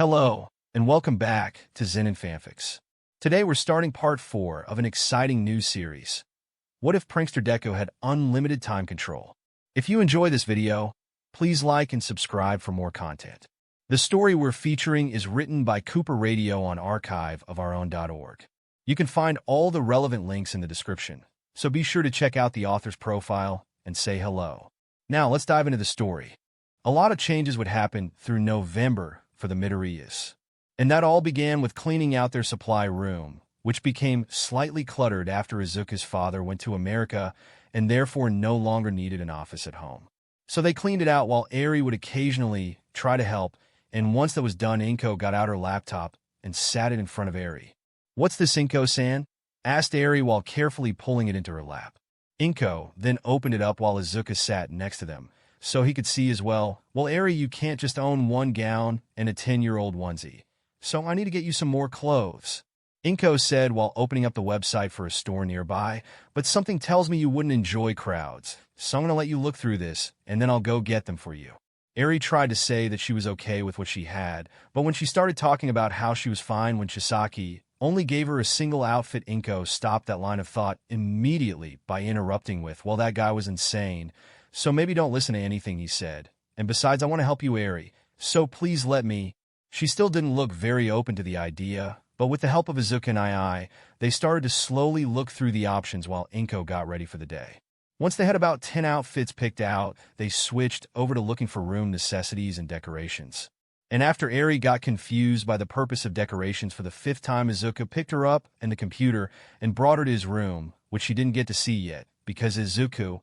Hello, and welcome back to Zenin Fanfics. Today we're starting part 4 of an exciting new series. What if Prankster Deku had unlimited time control? If you enjoy this video, please like and subscribe for more content. The story we're featuring is written by Cooper Radio on archiveofourown.org. You can find all the relevant links in the description, so be sure to check out the author's profile and say hello. Now let's dive into the story. A lot of changes would happen through November for the Midoriyas. And that all began with cleaning out their supply room, which became slightly cluttered after Izuku's father went to America and therefore no longer needed an office at home. So they cleaned it out while Eri would occasionally try to help, and once that was done, Inko got out her laptop and sat it in front of Eri. "What's this, Inko-san?" asked Eri while carefully pulling it into her lap. Inko then opened it up while Izuku sat next to them, so he could see as well. "Well, Eri, you can't just own one gown and a 10-year-old onesie, so I need to get you some more clothes," Inko said while opening up the website for a store nearby. "But something tells me you wouldn't enjoy crowds, so I'm going to let you look through this, and then I'll go get them for you." Eri tried to say that she was okay with what she had, but when she started talking about how she was fine when Chisaki only gave her a single outfit, Inko stopped that line of thought immediately by interrupting with, "Well, that guy was insane, so maybe don't listen to anything he said. And besides, I want to help you, Eri, so please let me." She still didn't look very open to the idea, but with the help of Izuku and Ai, they started to slowly look through the options while Inko got ready for the day. Once they had about 10 outfits picked out, they switched over to looking for room necessities and decorations. And after Eri got confused by the purpose of decorations for the 5th time, Izuku picked her up and the computer and brought her to his room, which she didn't get to see yet, because Izuku,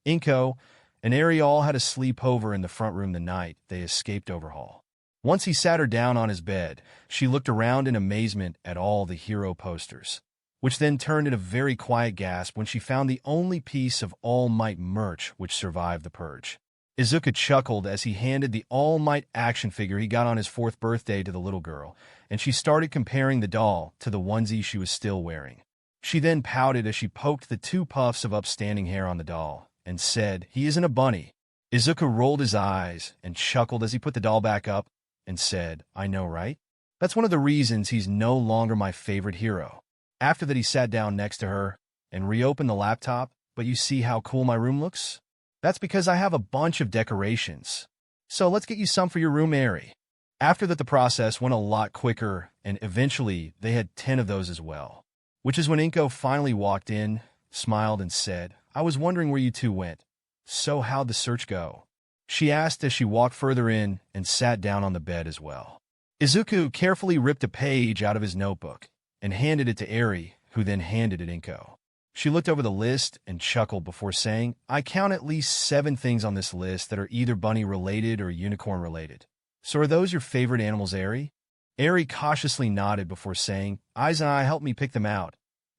Inko, and Eri all had a sleepover in the front room the night they escaped overhaul. Once he sat her down on his bed, she looked around in amazement at all the hero posters, which then turned in a very quiet gasp when she found the only piece of All Might merch which survived the purge. Izuku chuckled as he handed the All Might action figure he got on his 4th birthday to the little girl, and she started comparing the doll to the onesie she was still wearing. She then pouted as she poked the 2 puffs of upstanding hair on the doll and said, "He isn't a bunny." Izuku rolled his eyes and chuckled as he put the doll back up and said, "I know, right? That's one of the reasons he's no longer my favorite hero." After that, he sat down next to her and reopened the laptop. "But you see how cool my room looks? That's because I have a bunch of decorations. So let's get you some for your room, Eri." After that, the process went a lot quicker, and eventually they had 10 of those as well. Which is when Inko finally walked in, smiled, and said, "I was wondering where you two went. So how'd the search go?" she asked as she walked further in and sat down on the bed as well. Izuku carefully ripped a page out of his notebook and handed it to Eri, who then handed it to Inko. She looked over the list and chuckled before saying, "I count at least 7 things on this list that are either bunny-related or unicorn-related. So are those your favorite animals, Eri?" Eri cautiously nodded before saying, "Aizawa helped me pick them out.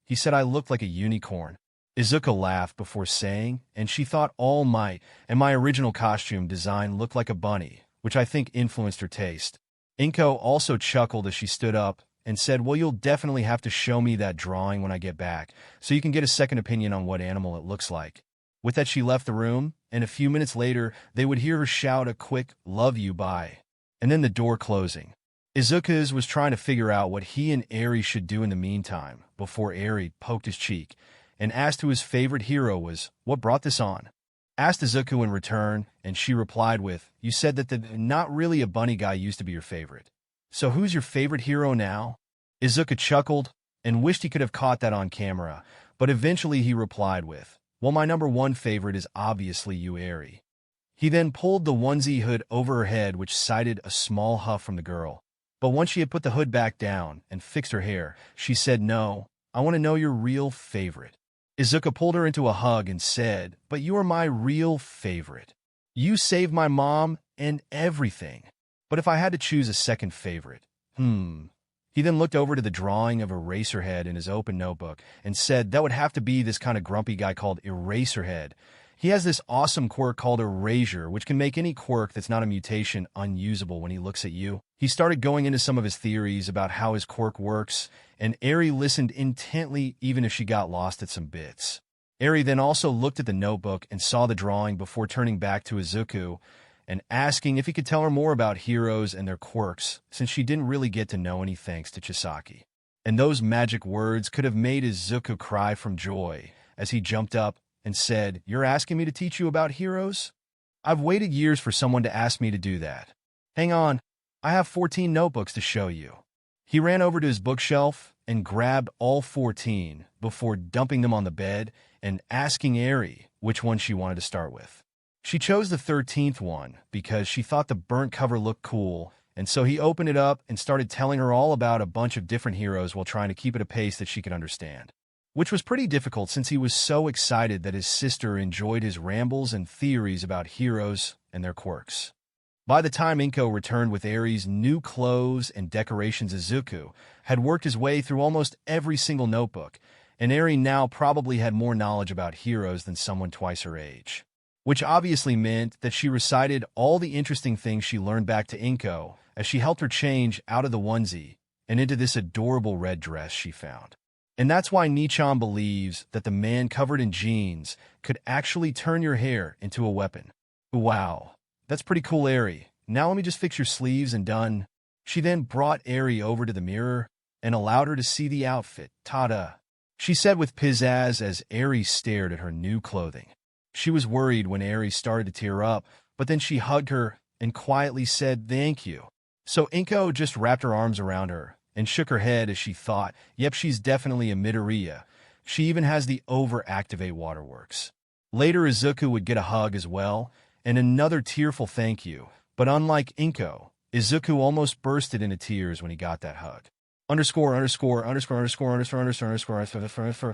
He said I looked like a unicorn." Izuku laughed before saying, "And she thought All Might and my original costume design looked like a bunny, which I think influenced her taste." Inko also chuckled as she stood up and said, "Well, you'll definitely have to show me that drawing when I get back, so you can get a second opinion on what animal it looks like." With that, she left the room, and a few minutes later, they would hear her shout a quick, "Love you, bye," and then the door closing. Izuku was trying to figure out what he and Eri should do in the meantime, before Eri poked his cheek and asked who his favorite hero was. "What brought this on?" asked Izuku in return, and she replied with, "You said that the not really a bunny guy used to be your favorite. So who's your favorite hero now?" Izuku chuckled and wished he could have caught that on camera, but eventually he replied with, "Well, my number 1 favorite is obviously you, Eri." He then pulled the onesie hood over her head, which cited a small huff from the girl. But once she had put the hood back down and fixed her hair, she said, "No, I want to know your real favorite." Izuku pulled her into a hug and said, "But you are my real favorite. You saved my mom and everything. But if I had to choose a second favorite, He then looked over to the drawing of Eraserhead in his open notebook and said that would have to be this kind of grumpy guy called Eraserhead. He has this awesome quirk called Erasure, which can make any quirk that's not a mutation unusable when he looks at you. He started going into some of his theories about how his quirk works, and Eri listened intently even if she got lost at some bits. Eri then also looked at the notebook and saw the drawing before turning back to Izuku and asking if he could tell her more about heroes and their quirks, since she didn't really get to know any thanks to Chisaki. And those magic words could have made Izuku cry from joy as he jumped up and said, "You're asking me to teach you about heroes? I've waited years for someone to ask me to do that. Hang on, I have 14 notebooks to show you." He ran over to his bookshelf and grabbed all 14 before dumping them on the bed and asking Eri which one she wanted to start with. She chose the 13th one because she thought the burnt cover looked cool, and so he opened it up and started telling her all about a bunch of different heroes while trying to keep it a pace that she could understand, which was pretty difficult since he was so excited that his sister enjoyed his rambles and theories about heroes and their quirks. By the time Inko returned with Eri's new clothes and decorations, Izuku had worked his way through almost every single notebook, and Eri now probably had more knowledge about heroes than someone twice her age, which obviously meant that she recited all the interesting things she learned back to Inko as she helped her change out of the onesie and into this adorable red dress she found. And that's why Nichan believes that the man covered in jeans could actually turn your hair into a weapon. Wow. That's pretty cool, Eri. Now let me just fix your sleeves and done. She then brought Eri over to the mirror and allowed her to see the outfit. "Ta-da," she said with pizzazz as Eri stared at her new clothing. She was worried when Eri started to tear up, but then she hugged her and quietly said, "Thank you." So Inko just wrapped her arms around her and shook her head as she thought, yep, she's definitely a Midoriya. She even has the overactivate waterworks. Later, Izuku would get a hug as well, and another tearful thank you, but unlike Inko, Izuku almost bursted into tears when he got that hug. Underscore underscore underscore underscore underscore underscore underscore underscore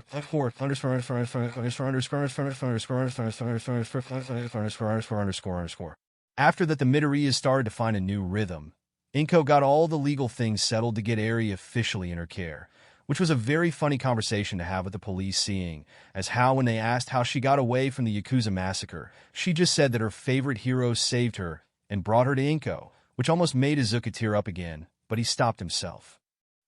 underscore underscore. After that, the Midoriyas started to find a new rhythm. Inko got all the legal things settled to get Eri officially in her care, which was a very funny conversation to have with the police, seeing as how when they asked how she got away from the Yakuza massacre, she just said that her favorite heroes saved her and brought her to Inko, which almost made Izuku tear up again, but he stopped himself.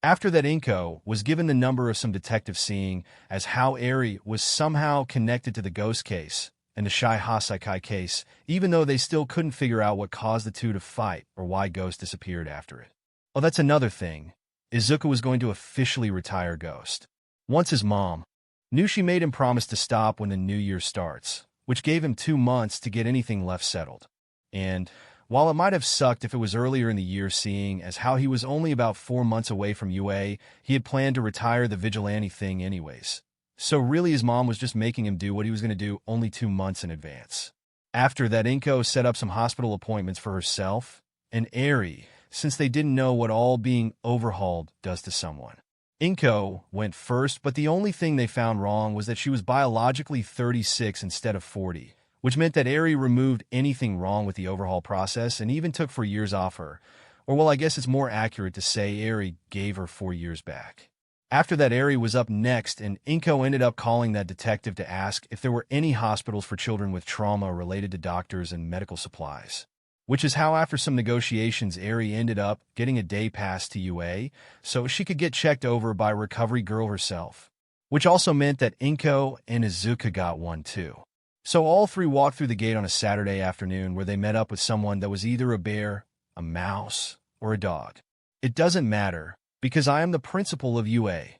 After that, Inko was given the number of some detective, seeing as how Eri was somehow connected to the ghost case and the Shai Hasakai case, even though they still couldn't figure out what caused the two to fight or why Ghost disappeared after it. Oh, that's another thing. Izuku was going to officially retire Ghost. Once his mom knew, she made him promise to stop when the new year starts, which gave him 2 months to get anything left settled. And while it might have sucked if it was earlier in the year, seeing as how he was only about 4 months away from UA, he had planned to retire the vigilante thing anyways. So really his mom was just making him do what he was going to do only 2 months in advance. After that, Inko set up some hospital appointments for herself and Eri, since they didn't know what all being overhauled does to someone. Inko went first, but the only thing they found wrong was that she was biologically 36 instead of 40, which meant that Eri removed anything wrong with the overhaul process and even took 4 years off her. Or well, I guess it's more accurate to say Eri gave her 4 years back. After that, Eri was up next, and Inko ended up calling that detective to ask if there were any hospitals for children with trauma related to doctors and medical supplies. Which is how, after some negotiations, Eri ended up getting a day pass to UA so she could get checked over by Recovery Girl herself. Which also meant that Inko and Izuku got one too. So all three walked through the gate on a Saturday afternoon where they met up with someone that was either a bear, a mouse, or a dog. "It doesn't matter, because I am the principal of UA,"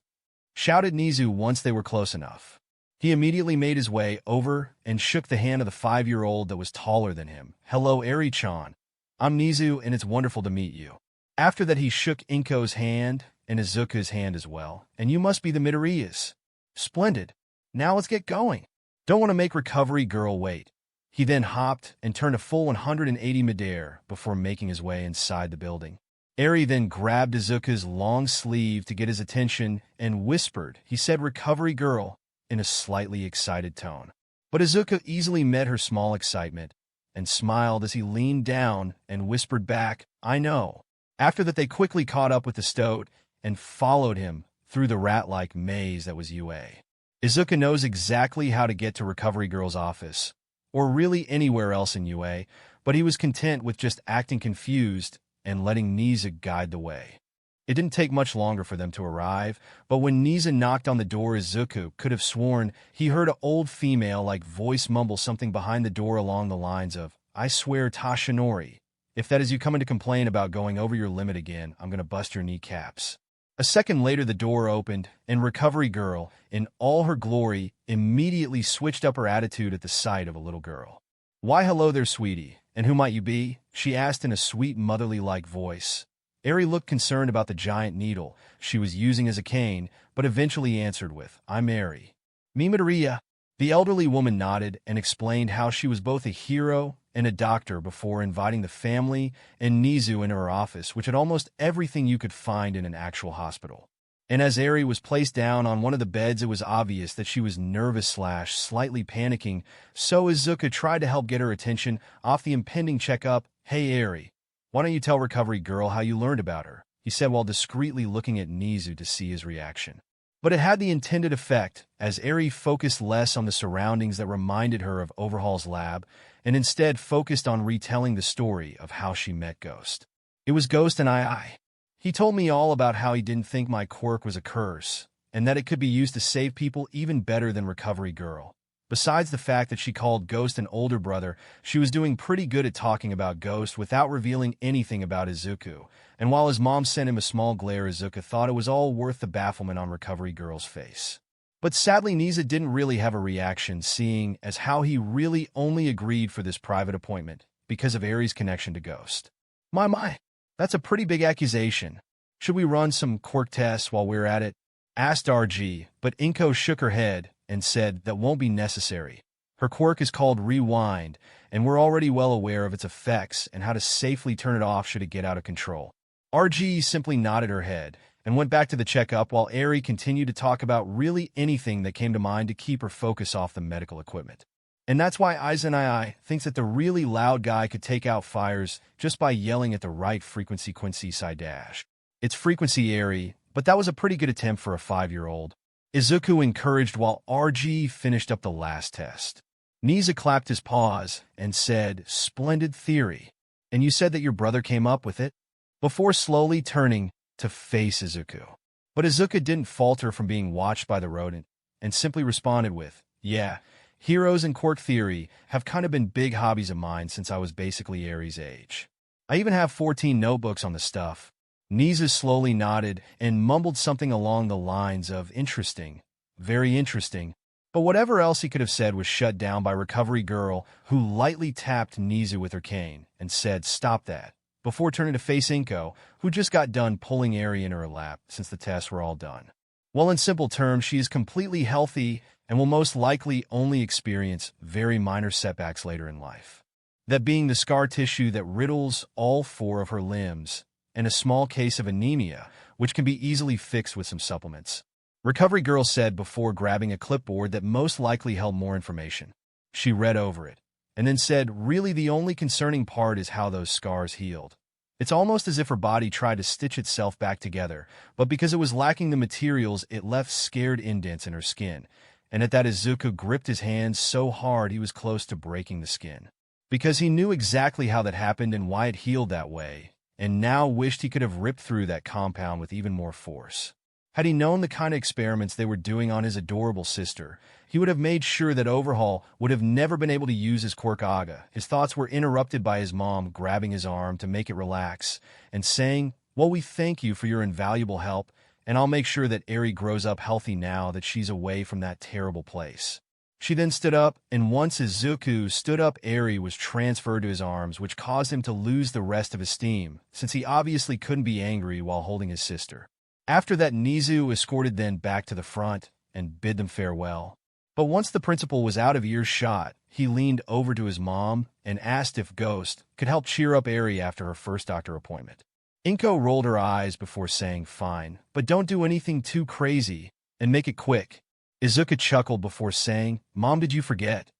shouted Nezu once they were close enough. He immediately made his way over and shook the hand of the 5-year-old that was taller than him. "Hello, Eri-chan. I'm Nezu, and it's wonderful to meet you." After that, he shook Inko's hand and Izuku's hand as well. "And you must be the Midoriyas." "Splendid. Now let's get going. Don't want to make Recovery Girl wait." He then hopped and turned a full 180 midair before making his way inside the building. Eri then grabbed Izuku's long sleeve to get his attention and whispered, he said "Recovery Girl," in a slightly excited tone. But Izuku easily met her small excitement and smiled as he leaned down and whispered back, "I know." After that, they quickly caught up with the stoat and followed him through the rat-like maze that was UA. Izuku knows exactly how to get to Recovery Girl's office, or really anywhere else in UA, but he was content with just acting confused and letting Nezu guide the way. It didn't take much longer for them to arrive, but when Nezu knocked on the door, Izuku could have sworn he heard an old female-like voice mumble something behind the door along the lines of, I swear, Tashinori, if that is you coming to complain about going over your limit again, I'm gonna bust your kneecaps. A second later, the door opened, and Recovery Girl, in all her glory, immediately switched up her attitude at the sight of a little girl. "Why, hello there, sweetie, and who might you be?" she asked in a sweet, motherly-like voice. Eri looked concerned about the giant needle she was using as a cane, but eventually answered with, "I'm Eri." "Me Midoriya." The elderly woman nodded and explained how she was both a hero and a doctor before inviting the family and Nezu into her office, which had almost everything you could find in an actual hospital. And as Eri was placed down on one of the beds, it was obvious that she was nervous/slightly panicking, so Izuku tried to help get her attention off the impending checkup. "Hey Eri, why don't you tell Recovery Girl how you learned about her?" he said while discreetly looking at Nezu to see his reaction. But it had the intended effect, as Eri focused less on the surroundings that reminded her of Overhaul's lab, and instead focused on retelling the story of how she met Ghost. "It was Ghost and I. He told me all about how he didn't think my quirk was a curse, and that it could be used to save people even better than Recovery Girl. Besides the fact that she called Ghost an older brother, she was doing pretty good at talking about Ghost without revealing anything about Izuku, and while his mom sent him a small glare, Izuku thought it was all worth the bafflement on Recovery Girl's face. But sadly, Nezu didn't really have a reaction, seeing as how he really only agreed for this private appointment because of Eri's connection to Ghost. My, that's a pretty big accusation. Should we run some quirk tests while we're at it?" asked RG, but Inko shook her head and said that won't be necessary. Her quirk is called Rewind, and we're already well aware of its effects and how to safely turn it off should it get out of control. RG simply nodded her head and went back to the checkup while Eri continued to talk about really anything that came to mind to keep her focus off the medical equipment. And that's why Aizawa thinks that the really loud guy could take out fires just by yelling at the right frequency. Quincy side dash. "It's frequency, Eri, but that was a pretty good attempt for a 5-year-old. Izuku encouraged while RG finished up the last test. Nezu clapped his paws and said, "Splendid theory. And you said that your brother came up with it?" Before slowly turning to face Izuku. But Izuku didn't falter from being watched by the rodent, and simply responded with, "Yeah, heroes and quirk theory have kind of been big hobbies of mine since I was basically Eri's age. I even have 14 notebooks on the stuff." Nezu slowly nodded and mumbled something along the lines of "interesting, very interesting," but whatever else he could have said was shut down by Recovery Girl, who lightly tapped Nezu with her cane and said, "Stop that," before turning to face Inko, who just got done pulling Eri into her lap since the tests were all done. Well, in simple terms, she is completely healthy and will most likely only experience very minor setbacks later in life. That being the scar tissue that riddles all 4 of her limbs, and a small case of anemia, which can be easily fixed with some supplements. Recovery Girl said before grabbing a clipboard that most likely held more information. She read over it, and then said, "Really the only concerning part is how those scars healed. It's almost as if her body tried to stitch itself back together, but because it was lacking the materials, it left scared indents in her skin." And at that, Izuku gripped his hands so hard he was close to breaking the skin. Because he knew exactly how that happened and why it healed that way, and now wished he could have ripped through that compound with even more force. Had he known the kind of experiments they were doing on his adorable sister, he would have made sure that Overhaul would have never been able to use his quirk Aga. His thoughts were interrupted by his mom grabbing his arm to make it relax and saying, "Well, we thank you for your invaluable help, and I'll make sure that Eri grows up healthy now that she's away from that terrible place." She then stood up, and once Izuku stood up, Eri was transferred to his arms, which caused him to lose the rest of his steam, since he obviously couldn't be angry while holding his sister. After that, Nezu escorted them back to the front and bid them farewell. But once the principal was out of earshot, he leaned over to his mom and asked if Ghost could help cheer up Eri after her first doctor appointment. Inko rolled her eyes before saying, "Fine, but don't do anything too crazy, and make it quick." Izuku chuckled before saying, "Mom, did you forget?"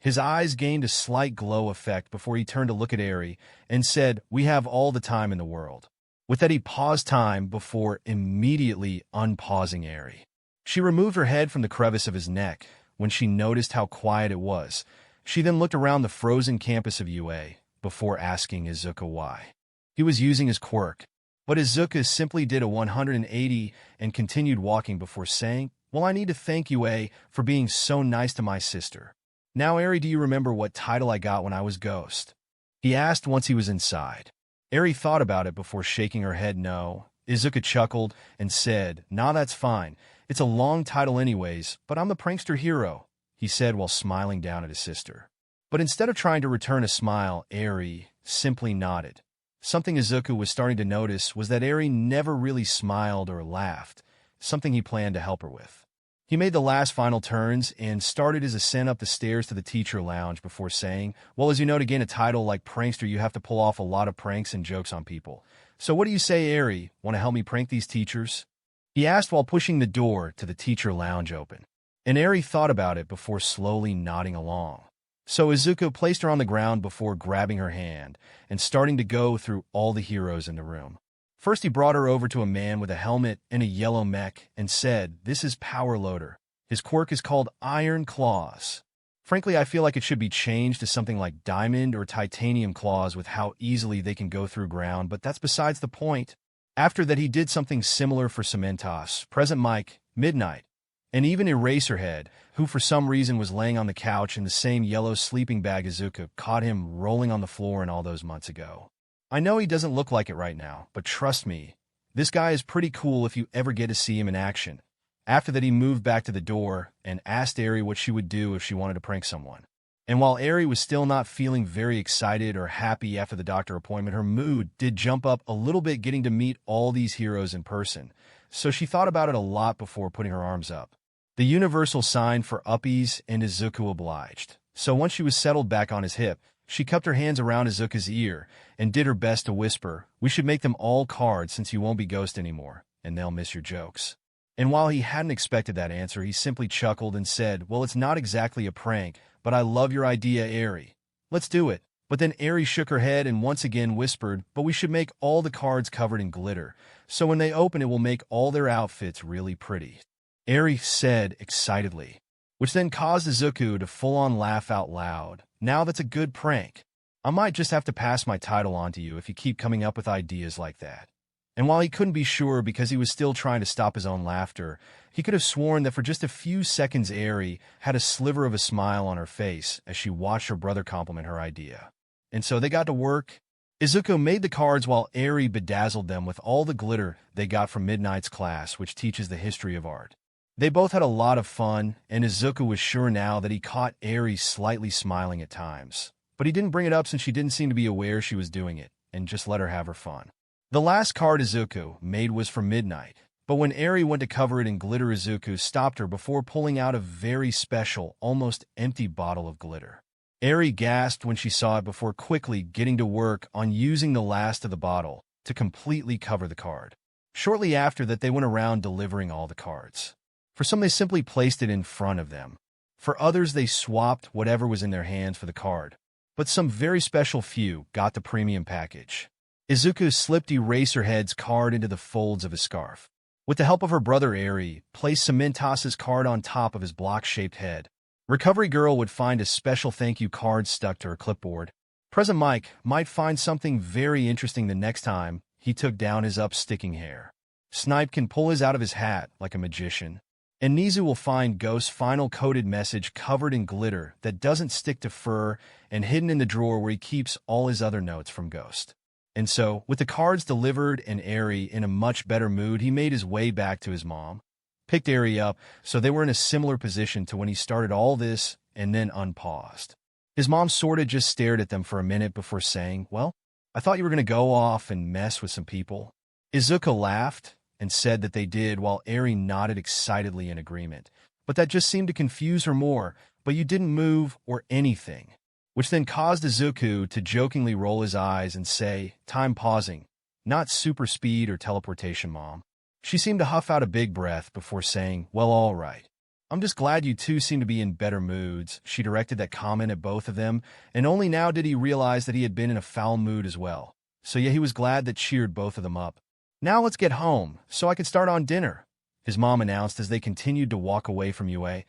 His eyes gained a slight glow effect before he turned to look at Eri and said, "We have all the time in the world." With that, he paused time before immediately unpausing Eri. She removed her head from the crevice of his neck when she noticed how quiet it was. She then looked around the frozen campus of UA before asking Izuku why he was using his quirk. But Izuku simply did a 180 and continued walking before saying, "Well, I need to thank UA for being so nice to my sister." Now, Eri, do you remember what title I got when I was Ghost? He asked once he was inside. Eri thought about it before shaking her head no. Izuku chuckled and said, "Nah, that's fine. It's a long title anyways, but I'm the prankster hero," he said while smiling down at his sister. But instead of trying to return a smile, Eri simply nodded. Something Izuku was starting to notice was that Eri never really smiled or laughed, something he planned to help her with. He made the last final turns and started his ascent up the stairs to the teacher lounge before saying, "Well, as you know, to gain a title like prankster, you have to pull off a lot of pranks and jokes on people. So what do you say, Eri? Want to help me prank these teachers?" He asked while pushing the door to the teacher lounge open. And Eri thought about it before slowly nodding along. So Izuku placed her on the ground before grabbing her hand and starting to go through all the heroes in the room. First, he brought her over to a man with a helmet and a yellow mech and said, "This is Power Loader. His quirk is called Iron Claws. Frankly, I feel like it should be changed to something like Diamond or Titanium Claws with how easily they can go through ground, but that's besides the point." After that, he did something similar for Cementos, Present Mike, Midnight, and even Eraserhead, who for some reason was laying on the couch in the same yellow sleeping bag Izuku caught him rolling on the floor in all those months ago. I know he doesn't look like it right now, but trust me, this guy is pretty cool if you ever get to see him in action. After that, he moved back to the door and asked Eri what she would do if she wanted to prank someone. And while Eri was still not feeling very excited or happy after the doctor appointment, her mood did jump up a little bit getting to meet all these heroes in person, so she thought about it a lot before putting her arms up. The universal sign for uppies, and Izuku obliged. So once she was settled back on his hip, she cupped her hands around Izuku's ear and did her best to whisper, "We should make them all cards since you won't be Ghost anymore, and they'll miss your jokes." And while he hadn't expected that answer, he simply chuckled and said, "Well, it's not exactly a prank, but I love your idea, Eri. Let's do it." But then Eri shook her head and once again whispered, "But we should make all the cards covered in glitter, so when they open it will make all their outfits really pretty," Eri said excitedly, which then caused Izuku to full-on laugh out loud. "Now that's a good prank. I might just have to pass my title on to you if you keep coming up with ideas like that." And while he couldn't be sure because he was still trying to stop his own laughter, he could have sworn that for just a few seconds Eri had a sliver of a smile on her face as she watched her brother compliment her idea. And so they got to work. Izuku made the cards while Eri bedazzled them with all the glitter they got from Midnight's class, which teaches the history of art. They both had a lot of fun, and Izuku was sure now that he caught Eri slightly smiling at times. But he didn't bring it up since she didn't seem to be aware she was doing it, and just let her have her fun. The last card Izuku made was for Midnight, but when Eri went to cover it in glitter, Izuku stopped her before pulling out a very special, almost empty bottle of glitter. Eri gasped when she saw it before quickly getting to work on using the last of the bottle to completely cover the card. Shortly after that, they went around delivering all the cards. For some, they simply placed it in front of them. For others, they swapped whatever was in their hands for the card. But some very special few got the premium package. Izuku slipped Eraserhead's card into the folds of his scarf. With the help of her brother Eri, placed Cementos' card on top of his block-shaped head. Recovery Girl would find a special thank you card stuck to her clipboard. Present Mike might find something very interesting the next time he took down his up-sticking hair. Snipe can pull his out of his hat like a magician. And Nezu will find Ghost's final coded message covered in glitter that doesn't stick to fur and hidden in the drawer where he keeps all his other notes from Ghost. And so, with the cards delivered and Eri in a much better mood, he made his way back to his mom, picked Eri up so they were in a similar position to when he started all this, and then unpaused. His mom sorta just stared at them for a minute before saying, "Well, I thought you were going to go off and mess with some people." Izuku laughed and said that they did while Eri nodded excitedly in agreement. But that just seemed to confuse her more, "But you didn't move or anything." Which then caused Izuku to jokingly roll his eyes and say, "Time pausing. Not super speed or teleportation, Mom." She seemed to huff out a big breath before saying, "Well, all right. I'm just glad you two seem to be in better moods." She directed that comment at both of them, and only now did he realize that he had been in a foul mood as well. So yeah, he was glad that cheered both of them up. "Now let's get home, so I can start on dinner," his mom announced as they continued to walk away from UA,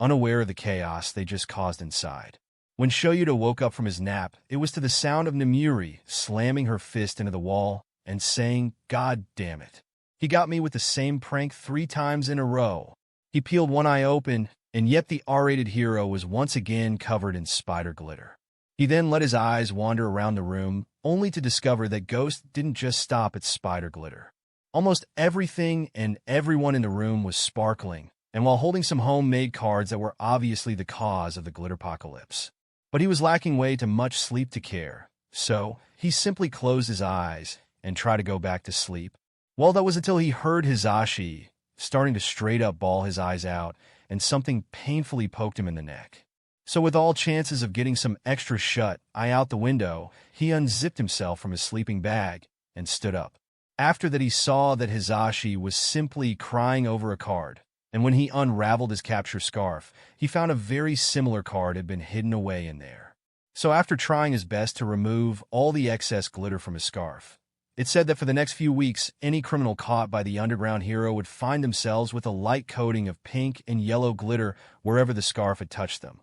unaware of the chaos they just caused inside. When Shoyuta woke up from his nap, it was to the sound of Nemuri slamming her fist into the wall and saying, "God damn it. He got me with the same prank 3 times in a row." He peeled one eye open and yet the R-rated hero was once again covered in spider glitter. He then let his eyes wander around the room, only to discover that Ghost didn't just stop at spider glitter. Almost everything and everyone in the room was sparkling, and while holding some homemade cards that were obviously the cause of the glitterpocalypse. But he was lacking way too much sleep to care, so he simply closed his eyes and tried to go back to sleep. Well, that was until he heard Hizashi starting to straight up bawl his eyes out, and something painfully poked him in the neck. So with all chances of getting some extra shut eye out the window, he unzipped himself from his sleeping bag and stood up. After that, he saw that Hizashi was simply crying over a card, and when he unraveled his capture scarf, he found a very similar card had been hidden away in there. So after trying his best to remove all the excess glitter from his scarf, it said that for the next few weeks, any criminal caught by the underground hero would find themselves with a light coating of pink and yellow glitter wherever the scarf had touched them.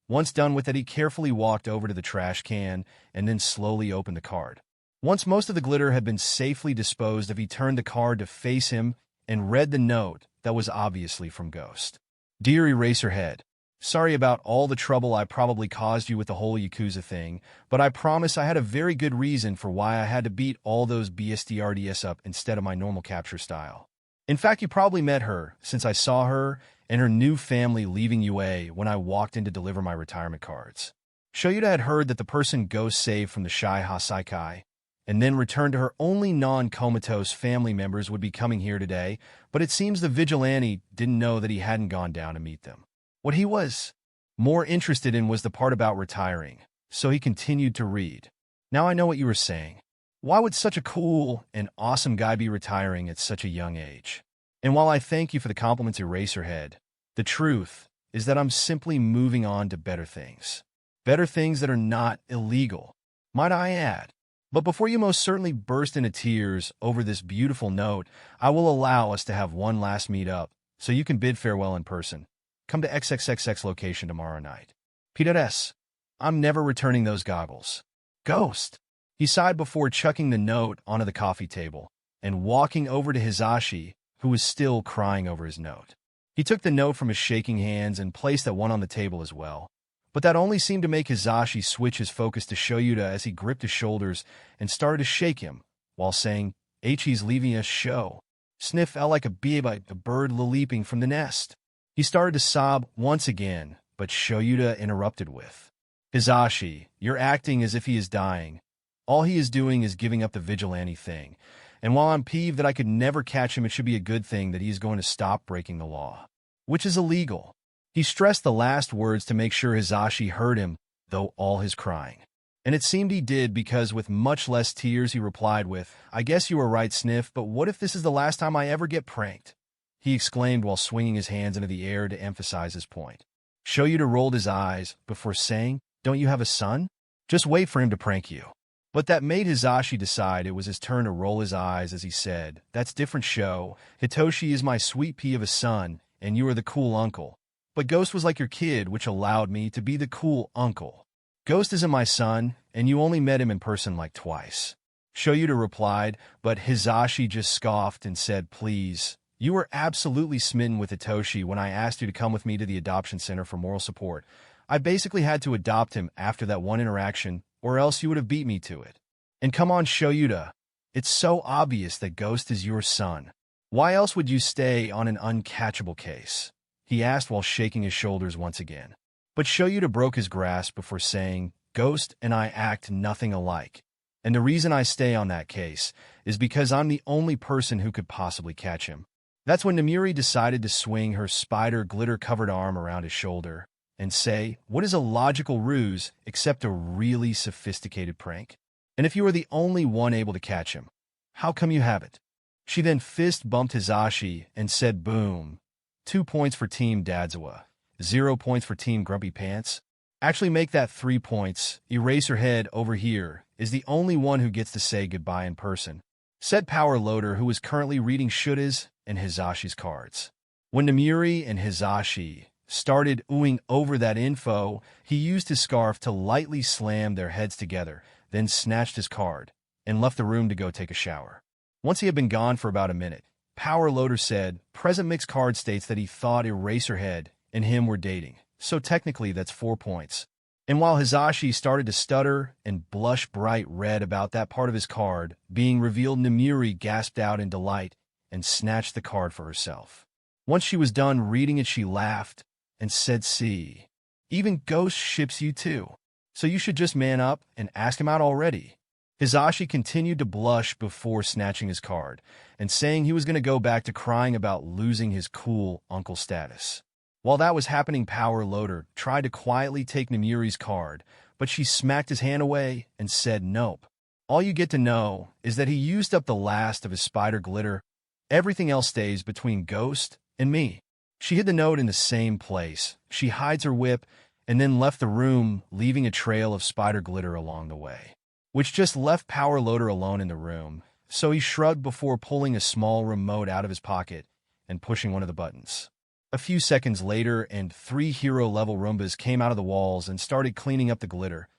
Once done with it, he carefully walked over to the trash can and then slowly opened the card. Once most of the glitter had been safely disposed of, he turned the card to face him and read the note that was obviously from Ghost. Dear Eraserhead, sorry about all the trouble I probably caused you with the whole Yakuza thing, but I promise I had a very good reason for why I had to beat all those BSDRDS up instead of my normal capture style. In fact, you probably met her, since I saw her and her new family leaving UA when I walked in to deliver my retirement cards. Shoyuta had heard that the person Ghost saved from the Shai Hasaikai, and then returned to her only non-comatose family members would be coming here today, but it seems the vigilante didn't know that he hadn't gone down to meet them. What he was more interested in was the part about retiring, so he continued to read. Now I know what you were saying. Why would such a cool and awesome guy be retiring at such a young age? And while I thank you for the compliments, Eraserhead, the truth is that I'm simply moving on to better things. Better things that are not illegal, might I add. But before you most certainly burst into tears over this beautiful note, I will allow us to have one last meet-up, so you can bid farewell in person. Come to XXXX location tomorrow night. P.S. I'm never returning those goggles. Ghost. He sighed before chucking the note onto the coffee table and walking over to Hizashi, who was still crying over his note. He took the note from his shaking hands and placed that one on the table as well. But that only seemed to make Hizashi switch his focus to Shoyuta as he gripped his shoulders and started to shake him, while saying, He's leaving us show. Sniff out like a bee by a bird leaping from the nest. He started to sob once again, but Shoyuta interrupted with, Hizashi, you're acting as if he is dying. All he is doing is giving up the vigilante thing, and while I'm peeved that I could never catch him, it should be a good thing that he is going to stop breaking the law, which is illegal. He stressed the last words to make sure Hizashi heard him, though all his crying. And it seemed he did, because with much less tears he replied with, I guess you were right, Sniff, but what if this is the last time I ever get pranked? He exclaimed while swinging his hands into the air to emphasize his point. Shoyuta rolled his eyes before saying, Don't you have a son? Just wait for him to prank you. But that made Hizashi decide it was his turn to roll his eyes as he said, That's different, Sho. Hitoshi is my sweet pea of a son, and you are the cool uncle. But Ghost was like your kid, which allowed me to be the cool uncle. Ghost isn't my son, and you only met him in person like twice. Shoyuta replied, but Hizashi just scoffed and said, Please, you were absolutely smitten with Hitoshi when I asked you to come with me to the adoption center for moral support. I basically had to adopt him after that one interaction, or else you would have beat me to it. And come on, Shoyuta, it's so obvious that Ghost is your son. Why else would you stay on an uncatchable case? He asked while shaking his shoulders once again. But Shoyuta broke his grasp before saying, Ghost and I act nothing alike. And the reason I stay on that case is because I'm the only person who could possibly catch him. That's when Namuri decided to swing her spider glitter-covered arm around his shoulder and say, What is a logical ruse except a really sophisticated prank? And if you are the only one able to catch him, how come you haven't? She then fist-bumped Hizashi and said, Boom. 2 points for Team Dadzawa, 0 points for Team Grumpy Pants. Actually make that 3 points. Eraserhead over here is the only one who gets to say goodbye in person, said Power Loader, who was currently reading Shuta's and Hizashi's cards. When Namuri and Hizashi started oohing over that info, he used his scarf to lightly slam their heads together, then snatched his card and left the room to go take a shower. Once he had been gone for about a minute, Power Loader said, Present mixed card states that he thought Eraserhead and him were dating, so technically that's 4 points. And while Hizashi started to stutter and blush bright red about that part of his card being revealed, Nemuri gasped out in delight and snatched the card for herself. Once she was done reading it, she laughed and said, "See, even Ghost ships you too. So you should just man up and ask him out already." Hizashi continued to blush before snatching his card and saying he was going to go back to crying about losing his cool uncle status. While that was happening, Power Loader tried to quietly take Nemuri's card, but she smacked his hand away and said, "Nope. All you get to know is that he used up the last of his spider glitter. Everything else stays between Ghost and me." She hid the note in the same place. She hides her whip and then left the room, leaving a trail of spider glitter along the way, which just left Power Loader alone in the room. So he shrugged before pulling a small remote out of his pocket and pushing one of the buttons. A few seconds later, and 3 hero-level Roombas came out of the walls and started cleaning up the glitter.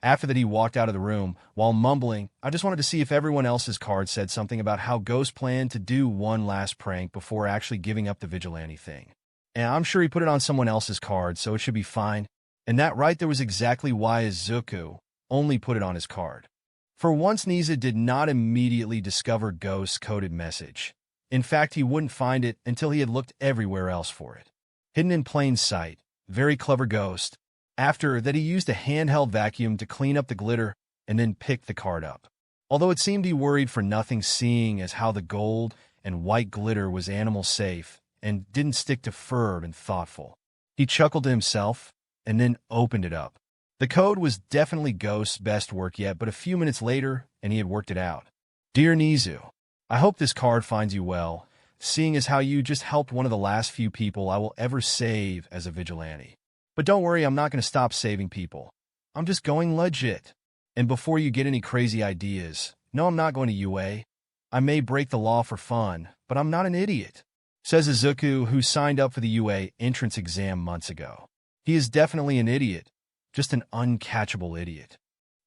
After that, he walked out of the room while mumbling, "I just wanted to see if everyone else's card said something about how Ghost planned to do one last prank before actually giving up the vigilante thing. And I'm sure he put it on someone else's card, so it should be fine." And that right there was exactly why Izuku only put it on his card. For once, Nezu did not immediately discover Ghost's coded message. In fact, he wouldn't find it until he had looked everywhere else for it. Hidden in plain sight. Very clever Ghost. After that, he used a handheld vacuum to clean up the glitter and then picked the card up. Although it seemed he worried for nothing, seeing as how the gold and white glitter was animal safe and didn't stick to fur and thoughtful. He chuckled to himself and then opened it up. The code was definitely Ghost's best work yet, but a few minutes later, and he had worked it out. "Dear Nezu, I hope this card finds you well, seeing as how you just helped one of the last few people I will ever save as a vigilante. But don't worry, I'm not going to stop saving people. I'm just going legit. And before you get any crazy ideas, no, I'm not going to UA. I may break the law for fun, but I'm not an idiot," says Izuku, who signed up for the UA entrance exam months ago. He is definitely an idiot, just an uncatchable idiot.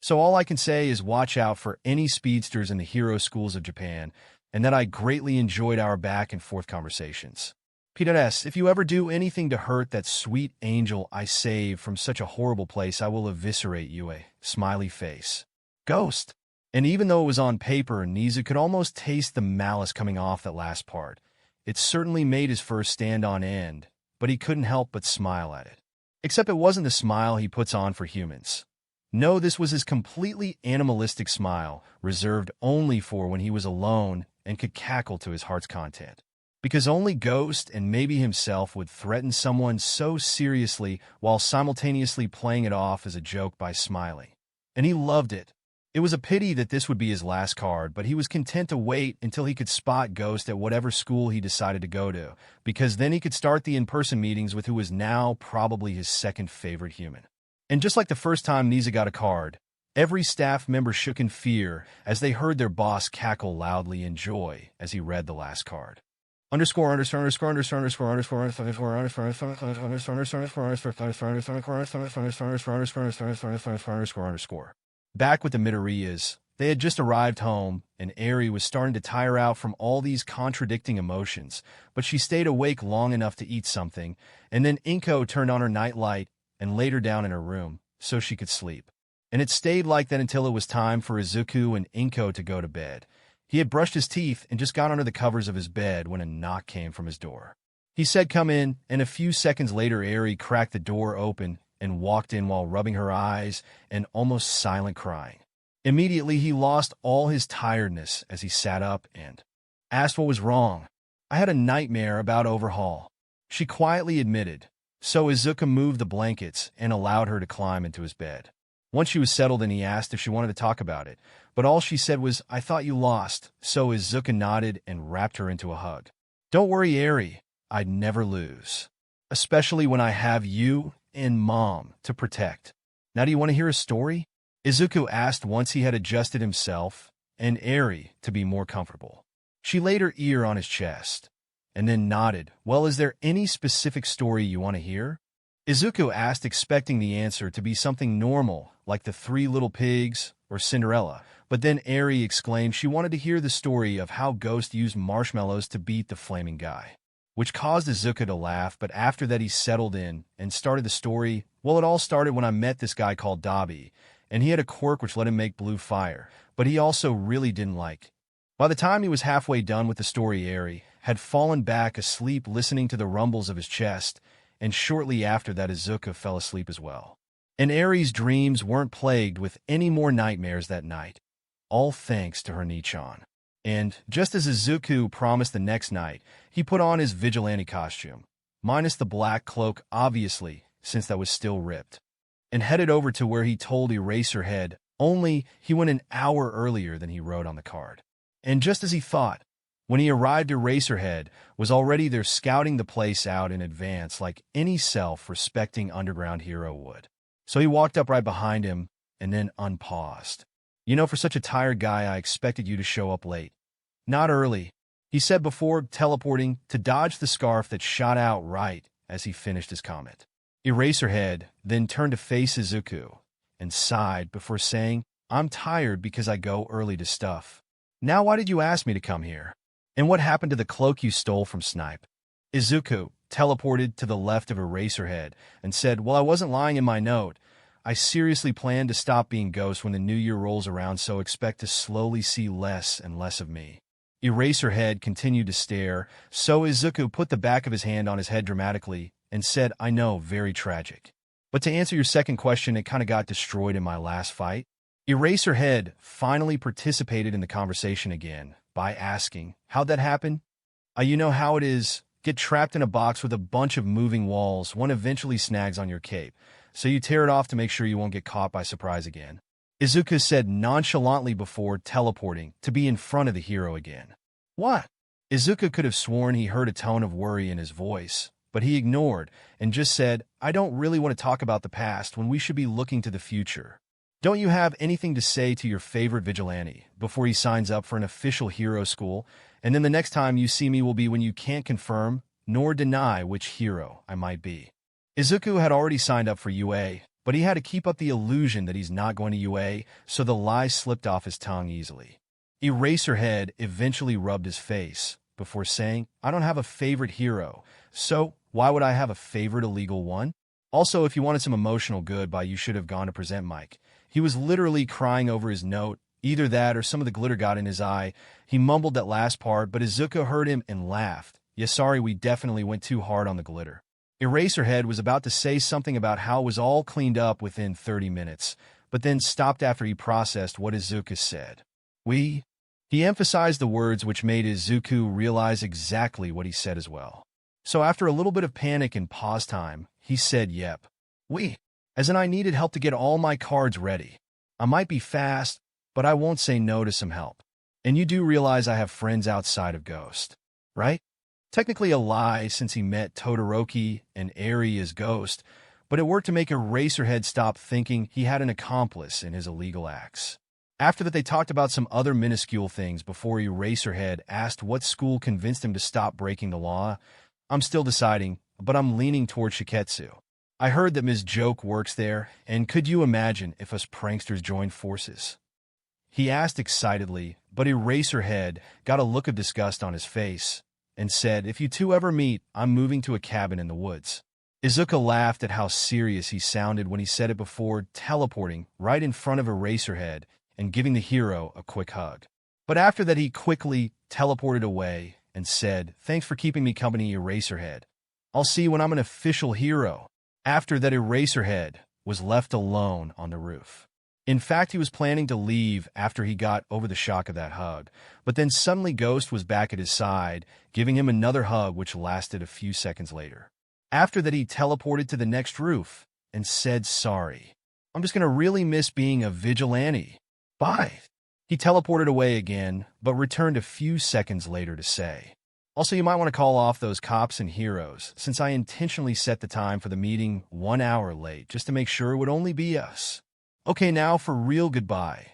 So all I can say is watch out for any speedsters in the hero schools of Japan, and that I greatly enjoyed our back and forth conversations. P.S. If you ever do anything to hurt that sweet angel I saved from such a horrible place, I will eviscerate you. A smiley face. Ghost. And even though it was on paper, Nezu could almost taste the malice coming off that last part. It certainly made his fur stand on end, but he couldn't help but smile at it. Except it wasn't the smile he puts on for humans. No, this was his completely animalistic smile, reserved only for when he was alone and could cackle to his heart's content. Because only Ghost and maybe himself would threaten someone so seriously while simultaneously playing it off as a joke by smiling. And he loved it. It was a pity that this would be his last card, but he was content to wait until he could spot Ghost at whatever school he decided to go to, because then he could start the in-person meetings with who was now probably his second favorite human. And just like the first time Nezu got a card, every staff member shook in fear as they heard their boss cackle loudly in joy as he read the last card. Back with the Midoriyas, they had just arrived home, and Eri was starting to tire out from all these contradicting emotions, but she stayed awake long enough to eat something, and then Inko turned on her nightlight and laid her down in her room so she could sleep. And it stayed like that until it was time for Izuku and Inko to go to bed. He had brushed his teeth and just got under the covers of his bed when a knock came from his door. He said, "Come in," and a few seconds later Eri cracked the door open and walked in while rubbing her eyes and almost silent crying. Immediately he lost all his tiredness as he sat up and asked what was wrong. "I had a nightmare about overhaul," she quietly admitted. So Izuku moved the blankets and allowed her to climb into his bed. Once she was settled and he asked if she wanted to talk about it, but all she said was, "I thought you lost," so Izuku nodded and wrapped her into a hug. "Don't worry, Eri, I'd never lose. Especially when I have you and Mom to protect. Now do you want to hear a story?" Izuku asked once he had adjusted himself and Eri to be more comfortable. She laid her ear on his chest and then nodded. "Well, is there any specific story you want to hear?" Izuku asked, expecting the answer to be something normal, like the Three Little Pigs or Cinderella, but then Eri exclaimed she wanted to hear the story of how Ghost used marshmallows to beat the flaming guy. which caused Izuku to laugh, but after that he settled in and started the story. Well, it all started when I met this guy called Dabi, and he had a quirk which let him make blue fire, but he also really didn't like. By the time he was halfway done with the story, Eri had fallen back asleep listening to the rumbles of his chest, and shortly after that Izuku fell asleep as well. And Eri's dreams weren't plagued with any more nightmares that night, all thanks to her Nichan. And just as Izuku promised the next night, he put on his vigilante costume, minus the black cloak obviously, since that was still ripped, and headed over to where he told Eraserhead, only he went an hour earlier than he wrote on the card. And just as he thought, when he arrived, Eraserhead was already there scouting the place out in advance like any self-respecting underground hero would. So he walked up right behind him and then unpaused. You know, for such a tired guy, I expected you to show up late. Not early, he said before teleporting to dodge the scarf that shot out right as he finished his comment. Eraserhead then turned to face Izuku and sighed before saying, I'm tired because I go early to stuff. Now why did you ask me to come here? And what happened to the cloak you stole from Snipe? Izuku teleported to the left of Eraserhead and said, well, I wasn't lying in my note. I seriously plan to stop being Ghost when the new year rolls around, so expect to slowly see less and less of me. Eraserhead continued to stare, so Izuku put the back of his hand on his head dramatically and said, I know, very tragic. But to answer your second question, it kind of got destroyed in my last fight. Eraserhead finally participated in the conversation again by asking, how'd that happen? You know how it is. Get trapped in a box with a bunch of moving walls, one eventually snags on your cape, so you tear it off to make sure you won't get caught by surprise again. Izuku said nonchalantly before teleporting to be in front of the hero again. What? Izuku could have sworn he heard a tone of worry in his voice, but he ignored and just said, I don't really want to talk about the past when we should be looking to the future. Don't you have anything to say to your favorite vigilante before he signs up for an official hero school, and then the next time you see me will be when you can't confirm nor deny which hero I might be? Izuku had already signed up for UA, but he had to keep up the illusion that he's not going to UA, so the lie slipped off his tongue easily. Eraserhead eventually rubbed his face before saying, I don't have a favorite hero, so why would I have a favorite illegal one? Also, if you wanted some emotional goodbye, you should have gone to present Mike. He was literally crying over his note, either that or some of the glitter got in his eye. He mumbled that last part, but Izuku heard him and laughed. Yeah, sorry, we definitely went too hard on the glitter. Eraserhead was about to say something about how it was all cleaned up within 30 minutes, but then stopped after he processed what Izuku said. We? He emphasized the words which made Izuku realize exactly what he said as well. So after a little bit of panic and pause time, he said, yep. We. As in I needed help to get all my cards ready. I might be fast, but I won't say no to some help. And you do realize I have friends outside of Ghost, right? Technically a lie since he met Todoroki and Eri as Ghost, but it worked to make Eraserhead stop thinking he had an accomplice in his illegal acts. After that, they talked about some other minuscule things before Eraserhead asked what school convinced him to stop breaking the law. I'm still deciding, but I'm leaning toward Shiketsu. I heard that Ms. Joke works there, and could you imagine if us pranksters joined forces? He asked excitedly, but Eraserhead got a look of disgust on his face and said, if you two ever meet, I'm moving to a cabin in the woods. Izuku laughed at how serious he sounded when he said it before teleporting right in front of Eraserhead and giving the hero a quick hug. But after that, he quickly teleported away and said, thanks for keeping me company, Eraserhead. I'll see you when I'm an official hero. After that, Eraserhead was left alone on the roof. In fact, he was planning to leave after he got over the shock of that hug, but then suddenly Ghost was back at his side, giving him another hug which lasted a few seconds later. After that, he teleported to the next roof and said, sorry. I'm just going to really miss being a vigilante. Bye. He teleported away again, but returned a few seconds later to say, also, you might want to call off those cops and heroes, since I intentionally set the time for the meeting 1 hour late just to make sure it would only be us. Okay, now for real goodbye.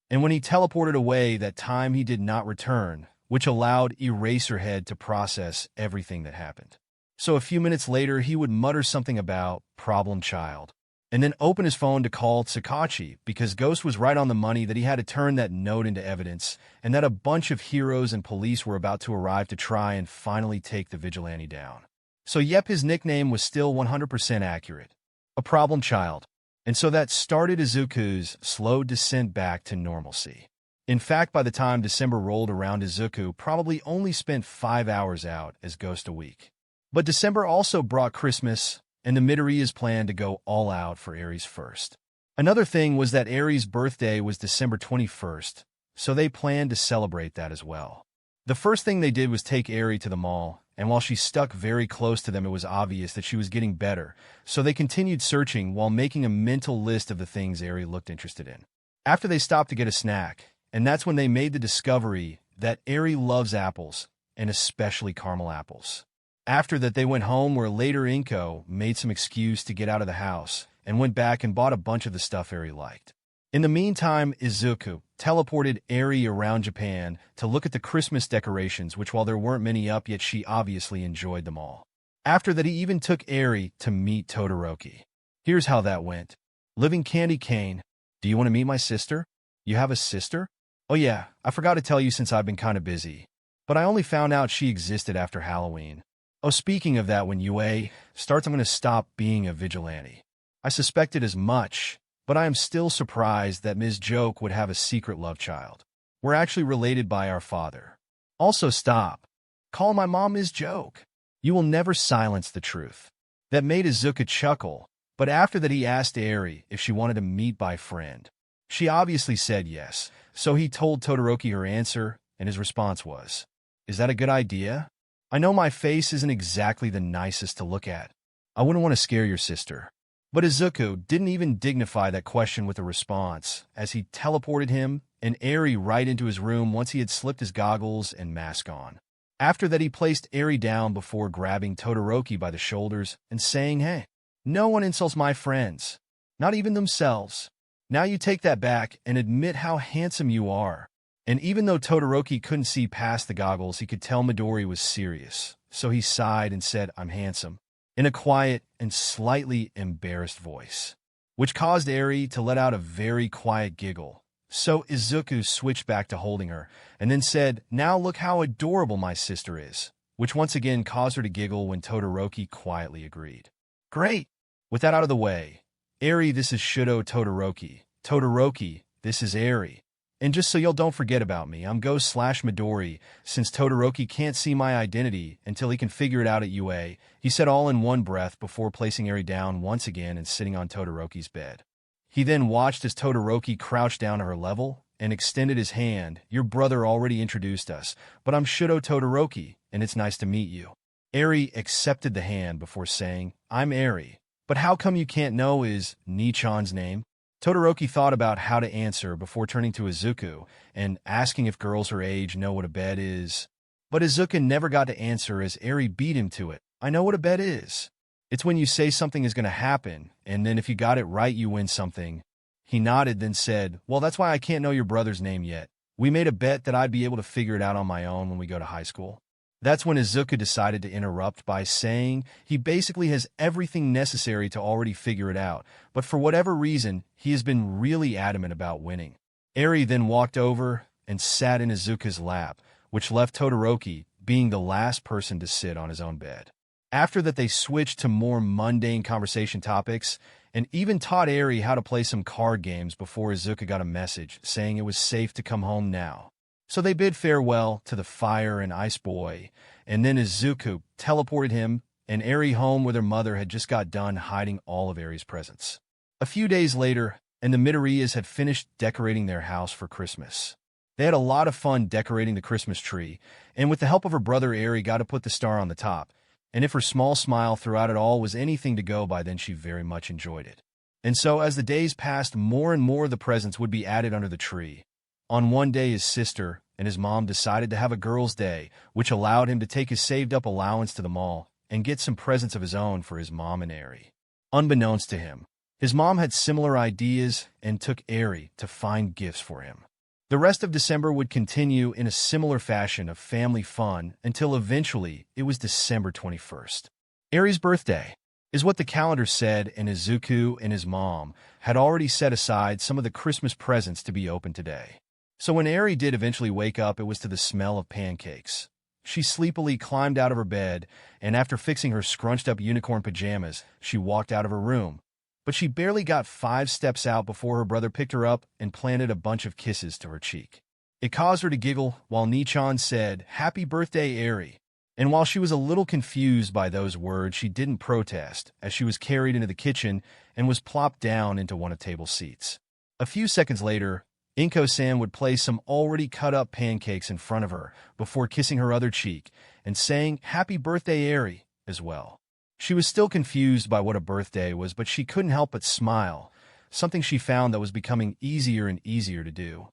And when he teleported away, that time he did not return, which allowed Eraserhead to process everything that happened. So a few minutes later, he would mutter something about problem child. and then opened his phone to call Sakachi because Ghost was right on the money that he had to turn that note into evidence and that a bunch of heroes and police were about to arrive to try and finally take the vigilante down. So yep, his nickname was still 100% accurate. A problem child. And so that started Izuku's slow descent back to normalcy. In fact, by the time December rolled around, Izuku probably only spent 5 hours out as Ghost a week. But December also brought Christmas, and the Midoriya's plan to go all out for Aries first. Another thing was that Aries' birthday was December 21st, so they planned to celebrate that as well. The first thing they did was take Aries to the mall, and while she stuck very close to them, it was obvious that she was getting better, so they continued searching while making a mental list of the things Aries looked interested in. After they stopped to get a snack, and that's when they made the discovery that Aries loves apples, and especially caramel apples. After that, they went home where later Inko made some excuse to get out of the house and went back and bought a bunch of the stuff Aries liked. In the meantime, Izuku teleported Aries around Japan to look at the Christmas decorations, which while there weren't many up yet, she obviously enjoyed them all. After that, he even took Aries to meet Todoroki. Here's how that went. Living candy cane. Do you want to meet my sister? You have a sister? Oh yeah, I forgot to tell you since I've been kind of busy. But I only found out she existed after Halloween. Oh, speaking of that, when UA starts, I'm going to stop being a vigilante. I suspected as much, but I am still surprised that Ms. Joke would have a secret love child. We're actually related by our father. Also, stop. Call my mom Ms. Joke. You will never silence the truth. That made Izuku chuckle, but after that he asked Aries if she wanted to meet by friend. She obviously said yes, so he told Todoroki her answer, and his response was, "Is that a good idea? I know my face isn't exactly the nicest to look at. I wouldn't want to scare your sister." But Izuku didn't even dignify that question with a response, as he teleported him and Aries right into his room once he had slipped his goggles and mask on. After that, he placed Aries down before grabbing Todoroki by the shoulders and saying, "Hey, no one insults my friends, not even themselves. Now you take that back and admit how handsome you are." And even though Todoroki couldn't see past the goggles, he could tell Midori was serious. So he sighed and said, "I'm handsome," in a quiet and slightly embarrassed voice, which caused Aries to let out a very quiet giggle. So Izuku switched back to holding her, and then said, "Now look how adorable my sister is," which once again caused her to giggle when Todoroki quietly agreed. "Great! With that out of the way, Aries, this is Shudo Todoroki. Todoroki, this is Aries. And just so y'all don't forget about me, I'm Ghost/Midori, since Todoroki can't see my identity until he can figure it out at UA," he said all in one breath before placing Aries down once again and sitting on Todoroki's bed. He then watched as Todoroki crouched down to her level and extended his hand. "Your brother already introduced us, but I'm Shudo Todoroki, and it's nice to meet you." Aries accepted the hand before saying, "I'm Aries, but how come you can't know is Nichan's name?" Todoroki thought about how to answer before turning to Izuku and asking if girls her age know what a bed is. But Izuku never got to answer as Aries beat him to it. "I know what a bed is. It's when you say something is going to happen, and then if you got it right, you win something." He nodded, then said, "Well, that's why I can't know your brother's name yet. We made a bet that I'd be able to figure it out on my own when we go to high school." That's when Izuku decided to interrupt by saying he basically has everything necessary to already figure it out, but for whatever reason, he has been really adamant about winning. Aries then walked over and sat in Izuku's lap, which left Todoroki being the last person to sit on his own bed. After that, they switched to more mundane conversation topics and even taught Aries how to play some card games before Izuku got a message saying it was safe to come home now. So they bid farewell to the Fire and Ice Boy, and then Izuku teleported him and Aries home where their mother had just got done hiding all of Aries' presents. A few days later, and the Midoriyas had finished decorating their house for Christmas. They had a lot of fun decorating the Christmas tree, and with the help of her brother, Aries got to put the star on the top, and if her small smile throughout it all was anything to go by, then she very much enjoyed it. And so as the days passed, more and more of the presents would be added under the tree. On one day, his sister and his mom decided to have a girls' day, which allowed him to take his saved-up allowance to the mall and get some presents of his own for his mom and Aries. Unbeknownst to him, his mom had similar ideas and took Aries to find gifts for him. The rest of December would continue in a similar fashion of family fun until eventually it was December 21st. Aries' birthday. is what the calendar said, and Izuku and his mom had already set aside some of the Christmas presents to be opened today. So when Eri did eventually wake up, it was to the smell of pancakes. She sleepily climbed out of her bed, and after fixing her scrunched-up unicorn pajamas, she walked out of her room. But she barely got 5 steps out before her brother picked her up and planted a bunch of kisses to her cheek. It caused her to giggle while Nichan said, "Happy birthday, Eri." And while she was a little confused by those words, she didn't protest, as she was carried into the kitchen and was plopped down into one of the table seats. A few seconds later, Inko-san would place some already cut-up pancakes in front of her before kissing her other cheek and saying, "Happy birthday, Eri," as well. She was still confused by what a birthday was, but she couldn't help but smile, something she found that was becoming easier and easier to do,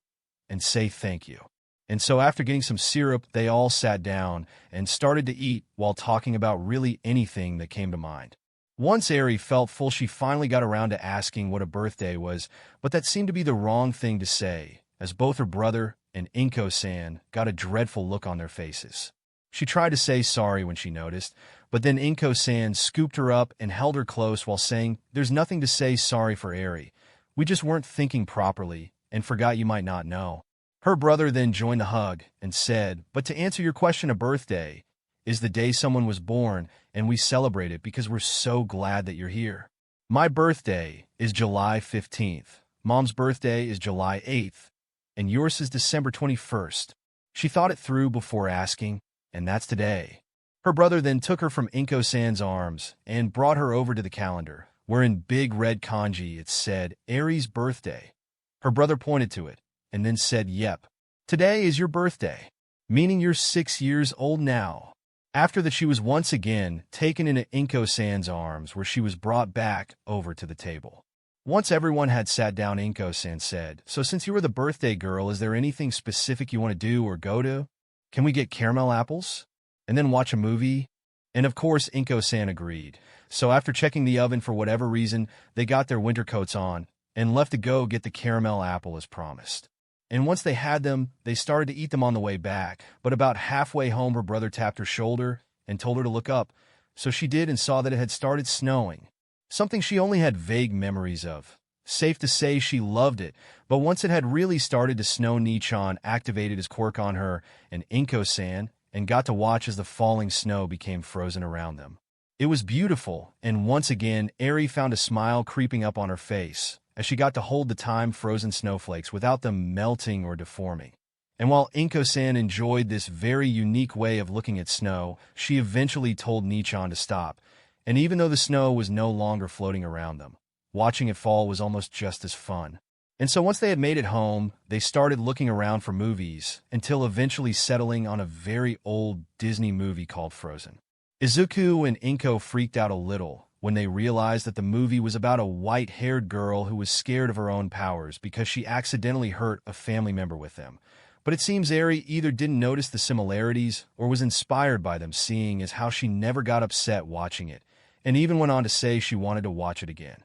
and say thank you. And so after getting some syrup, they all sat down and started to eat while talking about really anything that came to mind. Once Eri felt full, she finally got around to asking what a birthday was, but that seemed to be the wrong thing to say, as both her brother and Inko-san got a dreadful look on their faces. She tried to say sorry when she noticed, but then Inko-san scooped her up and held her close while saying, "There's nothing to say sorry for, Eri. We just weren't thinking properly and forgot you might not know." Her brother then joined the hug and said, "But to answer your question, a birthday is the day someone was born, and we celebrate it because we're so glad that you're here. My birthday is July 15th, Mom's birthday is July 8th, and yours is December 21st. She thought it through before asking, and that's today." Her brother then took her from Inko-san's arms and brought her over to the calendar, where in big red kanji it said, "Eri's birthday." Her brother pointed to it, and then said, "Yep, today is your birthday, meaning you're 6 years old now." After that, she was once again taken into Inko-san's arms, where she was brought back over to the table. Once everyone had sat down, Inko-san said, "So since you were the birthday girl, is there anything specific you want to do or go to? Can we get caramel apples? And then watch a movie?" And of course, Inko-san agreed. So after checking the oven for whatever reason, they got their winter coats on and left to go get the caramel apple as promised. And once they had them, they started to eat them on the way back. But about halfway home, her brother tapped her shoulder and told her to look up. So she did and saw that it had started snowing, something she only had vague memories of. Safe to say she loved it, but once it had really started to snow, Nichan activated his quirk on her and Inko-san and got to watch as the falling snow became frozen around them. It was beautiful, and once again, Eri found a smile creeping up on her face as she got to hold the time-frozen snowflakes without them melting or deforming. And while Inko-san enjoyed this very unique way of looking at snow, she eventually told Nichan to stop, and even though the snow was no longer floating around them, watching it fall was almost just as fun. And so once they had made it home, they started looking around for movies, until eventually settling on a very old Disney movie called Frozen. Izuku and Inko freaked out a little when they realized that the movie was about a white-haired girl who was scared of her own powers because she accidentally hurt a family member with them. But it seems Eri either didn't notice the similarities or was inspired by them, seeing as how she never got upset watching it, and even went on to say she wanted to watch it again.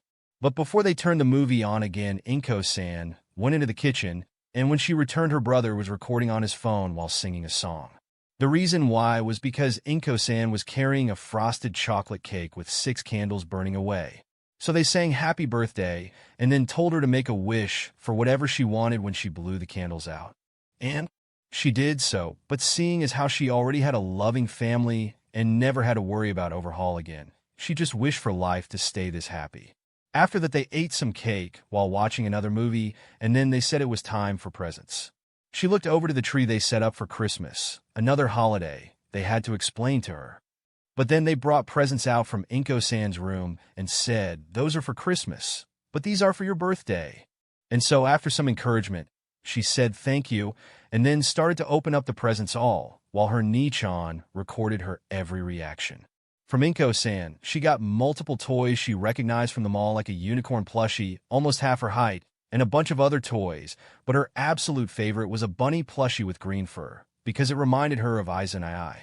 But before they turned the movie on again, Inko-san went into the kitchen, and when she returned, her brother was recording on his phone while singing a song. The reason why was because Inko-san was carrying a frosted chocolate cake with 6 candles burning away. So they sang happy birthday and then told her to make a wish for whatever she wanted when she blew the candles out. And she did so, but seeing as how she already had a loving family and never had to worry about overhaul again, she just wished for life to stay this happy. After that, they ate some cake while watching another movie, and then they said it was time for presents. She looked over to the tree they set up for Christmas, another holiday they had to explain to her. But then they brought presents out from Inko-san's room and said, "Those are for Christmas, but these are for your birthday." And so after some encouragement, she said thank you, and then started to open up the presents all, while her Nichan recorded her every reaction. From Inko-san, she got multiple toys she recognized from the mall, like a unicorn plushie, almost half her height, and a bunch of other toys, but her absolute favorite was a bunny plushie with green fur, because it reminded her of Aizawa.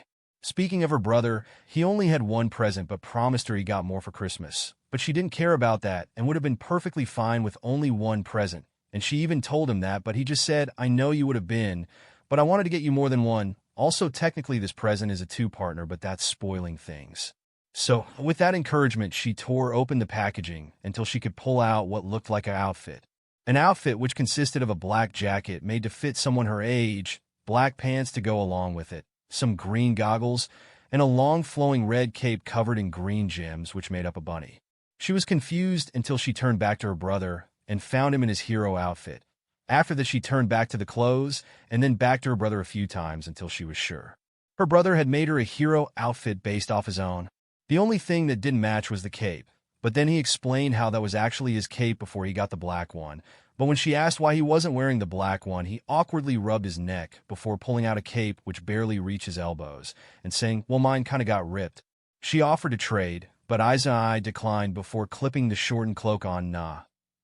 Speaking of her brother, he only had one present but promised her he got more for Christmas, but she didn't care about that and would have been perfectly fine with only one present, and she even told him that, but he just said, "I know you would have been, but I wanted to get you more than one. Also, technically this present is a 2-partner, but that's spoiling things." So, with that encouragement, she tore open the packaging until she could pull out what looked like an outfit. An outfit which consisted of a black jacket made to fit someone her age, black pants to go along with it, some green goggles, and a long flowing red cape covered in green gems which made up a bunny. She was confused until she turned back to her brother and found him in his hero outfit. After that, she turned back to the clothes and then back to her brother a few times until she was sure. Her brother had made her a hero outfit based off his own. The only thing that didn't match was the cape, but then he explained how that was actually his cape before he got the black one. But when she asked why he wasn't wearing the black one, he awkwardly rubbed his neck before pulling out a cape which barely reached his elbows and saying, "Well, mine kind of got ripped." She offered to trade, but Aizawa declined before clipping the shortened cloak on. "Nah,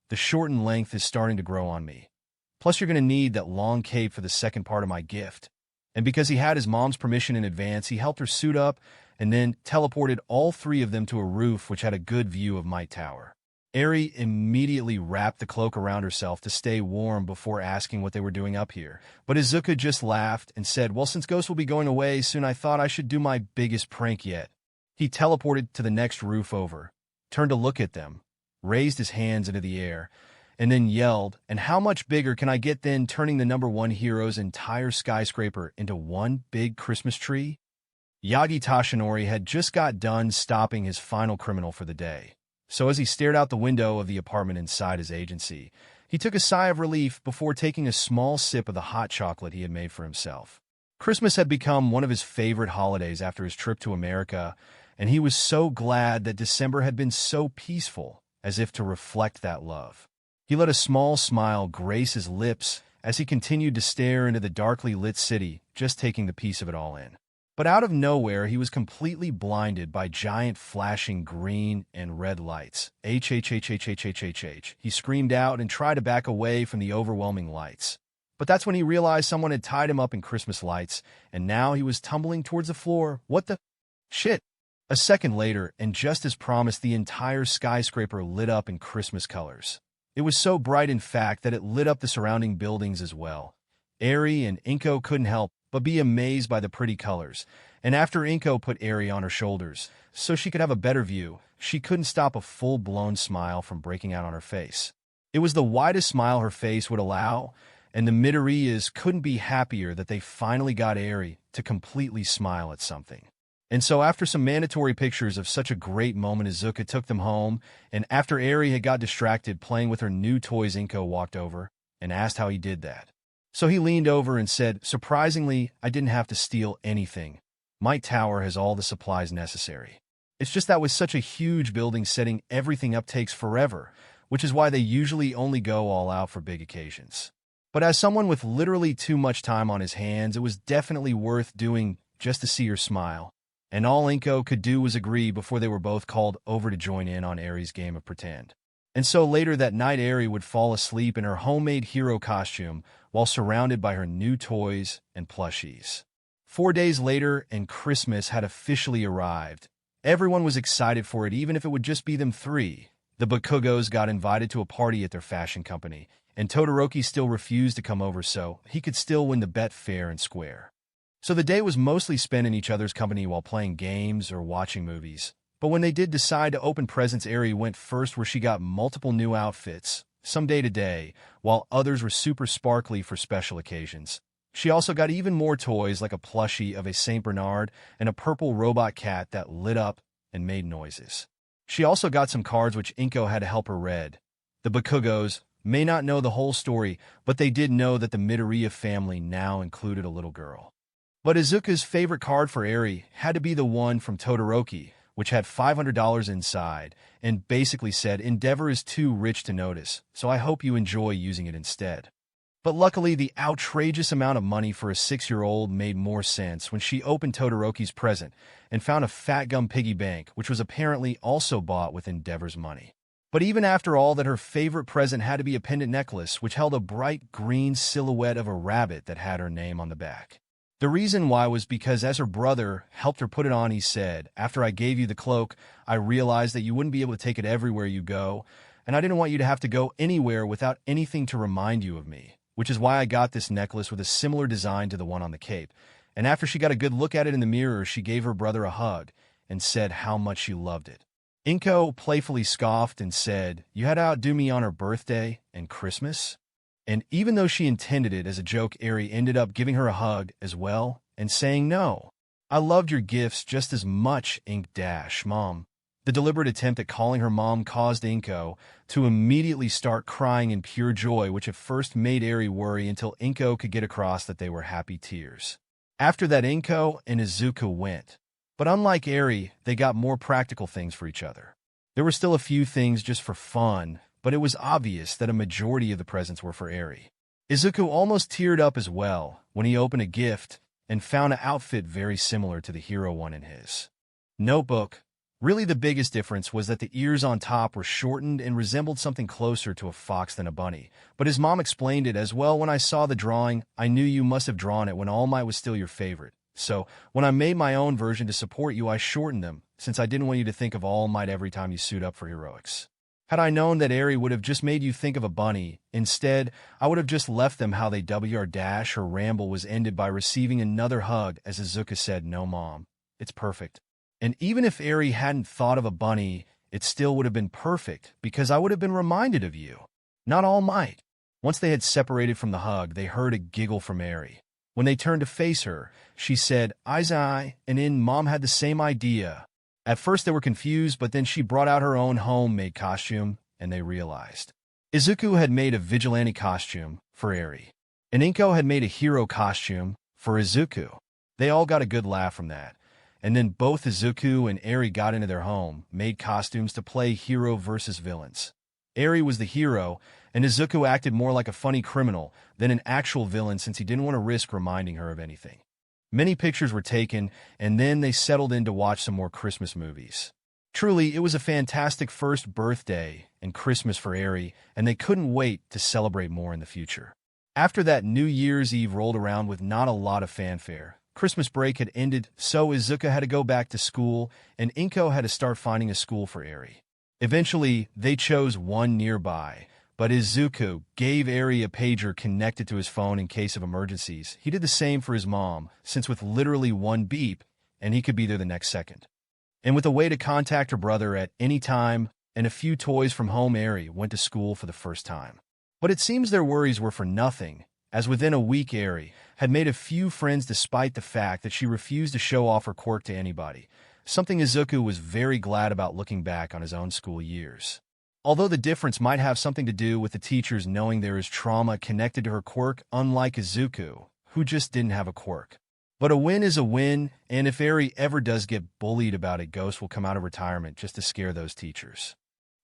the shortened length is starting to grow on me. Plus, you're going to need that long cape for the second part of my gift." And because he had his mom's permission in advance, he helped her suit up and then teleported all three of them to a roof which had a good view of Might Tower. Eri immediately wrapped the cloak around herself to stay warm before asking what they were doing up here. But Izuku just laughed and said, "Well, since Ghost will be going away soon, I thought I should do my biggest prank yet." He teleported to the next roof over, turned to look at them, raised his hands into the air, and then yelled, "And how much bigger can I get then, turning the #1 hero's entire skyscraper into one big Christmas tree?" Yagi Tashinori had just got done stopping his final criminal for the day. So as he stared out the window of the apartment inside his agency, he took a sigh of relief before taking a small sip of the hot chocolate he had made for himself. Christmas had become one of his favorite holidays after his trip to America, and he was so glad that December had been so peaceful, as if to reflect that love. He let a small smile grace his lips as he continued to stare into the darkly lit city, just taking the peace of it all in. But out of nowhere, he was completely blinded by giant flashing green and red lights. H. He screamed out and tried to back away from the overwhelming lights. But that's when he realized someone had tied him up in Christmas lights, and now he was tumbling towards the floor. What the shit? A second later, and just as promised, the entire skyscraper lit up in Christmas colors. It was so bright, in fact, that it lit up the surrounding buildings as well. Eri and Inko couldn't help but be amazed by the pretty colors, and after Inko put Eri on her shoulders so she could have a better view, she couldn't stop a full-blown smile from breaking out on her face. It was the widest smile her face would allow, and the Midoriyas couldn't be happier that they finally got Eri to completely smile at something. And so after some mandatory pictures of such a great moment, Izuku took them home, and after Eri had got distracted playing with her new toys, Inko walked over and asked how he did that. So he leaned over and said, "Surprisingly, I didn't have to steal anything. Might Tower has all the supplies necessary. It's just that with such a huge building, setting everything up takes forever, which is why they usually only go all out for big occasions. But as someone with literally too much time on his hands, it was definitely worth doing just to see her smile." And all Inko could do was agree before they were both called over to join in on Eri's game of pretend. And so later that night, Eri would fall asleep in her homemade hero costume while surrounded by her new toys and plushies. 4 days later, and Christmas had officially arrived. Everyone was excited for it, even if it would just be them three. The Bakugos got invited to a party at their fashion company, and Todoroki still refused to come over so he could still win the bet fair and square. So the day was mostly spent in each other's company while playing games or watching movies. But when they did decide to open presents, Eri went first, where she got multiple new outfits, some day to day, while others were super sparkly for special occasions. She also got even more toys, like a plushie of a Saint Bernard and a purple robot cat that lit up and made noises. She also got some cards which Inko had to help her read. The Bakugos may not know the whole story, but they did know that the Midoriya family now included a little girl. But Izuku's favorite card for Eri had to be the one from Todoroki, which had $500 inside, and basically said, "Endeavor is too rich to notice, so I hope you enjoy using it instead." But luckily, the outrageous amount of money for a 6-year-old made more sense when she opened Todoroki's present and found a fat gum piggy bank, which was apparently also bought with Endeavor's money. But even after all that, her favorite present had to be a pendant necklace, which held a bright green silhouette of a rabbit that had her name on the back. The reason why was because as her brother helped her put it on, he said, "After I gave you the cloak, I realized that you wouldn't be able to take it everywhere you go, and I didn't want you to have to go anywhere without anything to remind you of me, which is why I got this necklace with a similar design to the one on the cape." And after she got a good look at it in the mirror, she gave her brother a hug and said how much she loved it. Inko playfully scoffed and said, "You had to outdo me on her birthday and Christmas?" And even though she intended it as a joke, Eri ended up giving her a hug as well and saying, "No, I loved your gifts just as much, Mom." The deliberate attempt at calling her mom caused Inko to immediately start crying in pure joy, which at first made Eri worry until Inko could get across that they were happy tears. After that, Inko and Izuku went. But unlike Eri, they got more practical things for each other. There were still a few things just for fun, but it was obvious that a majority of the presents were for Eri. Izuku almost teared up as well when he opened a gift and found an outfit very similar to the hero one in his notebook. Really, the biggest difference was that the ears on top were shortened and resembled something closer to a fox than a bunny. But his mom explained it as well. "When I saw the drawing, I knew you must have drawn it when All Might was still your favorite. So, when I made my own version to support you, I shortened them, since I didn't want you to think of All Might every time you suit up for heroics. Had I known that Eri would have just made you think of a bunny, instead, I would have just left them how they were." Her ramble was ended by receiving another hug as Izuku said, "No, Mom, it's perfect. And even if Eri hadn't thought of a bunny, it still would have been perfect, because I would have been reminded of you, not All Might." Once they had separated from the hug, they heard a giggle from Eri. When they turned to face her, she said, "Aizawa and Mom had the same idea." At first they were confused, but then she brought out her own homemade costume, and they realized. Izuku had made a vigilante costume for Eri, and Inko had made a hero costume for Izuku. They all got a good laugh from that. And then both Izuku and Eri got into their home-made costumes to play hero versus villains. Eri was the hero, and Izuku acted more like a funny criminal than an actual villain since he didn't want to risk reminding her of anything. Many pictures were taken, and then they settled in to watch some more Christmas movies. Truly, it was a fantastic first birthday and Christmas for Eri, and they couldn't wait to celebrate more in the future. After that, New Year's Eve rolled around with not a lot of fanfare. Christmas break had ended, so Izuku had to go back to school, and Inko had to start finding a school for Eri. Eventually, they chose one nearby, but Izuku gave Eri a pager connected to his phone in case of emergencies. He did the same for his mom, since with literally one beep, and he could be there the next second. And with a way to contact her brother at any time, and a few toys from home, Eri went to school for the first time. But it seems their worries were for nothing, as within a week Eri had made a few friends despite the fact that she refused to show off her quirk to anybody, something Izuku was very glad about looking back on his own school years. Although the difference might have something to do with the teachers knowing there is trauma connected to her quirk, unlike Izuku, who just didn't have a quirk. But a win is a win, and if Eri ever does get bullied about it, Ghost will come out of retirement just to scare those teachers.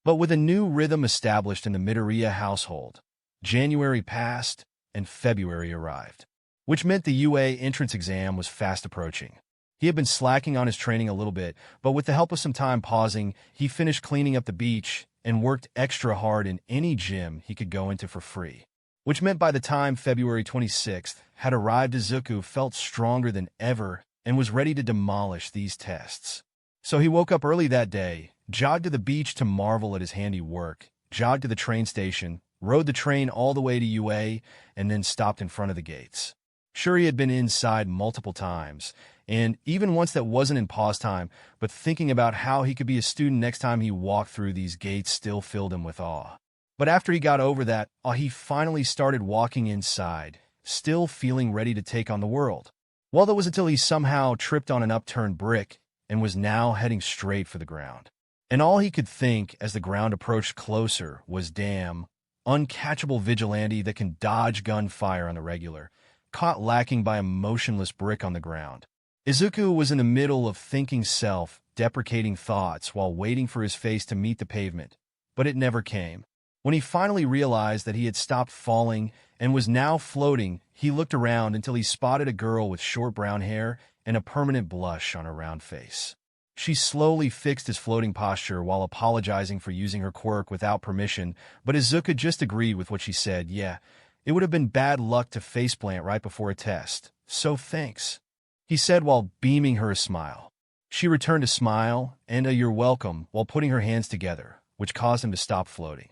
But with a new rhythm established in the Midoriya household, January passed, and February arrived, which meant the UA entrance exam was fast approaching. He had been slacking on his training a little bit, but with the help of some time pausing, he finished cleaning up the beach and worked extra hard in any gym he could go into for free, which meant by the time February 26th had arrived, Izuku felt stronger than ever and was ready to demolish these tests. So he woke up early that day, jogged to the beach to marvel at his handiwork, jogged to the train station, rode the train all the way to UA, and then stopped in front of the gates. Sure, he had been inside multiple times, and even once that wasn't in pause time, but thinking about how he could be a student next time he walked through these gates still filled him with awe. But after he got over that, he finally started walking inside, still feeling ready to take on the world. Well, that was until he somehow tripped on an upturned brick and was now heading straight for the ground. And all he could think as the ground approached closer was, damn, uncatchable vigilante that can dodge gunfire on the regular, caught lacking by a motionless brick on the ground. Izuku was in the middle of thinking self-deprecating thoughts while waiting for his face to meet the pavement, but it never came. When he finally realized that he had stopped falling and was now floating, he looked around until he spotted a girl with short brown hair and a permanent blush on her round face. She slowly fixed his floating posture while apologizing for using her quirk without permission, but Izuku just agreed with what she said. Yeah, it would have been bad luck to faceplant right before a test, so thanks, he said while beaming her a smile. She returned a smile and a "you're welcome" while putting her hands together, which caused him to stop floating,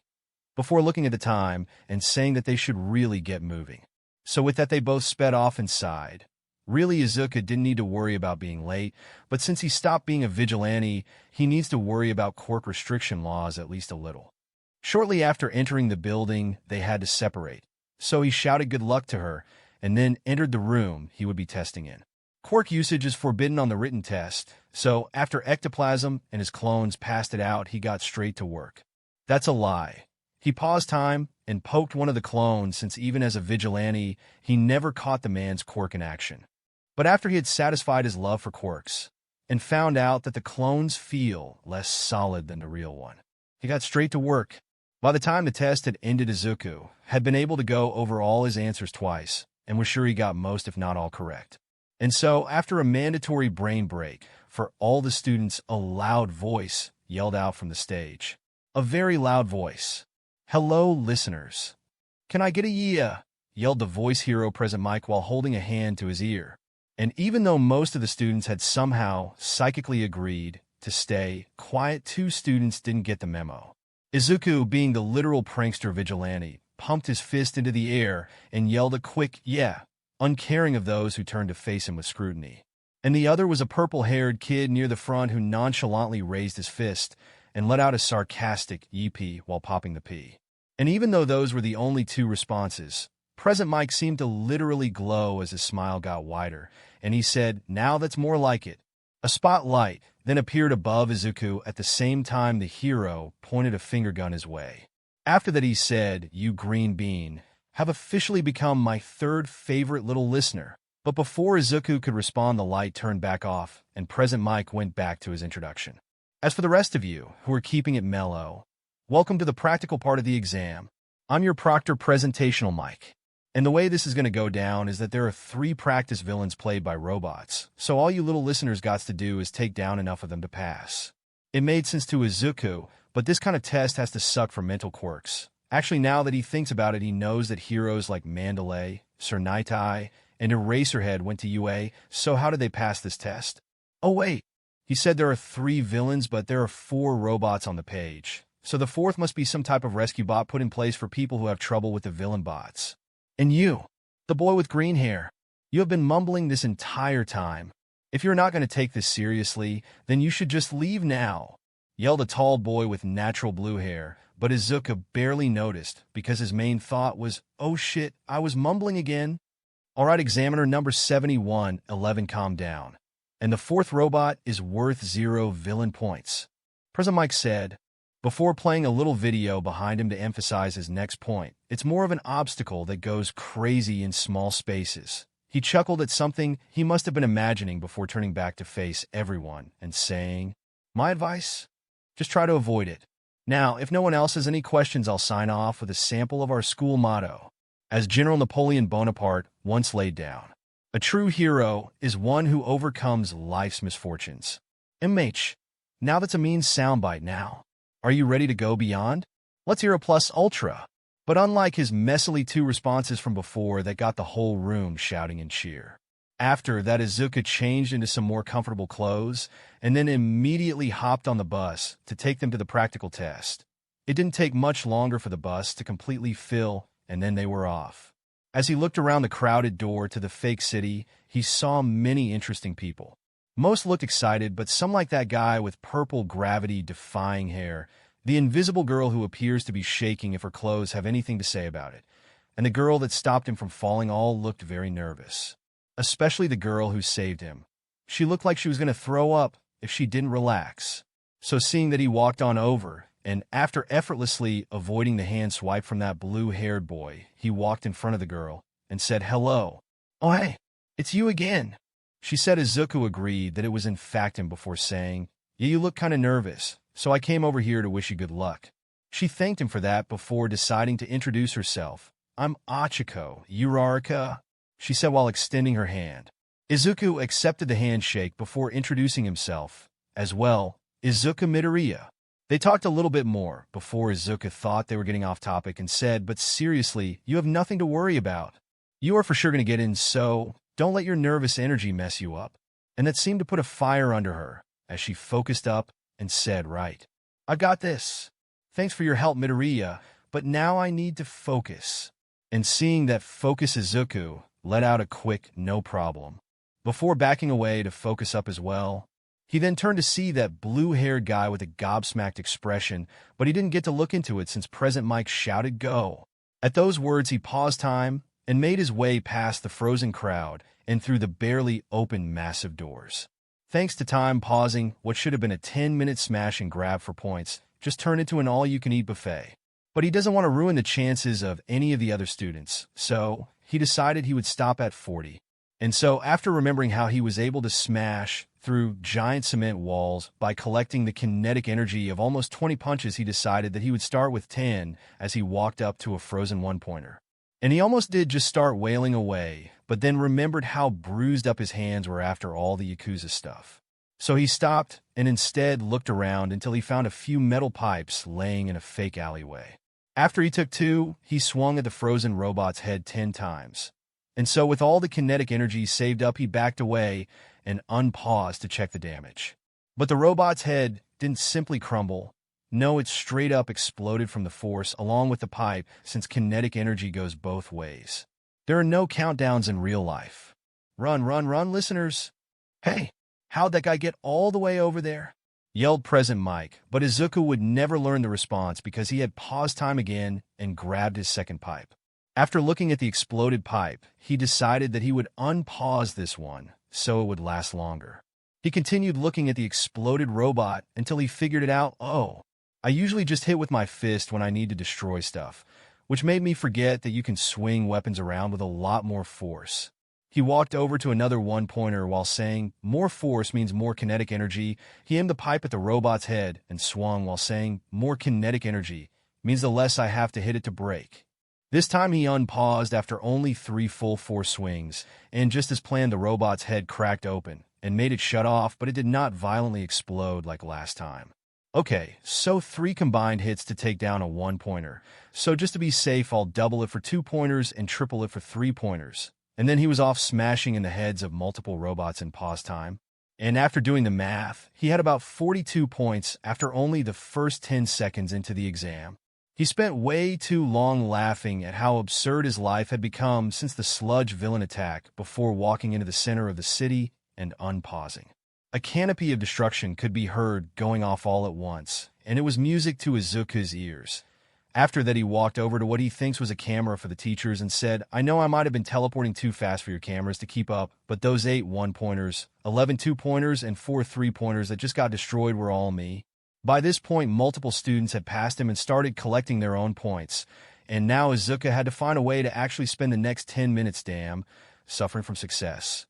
before looking at the time and saying that they should really get moving. So with that, they both sped off inside, Really, Izuku didn't need to worry about being late, but since he stopped being a vigilante, he needs to worry about quirk restriction laws at least a little. Shortly after entering the building, they had to separate, so he shouted good luck to her, and then entered the room he would be testing in. Quirk usage is forbidden on the written test, so after ectoplasm and his clones passed it out, he got straight to work. That's a lie. He paused time and poked one of the clones since even as a vigilante, he never caught the man's quirk in action. But after he had satisfied his love for quirks and found out that the clones feel less solid than the real one, he got straight to work. By the time the test had ended, Izuku had been able to go over all his answers twice and was sure he got most if not all correct. And so, after a mandatory brain break for all the students, a loud voice yelled out from the stage. A very loud voice. "Hello, listeners. Can I get a yeah?" yelled the voice hero present Mike while holding a hand to his ear. And even though most of the students had somehow psychically agreed to stay quiet, 2 students didn't get the memo. Izuku, being the literal prankster vigilante, pumped his fist into the air and yelled a quick yeah, uncaring of those who turned to face him with scrutiny. And the other was a purple-haired kid near the front who nonchalantly raised his fist and let out a sarcastic yippee while popping the pea. And even though those were the only 2 responses, Present Mike seemed to literally glow as his smile got wider, and he said, "Now that's more like it." A spotlight then appeared above Izuku at the same time the hero pointed a finger gun his way. After that he said, "You green bean have officially become my 3rd favorite little listener." But before Izuku could respond, the light turned back off, and Present Mike went back to his introduction. As for the rest of you who are keeping it mellow, welcome to the practical part of the exam. I'm your proctor, Presentational Mike. And the way this is going to go down is that there are 3 practice villains played by robots, so all you little listeners got to do is take down enough of them to pass. It made sense to Izuku, but this kind of test has to suck for mental quirks. Actually, now that he thinks about it, he knows that heroes like Mandalay, Sir Nightai, and Eraserhead went to UA, so how did they pass this test? Oh wait, he said there are 3 villains, but there are 4 robots on the page, so the 4th must be some type of rescue bot put in place for people who have trouble with the villain bots. And you, the boy with green hair, you have been mumbling this entire time. If you're not going to take this seriously, then you should just leave now, yelled a tall boy with natural blue hair, but Izuku barely noticed because his main thought was, "Oh shit, I was mumbling again." Alright, examiner number 7111, calm down. And the 4th robot is worth 0 villain points. Present Mike said, before playing a little video behind him to emphasize his next point. It's more of an obstacle that goes crazy in small spaces. He chuckled at something he must have been imagining before turning back to face everyone and saying, "My advice? Just try to avoid it." Now, if no one else has any questions, I'll sign off with a sample of our school motto. As General Napoleon Bonaparte once laid down, a true hero is one who overcomes life's misfortunes. MH, now that's a mean soundbite now. Are you ready to go beyond? Let's hear a plus ultra. But unlike his messily 2 responses from before that got the whole room shouting in cheer. After that, Izuku changed into some more comfortable clothes and then immediately hopped on the bus to take them to the practical test. It didn't take much longer for the bus to completely fill, and then they were off. As he looked around the crowded door to the fake city, he saw many interesting people. Most looked excited, but some, like that guy with purple gravity-defying hair, the invisible girl who appears to be shaking if her clothes have anything to say about it, and the girl that stopped him from falling, all looked very nervous. Especially the girl who saved him. She looked like she was going to throw up if she didn't relax. So seeing that he walked on over, and after effortlessly avoiding the hand swipe from that blue-haired boy, he walked in front of the girl and said, "Hello." "Oh hey, it's you again," she said. Izuku agreed that it was in fact him before saying, "Yeah, you look kind of nervous, so I came over here to wish you good luck." She thanked him for that before deciding to introduce herself. "I'm Achiko, Uraraka," she said while extending her hand. Izuku accepted the handshake before introducing himself as well, Izuku Midoriya. They talked a little bit more before Izuku thought they were getting off topic and said, "But seriously, you have nothing to worry about. You are for sure going to get in, so don't let your nervous energy mess you up." And that seemed to put a fire under her as she focused up and said, "Right. I got this. Thanks for your help, Midoriya, but now I need to focus." And seeing that focus, Izuku let out a quick "no problem." before backing away to focus up as well. He then turned to see that blue-haired guy with a gobsmacked expression, but he didn't get to look into it since Present Mike shouted, "Go!" At those words, he paused time and made his way past the frozen crowd and through the barely open massive doors. Thanks to time pausing, what should have been a 10-minute smash and grab for points just turned into an all-you-can-eat buffet. But he doesn't want to ruin the chances of any of the other students, so he decided he would stop at 40. And so, after remembering how he was able to smash through giant cement walls by collecting the kinetic energy of almost 20 punches, he decided that he would start with 10 as he walked up to a frozen one-pointer. And he almost did just start wailing away, but then remembered how bruised up his hands were after all the Yakuza stuff. So he stopped and instead looked around until he found a few metal pipes laying in a fake alleyway. After he took 2, he swung at the frozen robot's head 10 times. And so with all the kinetic energy saved up, he backed away and unpaused to check the damage. But the robot's head didn't simply crumble. No, it straight up exploded from the force along with the pipe, since kinetic energy goes both ways. There are no countdowns in real life. Run, run, run, listeners. Hey, how'd that guy get all the way over there? Yelled Present Mike, but Izuku would never learn the response because he had paused time again and grabbed his second pipe. After looking at the exploded pipe, he decided that he would unpause this one so it would last longer. He continued looking at the exploded robot until he figured it out. Oh, I usually just hit with my fist when I need to destroy stuff, which made me forget that you can swing weapons around with a lot more force. He walked over to another one-pointer while saying, "More force means more kinetic energy." He aimed the pipe at the robot's head and swung while saying, "More kinetic energy means the less I have to hit it to break." This time he unpaused after only 3 full force swings, and just as planned, the robot's head cracked open and made it shut off, but it did not violently explode like last time. Okay, so 3 combined hits to take down a one-pointer. So just to be safe, I'll double it for 2 pointers and triple it for 3 pointers. And then he was off smashing in the heads of multiple robots in pause time. And after doing the math, he had about 42 points after only the first 10 seconds into the exam. He spent way too long laughing at how absurd his life had become since the sludge villain attack before walking into the center of the city and unpausing. A canopy of destruction could be heard going off all at once, and it was music to Izuku's ears. After that, he walked over to what he thinks was a camera for the teachers and said, "I know I might have been teleporting too fast for your cameras to keep up, but those 8 one-pointers, 11 two-pointers, and 4 three-pointers that just got destroyed were all me." By this point, multiple students had passed him and started collecting their own points, and now Izuku had to find a way to actually spend the next 10 minutes, suffering from success.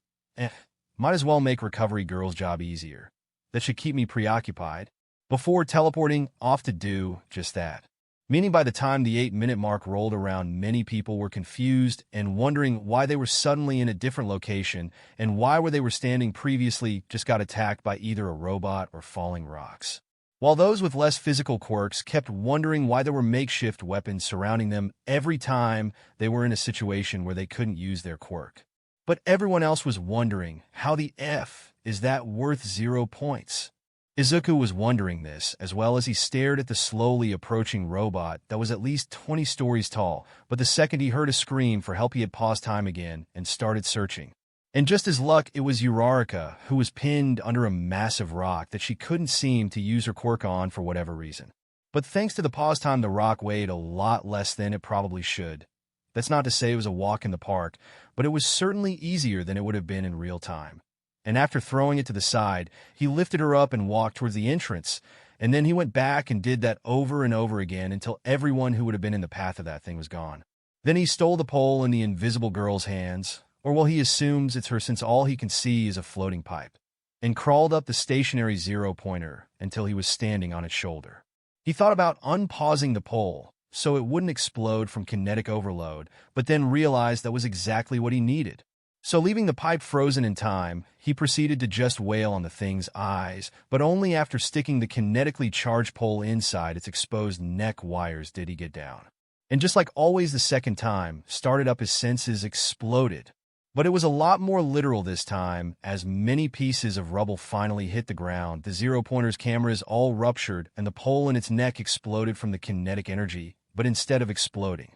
Might as well make Recovery Girl's job easier. That should keep me preoccupied. Before teleporting off to do just that. Meaning by the time the 8-minute mark rolled around, many people were confused and wondering why they were suddenly in a different location and why where they were standing previously just got attacked by either a robot or falling rocks. While those with less physical quirks kept wondering why there were makeshift weapons surrounding them every time they were in a situation where they couldn't use their quirk. But everyone else was wondering, how the F is that worth 0 points? Izuku was wondering this, as well as he stared at the slowly approaching robot that was at least 20 stories tall, but the second he heard a scream for help, he had paused time again and started searching. And just as luck, it was Uraraka, who was pinned under a massive rock that she couldn't seem to use her quirk on for whatever reason. But thanks to the pause time, the rock weighed a lot less than it probably should. That's not to say it was a walk in the park, but it was certainly easier than it would have been in real time. And after throwing it to the side, he lifted her up and walked towards the entrance, and then he went back and did that over and over again until everyone who would have been in the path of that thing was gone. Then he stole the pole in the invisible girl's hands, or well, he assumes it's her since all he can see is a floating pipe, and crawled up the stationary 0-pointer until he was standing on its shoulder. He thought about unpausing the pole so it wouldn't explode from kinetic overload, but then realized that was exactly what he needed. So leaving the pipe frozen in time, he proceeded to just wail on the thing's eyes, but only after sticking the kinetically charged pole inside its exposed neck wires did he get down. And just like always the second time, started up his senses exploded. But it was a lot more literal this time, as many pieces of rubble finally hit the ground, the 0-pointer's cameras all ruptured, and the pole in its neck exploded from the kinetic energy, but instead of exploding,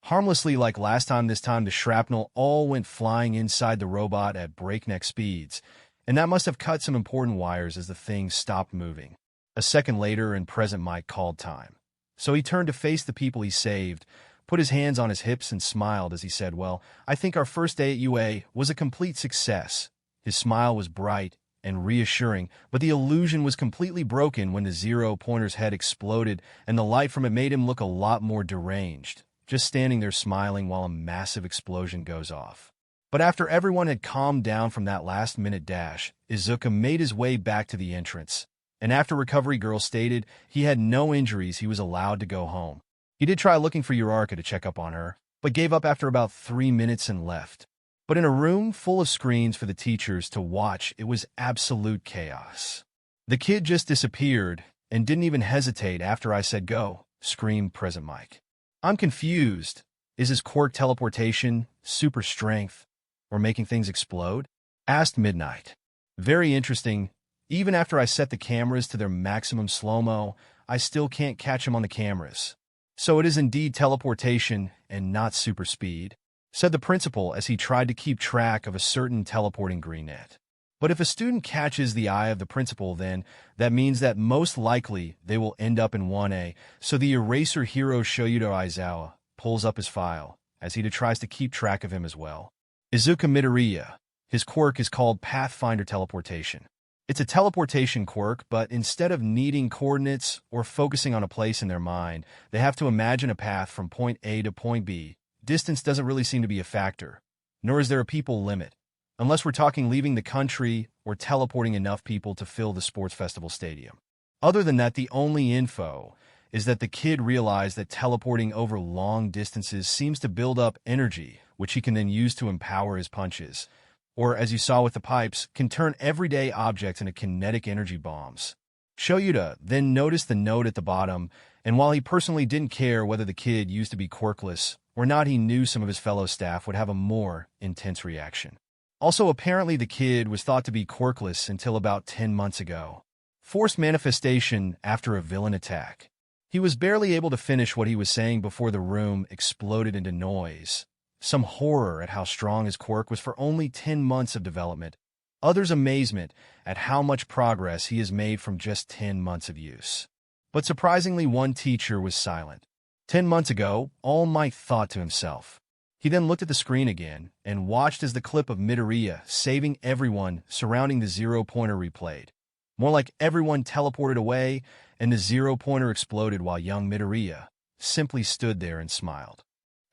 Harmlessly like last time, this time the shrapnel all went flying inside the robot at breakneck speeds, and that must have cut some important wires as the thing stopped moving. A second later, and Present Mike called time. So he turned to face the people he saved, put his hands on his hips and smiled as he said, "Well, I think our first day at UA was a complete success." His smile was bright and reassuring, but the illusion was completely broken when the zero-pointer's head exploded and the light from it made him look a lot more deranged, just standing there smiling while a massive explosion goes off. But after everyone had calmed down from that last-minute dash, Izuku made his way back to the entrance, and after Recovery Girl stated he had no injuries, he was allowed to go home. He did try looking for Uraraka to check up on her, but gave up after about 3 minutes and left. But in a room full of screens for the teachers to watch, it was absolute chaos. "The kid just disappeared and didn't even hesitate after I said go," screamed Present Mike. "I'm confused. Is his quirk teleportation, super strength, or making things explode?" asked Midnight. "Very interesting. Even after I set the cameras to their maximum slow-mo, I still can't catch him on the cameras. So it is indeed teleportation and not super speed," said the principal as he tried to keep track of a certain teleporting green net. But if a student catches the eye of the principal, then that means that most likely they will end up in 1A, so the eraser hero Shoyuto Aizawa pulls up his file, as he tries to keep track of him as well. Izuku Midoriya. His quirk is called Pathfinder Teleportation. It's a teleportation quirk, but instead of needing coordinates or focusing on a place in their mind, they have to imagine a path from point A to point B. Distance doesn't really seem to be a factor, nor is there a people limit, unless we're talking leaving the country or teleporting enough people to fill the sports festival stadium. Other than that, the only info is that the kid realized that teleporting over long distances seems to build up energy, which he can then use to empower his punches, or, as you saw with the pipes, can turn everyday objects into kinetic energy bombs. Shoyuta then noticed the note at the bottom, and while he personally didn't care whether the kid used to be quirkless or not, he knew some of his fellow staff would have a more intense reaction. Also, apparently the kid was thought to be quirkless until about 10 months ago. Forced manifestation after a villain attack. He was barely able to finish what he was saying before the room exploded into noise. Some horror at how strong his quirk was for only 10 months of development. Others' amazement at how much progress he has made from just 10 months of use. But surprisingly, one teacher was silent. 10 months ago, All Might thought to himself. He then looked at the screen again and watched as the clip of Midoriya saving everyone surrounding the zero-pointer replayed. More like everyone teleported away and the zero-pointer exploded while young Midoriya simply stood there and smiled.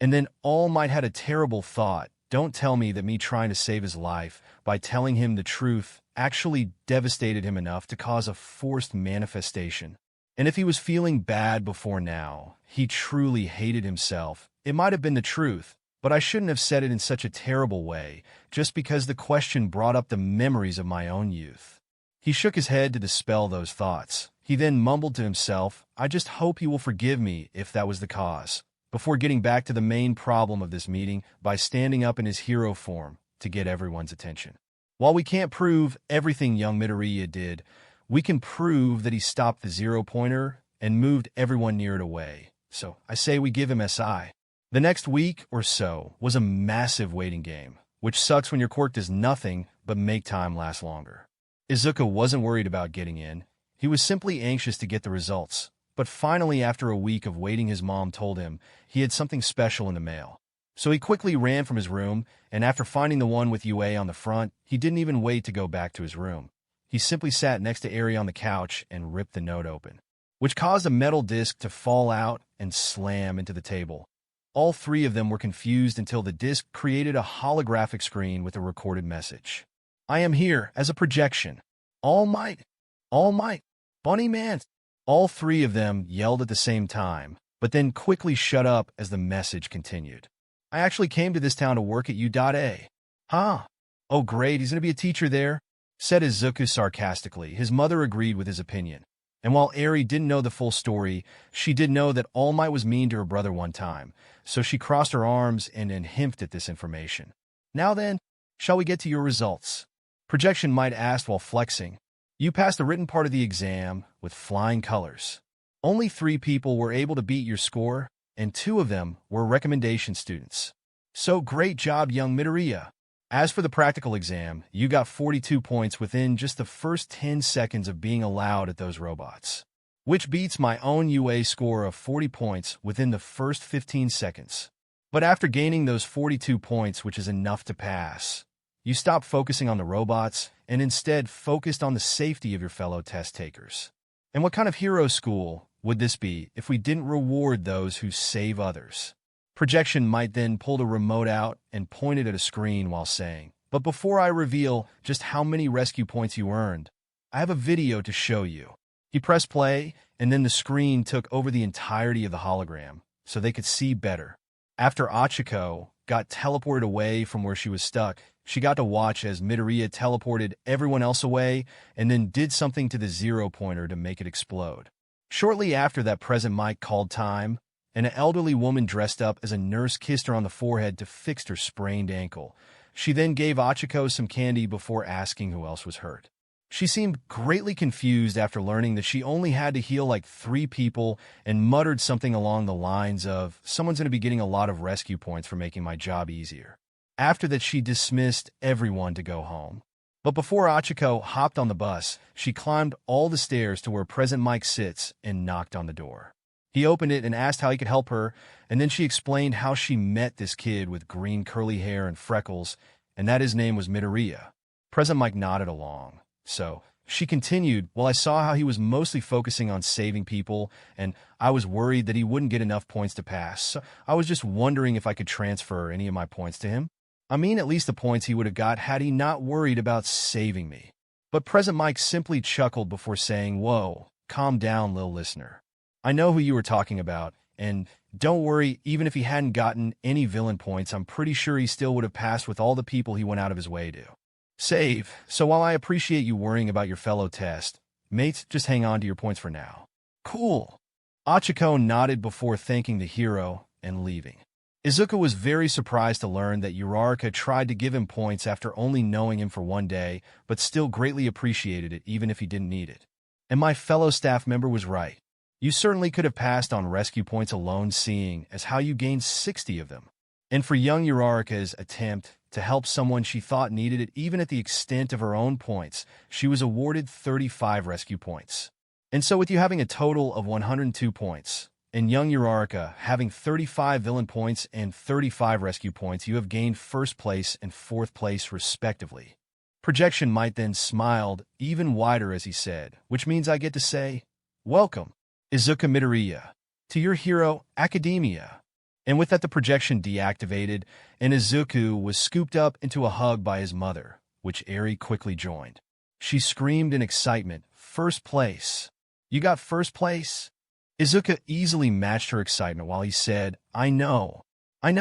And then All Might had a terrible thought. Don't tell me that me trying to save his life by telling him the truth actually devastated him enough to cause a forced manifestation. And if he was feeling bad before now, he truly hated himself. It might have been the truth, but I shouldn't have said it in such a terrible way, just because the question brought up the memories of my own youth. He shook his head to dispel those thoughts. He then mumbled to himself, "I just hope he will forgive me if that was the cause," before getting back to the main problem of this meeting by standing up in his hero form to get everyone's attention. While we can't prove everything young Midoriya did, we can prove that he stopped the zero-pointer and moved everyone near it away. So I say we give him SI. The next week or so was a massive waiting game, which sucks when your quirk does nothing but make time last longer. Izuku wasn't worried about getting in. He was simply anxious to get the results. But finally, after a week of waiting, his mom told him he had something special in the mail. So he quickly ran from his room, and after finding the one with UA on the front, he didn't even wait to go back to his room. He simply sat next to Eri on the couch and ripped the note open, which caused a metal disc to fall out and slam into the table. All three of them were confused until the disc created a holographic screen with a recorded message. "I am here as a projection. All Might, Bunny Man." All three of them yelled at the same time, but then quickly shut up as the message continued. "I actually came to this town to work at U.A. Huh? Oh great, he's going to be a teacher there," said Izuku sarcastically. His mother agreed with his opinion. And while Eri didn't know the full story, she did know that All Might was mean to her brother one time, so she crossed her arms and himped at this information. "Now then, shall we get to your results?" Projection Might asked while flexing. "You passed the written part of the exam with flying colors. Only 3 people were able to beat your score. and 2 of them were recommendation students. So great job, young Midoriya. As for the practical exam, you got 42 points within just the first 10 seconds of being allowed at those robots, which beats my own UA score of 40 points within the first 15 seconds. But after gaining those 42 points, which is enough to pass, you stopped focusing on the robots and instead focused on the safety of your fellow test takers. And what kind of hero school would this be if we didn't reward those who save others? Projection might then pull the remote out and point it at a screen while saying, "But before I reveal just how many rescue points you earned, I have a video to show you." He pressed play, and then the screen took over the entirety of the hologram, so they could see better. After Achiko got teleported away from where she was stuck, she got to watch as Midoriya teleported everyone else away and then did something to the 0-pointer to make it explode. Shortly after that, present mic called time, and an elderly woman dressed up as a nurse kissed her on the forehead to fix her sprained ankle. She then gave Achiko some candy before asking who else was hurt. She seemed greatly confused after learning that she only had to heal like 3 people and muttered something along the lines of, "Someone's going to be getting a lot of rescue points for making my job easier." After that, she dismissed everyone to go home. But before Achiko hopped on the bus, she climbed all the stairs to where Present Mike sits and knocked on the door. He opened it and asked how he could help her, and then she explained how she met this kid with green curly hair and freckles, and that his name was Midoriya. Present Mike nodded along. So, she continued, "Well, I saw how he was mostly focusing on saving people, and I was worried that he wouldn't get enough points to pass, so I was just wondering if I could transfer any of my points to him. I mean, at least the points he would have got had he not worried about saving me." But Present Mike simply chuckled before saying, "Whoa, calm down, little listener. I know who you were talking about, and don't worry, even if he hadn't gotten any villain points, I'm pretty sure he still would have passed with all the people he went out of his way to save. So while I appreciate you worrying about your fellow test mates, just hang on to your points for now." "Cool." Achiko nodded before thanking the hero and leaving. Izuku was very surprised to learn that Uraraka tried to give him points after only knowing him for 1 day, but still greatly appreciated it even if he didn't need it. And my fellow staff member was right. You certainly could have passed on rescue points alone, seeing as how you gained 60 of them. And for young Uraraka's attempt to help someone she thought needed it, even at the extent of her own points, she was awarded 35 rescue points. And so with you having a total of 102 points, and young Uraraka having 35 villain points and 35 rescue points, you have gained 1st place and 4th place respectively. Projection might then smiled even wider as he said, "Which means I get to say, welcome, Izuku Midoriya, to your hero academia." And with that, the projection deactivated, and Izuku was scooped up into a hug by his mother, which Eri quickly joined. She screamed in excitement, "First place! You got 1st place?" Izuku easily matched her excitement while he said, I know. I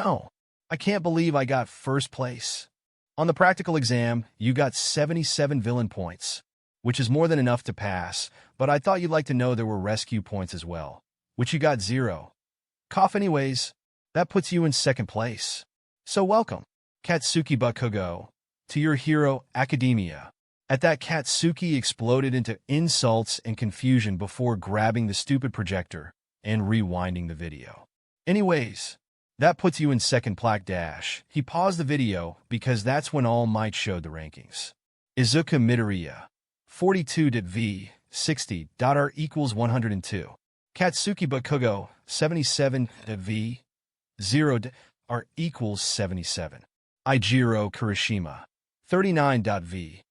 can't believe I got 1st place. On the practical exam, you got 77 villain points, which is more than enough to pass, but I thought you'd like to know there were rescue points as well, which you got 0. Cough anyways. That puts you in 2nd place. So welcome, Katsuki Bakugo, to your hero academia. At that, Katsuki exploded into insults and confusion before grabbing the stupid projector and rewinding the video. Anyways, that puts you in 2nd plaque dash. He paused the video because that's when All Might showed the rankings. Izuku Midoriya, 42.v, 60.r equals 102. Katsuki Bakugo, 77.v, 0.r equals 77. Eijiro Kirishima, 39.v,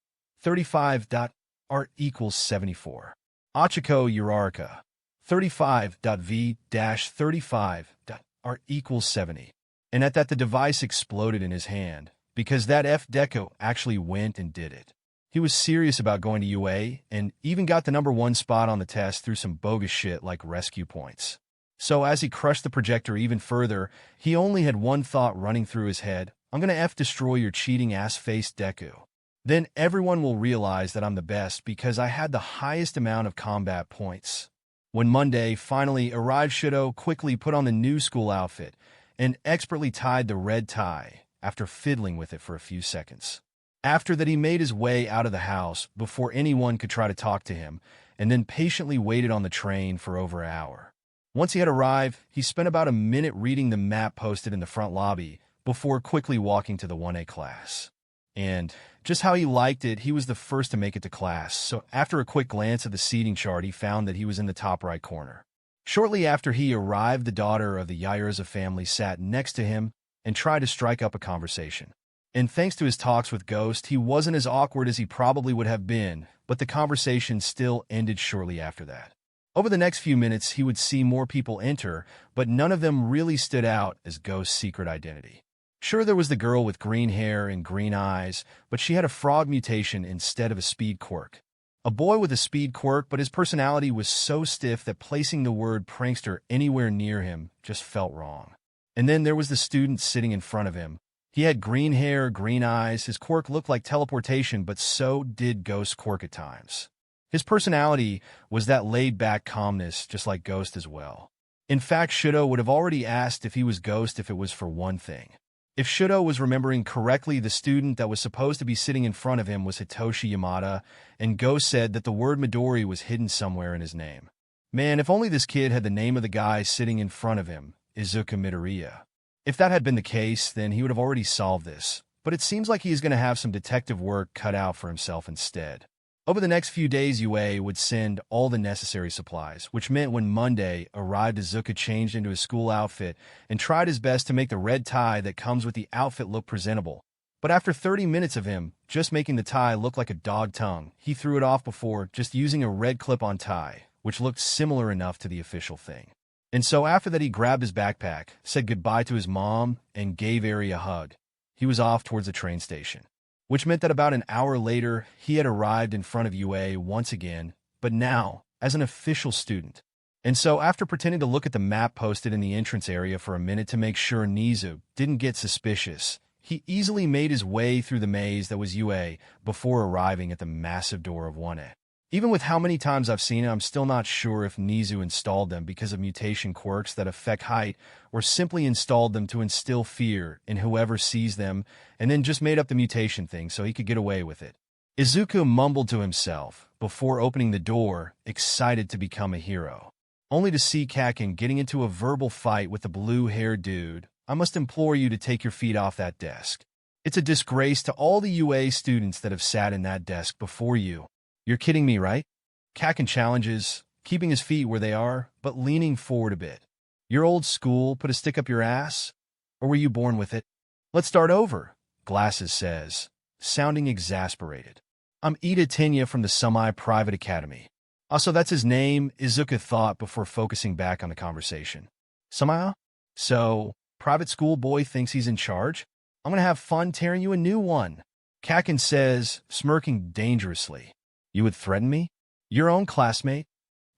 35.r equals 74. Achiko Uraraka, 35.v-35.r equals 70. And at that, the device exploded in his hand, because that Deku actually went and did it. He was serious about going to UA, and even got the #1 spot on the test through some bogus shit like rescue points. So as he crushed the projector even further, he only had one thought running through his head: I'm gonna destroy your cheating ass-faced Deku. Then everyone will realize that I'm the best because I had the highest amount of combat points. When Monday finally arrived, Shido quickly put on the new school outfit and expertly tied the red tie after fiddling with it for a few seconds. After that, he made his way out of the house before anyone could try to talk to him, and then patiently waited on the train for over an hour. Once he had arrived, he spent about a minute reading the map posted in the front lobby before quickly walking to the 1A class. And just how he liked it, he was the first to make it to class, so after a quick glance at the seating chart, he found that he was in the top right corner. Shortly after he arrived, the daughter of the Yairza family sat next to him and tried to strike up a conversation. And thanks to his talks with Ghost, he wasn't as awkward as he probably would have been, but the conversation still ended shortly after that. Over the next few minutes, he would see more people enter, but none of them really stood out as Ghost's secret identity. Sure, there was the girl with green hair and green eyes, but she had a frog mutation instead of a speed quirk. A boy with a speed quirk, but his personality was so stiff that placing the word prankster anywhere near him just felt wrong. And then there was the student sitting in front of him. He had green hair, green eyes, his quirk looked like teleportation, but so did Ghost's quirk at times. His personality was that laid-back calmness, just like Ghost as well. In fact, Shudo would have already asked if he was Ghost if it was for one thing. If Shudo was remembering correctly, the student that was supposed to be sitting in front of him was Hitoshi Yamada, and Ghost said that the word Midori was hidden somewhere in his name. Man, if only this kid had the name of the guy sitting in front of him, Izuku Midoriya. If that had been the case, then he would have already solved this, but it seems like he is going to have some detective work cut out for himself instead. Over the next few days, UA would send all the necessary supplies, which meant when Monday arrived, Izuku changed into his school outfit and tried his best to make the red tie that comes with the outfit look presentable. But after 30 minutes of him just making the tie look like a dog tongue, he threw it off before just using a red clip-on tie, which looked similar enough to the official thing. And so after that, he grabbed his backpack, said goodbye to his mom, and gave Ari a hug. He was off towards the train station, which meant that about an hour later, he had arrived in front of UA once again, but now as an official student. And so after pretending to look at the map posted in the entrance area for a minute to make sure Nezu didn't get suspicious, he easily made his way through the maze that was UA before arriving at the massive door of 1A. Even with how many times I've seen it, I'm still not sure if Nezu installed them because of mutation quirks that affect height or simply installed them to instill fear in whoever sees them and then just made up the mutation thing so he could get away with it. Izuku mumbled to himself before opening the door, excited to become a hero, only to see Kaken getting into a verbal fight with the blue-haired dude. I must implore you to take your feet off that desk. It's a disgrace to all the UA students that have sat in that desk before you. You're kidding me, right? Kaken challenges, keeping his feet where they are, but leaning forward a bit. Your old school put a stick up your ass? Or were you born with it? Let's start over, Glasses says, sounding exasperated. I'm Ida Tenya from the Semi-Private Academy. Also, that's his name, Izuku thought before focusing back on the conversation. Somehow? So, private school boy thinks he's in charge? I'm gonna have fun tearing you a new one, Kaken says, smirking dangerously. You would threaten me? Your own classmate?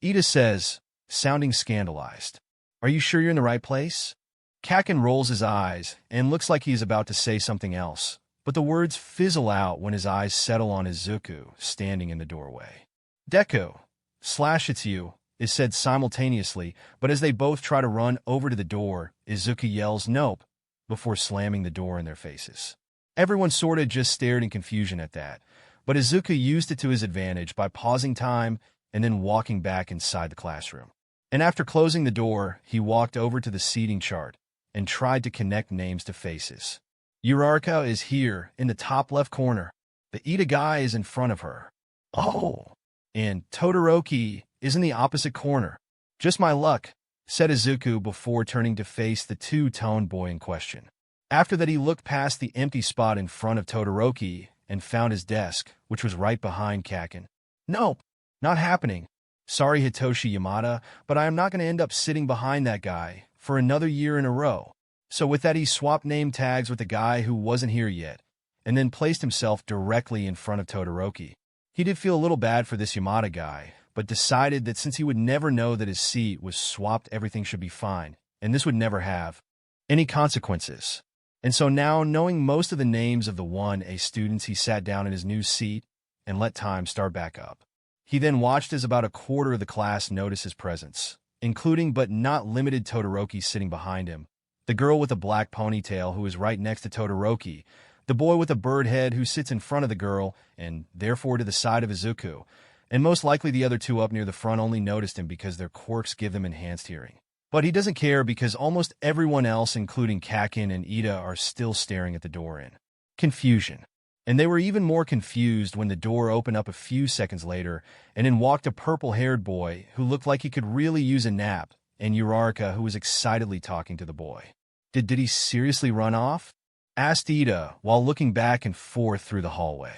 Ida says, sounding scandalized. Are you sure you're in the right place? Kaken rolls his eyes and looks like he's about to say something else, but the words fizzle out when his eyes settle on Izuku standing in the doorway. Deku, it's you, is said simultaneously, but as they both try to run over to the door, Izuku yells nope, before slamming the door in their faces. Everyone sorta just stared in confusion at that, but Izuku used it to his advantage by pausing time and then walking back inside the classroom. And after closing the door, he walked over to the seating chart and tried to connect names to faces. Uraraka is here in the top left corner. The Ida guy is in front of her. Oh, and Todoroki is in the opposite corner. Just my luck, said Izuku before turning to face the two-tone boy in question. After that, he looked past the empty spot in front of Todoroki and found his desk, which was right behind Kaken. Nope, not happening. Sorry, Hitoshi Yamada, but I am not going to end up sitting behind that guy for another year in a row. So with that, he swapped name tags with the guy who wasn't here yet, and then placed himself directly in front of Todoroki. He did feel a little bad for this Yamada guy, but decided that since he would never know that his seat was swapped, everything should be fine, and this would never have any consequences. And so now, knowing most of the names of the 1A students, he sat down in his new seat and let time start back up. He then watched as about a quarter of the class noticed his presence, including but not limited Todoroki sitting behind him, the girl with a black ponytail who is right next to Todoroki, the boy with a bird head who sits in front of the girl and therefore to the side of Izuku, and most likely the other two up near the front only noticed him because their quirks give them enhanced hearing. But he doesn't care because almost everyone else, including Kakin and Ida, are still staring at the door in confusion. And they were even more confused when the door opened up a few seconds later, and in walked a purple-haired boy who looked like he could really use a nap, and Uraraka, who was excitedly talking to the boy. Did he seriously run off? Asked Ida while looking back and forth through the hallway.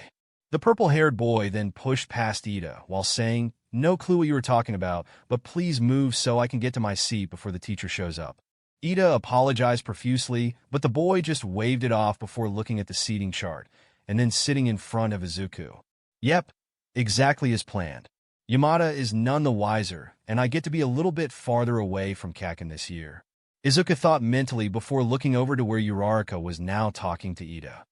The purple-haired boy then pushed past Ida while saying, "No clue what you were talking about, but please move so I can get to my seat before the teacher shows up." Ida apologized profusely, but the boy just waved it off before looking at the seating chart, and then sitting in front of Izuku. Yep, exactly as planned. Yamada is none the wiser, and I get to be a little bit farther away from Kakin this year. Izuku thought mentally before looking over to where Uraraka was now talking to Ida.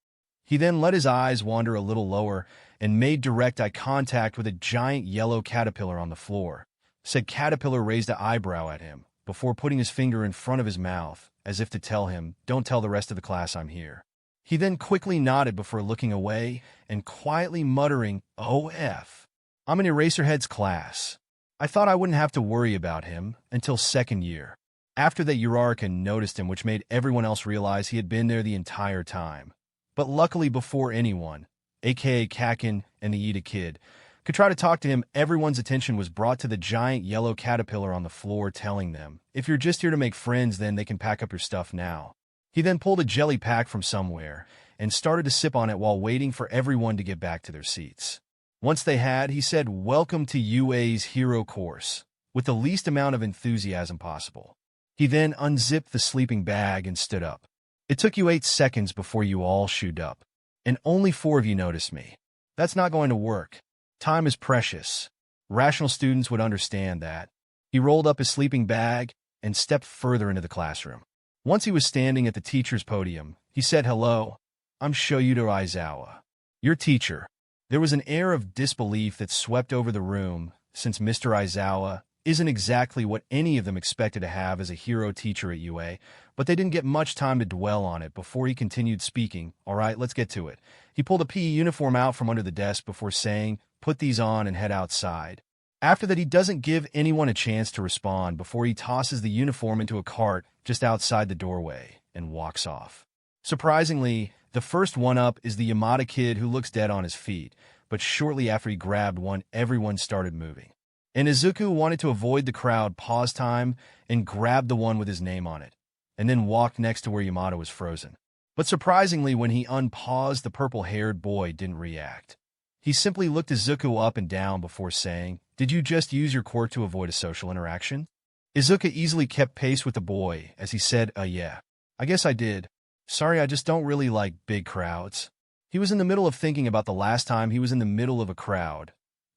He then let his eyes wander a little lower and made direct eye contact with a giant yellow caterpillar on the floor. Said caterpillar raised an eyebrow at him before putting his finger in front of his mouth, as if to tell him, "Don't tell the rest of the class I'm here." He then quickly nodded before looking away and quietly muttering, "OF. I'm in Eraserhead's class." I thought I wouldn't have to worry about him until second year. After that, Uraraka noticed him, which made everyone else realize he had been there the entire time. But luckily, before anyone, aka Kakin and the Ida kid, could try to talk to him, everyone's attention was brought to the giant yellow caterpillar on the floor, telling them, "If you're just here to make friends, then they can pack up your stuff now." He then pulled a jelly pack from somewhere and started to sip on it while waiting for everyone to get back to their seats. Once they had, he said, "Welcome to UA's hero course," with the least amount of enthusiasm possible. He then unzipped the sleeping bag and stood up. "It took you 8 seconds before you all shooed up, and only 4 of you noticed me. That's not going to work. Time is precious. Rational students would understand that." He rolled up his sleeping bag and stepped further into the classroom. Once he was standing at the teacher's podium, he said, "Hello, I'm Shoyuto Aizawa, your teacher." There was an air of disbelief that swept over the room, since Mr. Aizawa isn't exactly what any of them expected to have as a hero teacher at UA, but they didn't get much time to dwell on it before he continued speaking. "All right, let's get to it." He pulled a PE uniform out from under the desk before saying, "Put these on and head outside." After that, he doesn't give anyone a chance to respond before he tosses the uniform into a cart just outside the doorway and walks off. Surprisingly, the first one up is the Yamada kid, who looks dead on his feet, but shortly after he grabbed one, everyone started moving. And Izuku wanted to avoid the crowd pause time and grabbed the one with his name on it, and then walked next to where Yamada was frozen. But surprisingly, when he unpaused, the purple-haired boy didn't react. He simply looked Izuku up and down before saying, "Did you just use your quirk to avoid a social interaction?" Izuku easily kept pace with the boy as he said, Yeah, I guess I did. Sorry, I just don't really like big crowds." He was in the middle of thinking about the last time he was in the middle of a crowd,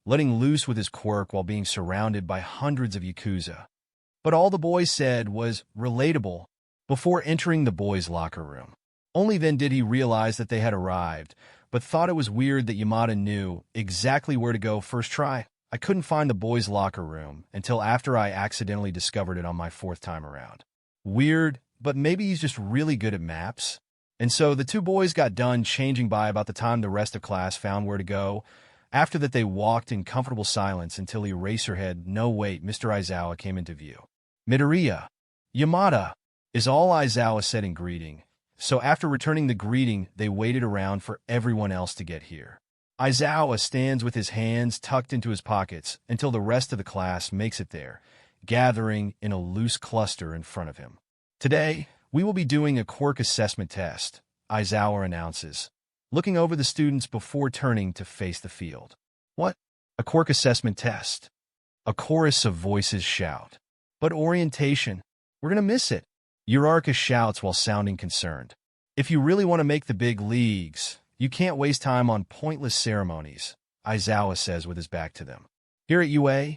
letting loose with his quirk while being surrounded by hundreds of Yakuza. But all the boy said was, "Relatable," before entering the boys' locker room. Only then did he realize that they had arrived, but thought it was weird that Yamada knew exactly where to go first try. "I couldn't find the boys' locker room until after I accidentally discovered it on my 4th time around." Weird, but maybe he's just really good at maps. And so the two boys got done changing by about the time the rest of class found where to go. After that, they walked in comfortable silence until Eraserhead, no wait, Mr. Aizawa came into view. "Midoriya, Yamada," is all Aizawa said in greeting. So after returning the greeting, they waited around for everyone else to get here. Aizawa stands with his hands tucked into his pockets until the rest of the class makes it there, gathering in a loose cluster in front of him. "Today, we will be doing a quirk assessment test," Aizawa announces, looking over the students before turning to face the field. "What? A quirk assessment test?" A chorus of voices shout. "But orientation, we're gonna miss it," Uraraka shouts while sounding concerned. "If you really want to make the big leagues, you can't waste time on pointless ceremonies," Aizawa says with his back to them. "Here at UA,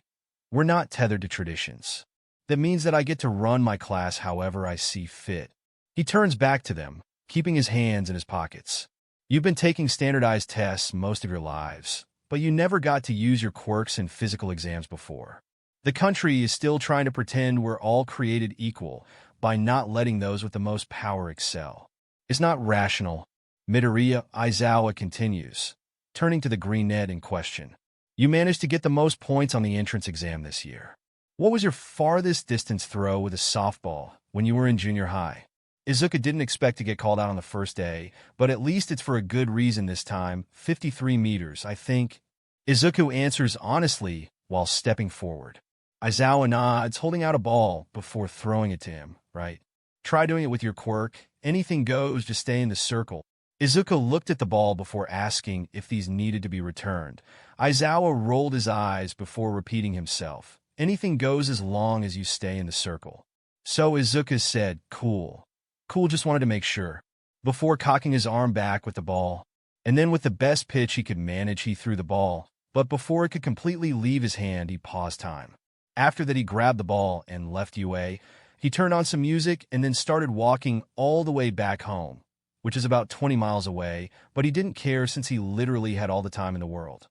we're not tethered to traditions. That means that I get to run my class however I see fit." He turns back to them, keeping his hands in his pockets. "You've been taking standardized tests most of your lives, but you never got to use your quirks in physical exams before. The country is still trying to pretend we're all created equal by not letting those with the most power excel. It's not rational." Midoriya, Aizawa continues, turning to the green net in question. "You managed to get the most points on the entrance exam this year. What was your farthest distance throw with a softball when you were in junior high? Izuku didn't expect to get called out on the first day, but at least it's for a good reason this time. 53 meters, I think. Izuku answers honestly while stepping forward. Aizawa nods, holding out a ball before throwing it to him, right? Try doing it with your quirk. Anything goes, just stay in the circle. Izuku looked at the ball before asking if these needed to be returned. Aizawa rolled his eyes before repeating himself. Anything goes as long as you stay in the circle. So Izuku said, cool. Cool, just wanted to make sure. Before cocking his arm back with the ball. And then with the best pitch he could manage, he threw the ball. But before it could completely leave his hand, he paused time. After that, he grabbed the ball and left UA. He turned on some music and then started walking all the way back home, which is about 20 miles away, but he didn't care since he literally had all the time in the world.